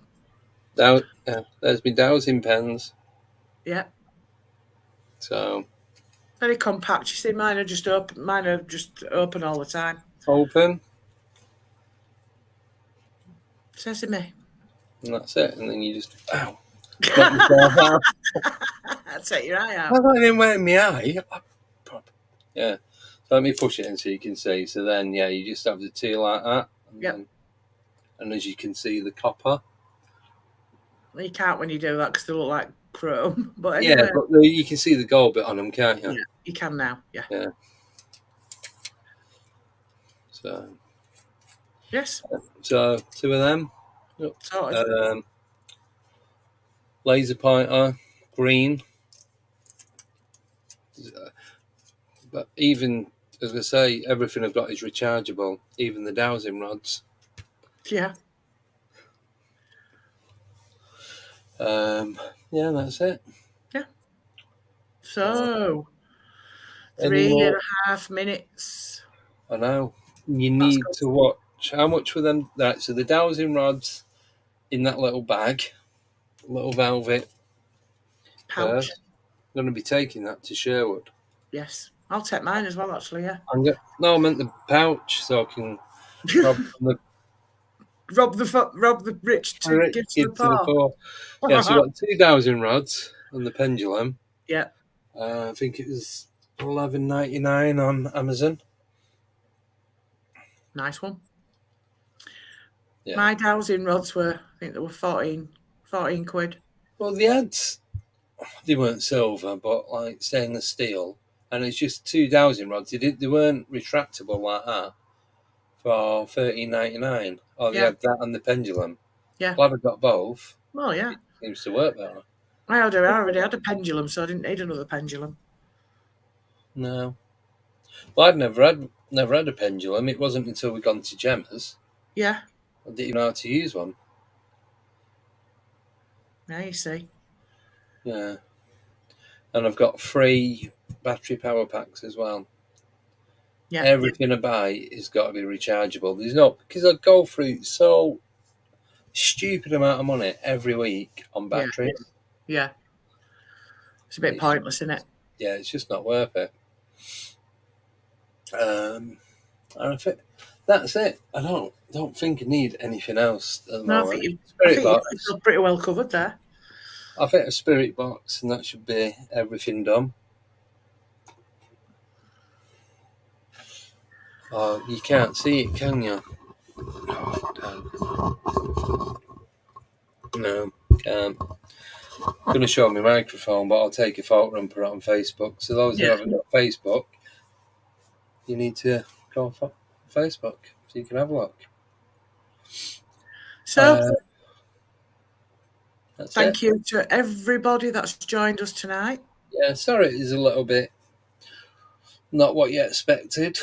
Speaker 1: There's my dowsing pens.
Speaker 2: Yeah.
Speaker 1: So
Speaker 2: Very compact. You see, mine are just open. Mine are just open all the time.
Speaker 1: open,
Speaker 2: Sesame.
Speaker 1: and that's it. And then you just knock yourself out.
Speaker 2: Take your eye out.
Speaker 1: I don't even wear my eye. Yeah. So let me push it in so you can see. So then, yeah, you just have the two like that. And
Speaker 2: Yep.
Speaker 1: then, and as you can see, the copper.
Speaker 2: You can't when you do that because they look like chrome. But anyway.
Speaker 1: Yeah, but you can see the gold bit on them, can't you?
Speaker 2: Yeah, you can now. Yeah.
Speaker 1: Yeah. So.
Speaker 2: Yes.
Speaker 1: So two of them.
Speaker 2: Sorted.
Speaker 1: Laser pointer, green. But even, as I say, everything I've got is rechargeable. Even the dowsing rods.
Speaker 2: Yeah.
Speaker 1: Yeah, that's it.
Speaker 2: Yeah. So,
Speaker 1: Any more?
Speaker 2: 3.5 minutes.
Speaker 1: I know. You need to watch. How much were them? Right, so the dowsing rods in that little bag, little velvet
Speaker 2: Pouch.
Speaker 1: purse. I'm going to be taking that to Sherwood.
Speaker 2: Yes. I'll take mine as well, actually, yeah.
Speaker 1: No, I meant the pouch, so I can
Speaker 2: rob the rich to give to the poor.
Speaker 1: Yeah, so I've got 2 dowsing rods and the pendulum.
Speaker 2: Yeah.
Speaker 1: I think it was $11.99 on Amazon.
Speaker 2: Nice one.
Speaker 1: Yeah.
Speaker 2: My dowsing rods were, I think they were 14 quid.
Speaker 1: Well, the ads, they weren't silver, but like stainless steel, and it's just 2 dowsing rods. They weren't retractable like that for $13.99. Oh, they had that and the pendulum.
Speaker 2: Yeah.
Speaker 1: Glad I got both.
Speaker 2: Oh, yeah.
Speaker 1: It seems to work better.
Speaker 2: I already had a pendulum, so I didn't need another pendulum.
Speaker 1: No. Well, I'd never had a pendulum. It wasn't until we gone to Gemma's.
Speaker 2: Yeah.
Speaker 1: I didn't even know how to use one.
Speaker 2: Yeah, you see.
Speaker 1: Yeah. And I've got 3 battery power packs as well.
Speaker 2: Yeah.
Speaker 1: Everything I buy has got to be rechargeable. There's no, because I go through so stupid amount of money every week on batteries.
Speaker 2: Yeah. It's a bit pointless, isn't it?
Speaker 1: Yeah, it's just not worth it. And I think that's it. I don't think I need anything else at the moment.
Speaker 2: I think
Speaker 1: Spirit box.
Speaker 2: you're pretty well covered there.
Speaker 1: I think a spirit box, and that should be everything done. Oh, you can't see it, can you? Oh, no, can't. I'm going to show my microphone, but I'll take a photo and put it on Facebook. So those who haven't got Facebook, you need to go on Facebook so you can have a look.
Speaker 2: So,
Speaker 1: thank
Speaker 2: you to everybody that's joined us tonight.
Speaker 1: Yeah, sorry it is a little bit not what you expected.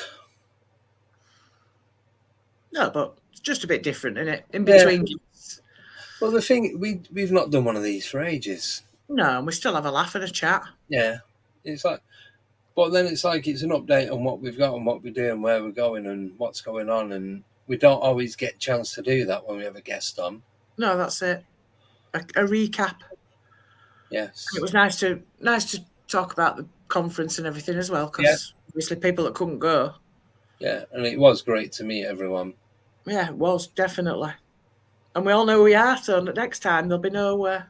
Speaker 2: No, but it's just a bit different, isn't it? In between.
Speaker 1: Well, the thing, we've not done one of these for ages.
Speaker 2: No, and we still have a laugh and a chat.
Speaker 1: Yeah. it's like, but then it's like it's an update on what we've got and what we're doing, where we're going, and what's going on, and we don't always get a chance to do that when we have a guest on.
Speaker 2: No, that's it. A recap.
Speaker 1: Yes,
Speaker 2: And it was nice to talk about the conference and everything as well, because obviously people that couldn't go.
Speaker 1: yeah, and it was great to meet everyone.
Speaker 2: Yeah, it was definitely. And we all know who we are, so next time there'll be no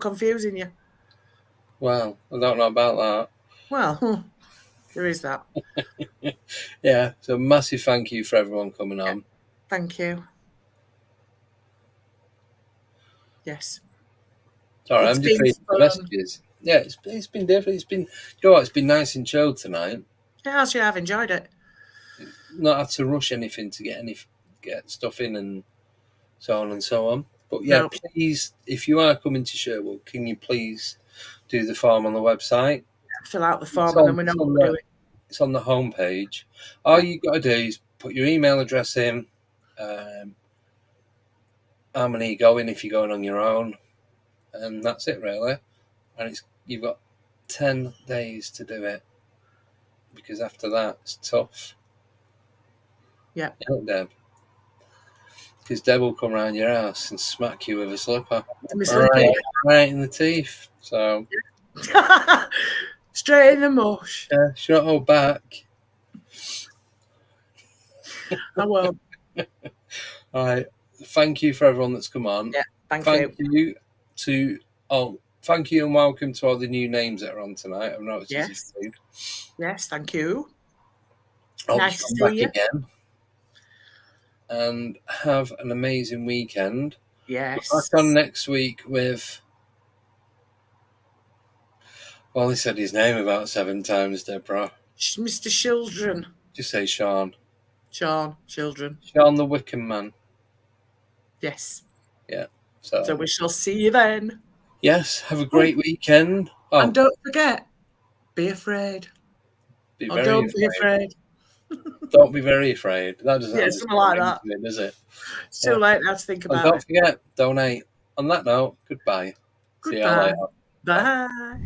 Speaker 2: confusing you.
Speaker 1: Well, I don't know about that.
Speaker 2: Well, there is that.
Speaker 1: Yeah, so massive thank you for everyone coming on.
Speaker 2: Thank you. Yes.
Speaker 1: Sorry,
Speaker 2: It's
Speaker 1: I'm just
Speaker 2: been
Speaker 1: reading the
Speaker 2: fun.
Speaker 1: messages. Yeah, it's been different. It's been, you know what, it's been nice and chilled tonight.
Speaker 2: Yeah, actually, I've enjoyed it.
Speaker 1: Not had to rush anything to get stuff in and so on and so on. But yeah,
Speaker 2: No.
Speaker 1: please, if you are coming to Sherwood, can you please do the form on the website?
Speaker 2: Fill out the form and then we know what we're doing.
Speaker 1: It's on the homepage. All you got to do is put your email address in, how many you going if you're going on your own, and that's it really. And you've got 10 days to do it, because after that it's tough.
Speaker 2: Yeah.
Speaker 1: Deb. Because Deb will come round your house and smack you with a slipper. Right in the teeth. So
Speaker 2: straight in the mush.
Speaker 1: yeah, shut her back.
Speaker 2: I won't.
Speaker 1: All right. Thank you for everyone that's come on.
Speaker 2: Yeah, thank
Speaker 1: you thank you and welcome to all the new names that are on tonight. I've noticed
Speaker 2: yes.
Speaker 1: there's a few.
Speaker 2: Yes, thank you.
Speaker 1: Nice to see you again. And have an amazing weekend.
Speaker 2: Yes.
Speaker 1: We're back on next week with, well, he said his name about 7 times, Deborah.
Speaker 2: Mr. Children.
Speaker 1: Just say Sean.
Speaker 2: Sean Children.
Speaker 1: Sean the Wickham Man.
Speaker 2: Yes.
Speaker 1: Yeah.
Speaker 2: So we shall see you then.
Speaker 1: Yes. Have a great weekend. Oh.
Speaker 2: And don't forget, be afraid. Don't be afraid.
Speaker 1: Don't be very afraid. That doesn't
Speaker 2: yeah, something like that.
Speaker 1: It, does it?
Speaker 2: It's too late now to think about
Speaker 1: it. Don't forget, donate. On that note, goodbye.
Speaker 2: Goodbye.
Speaker 1: See you later.
Speaker 2: Bye.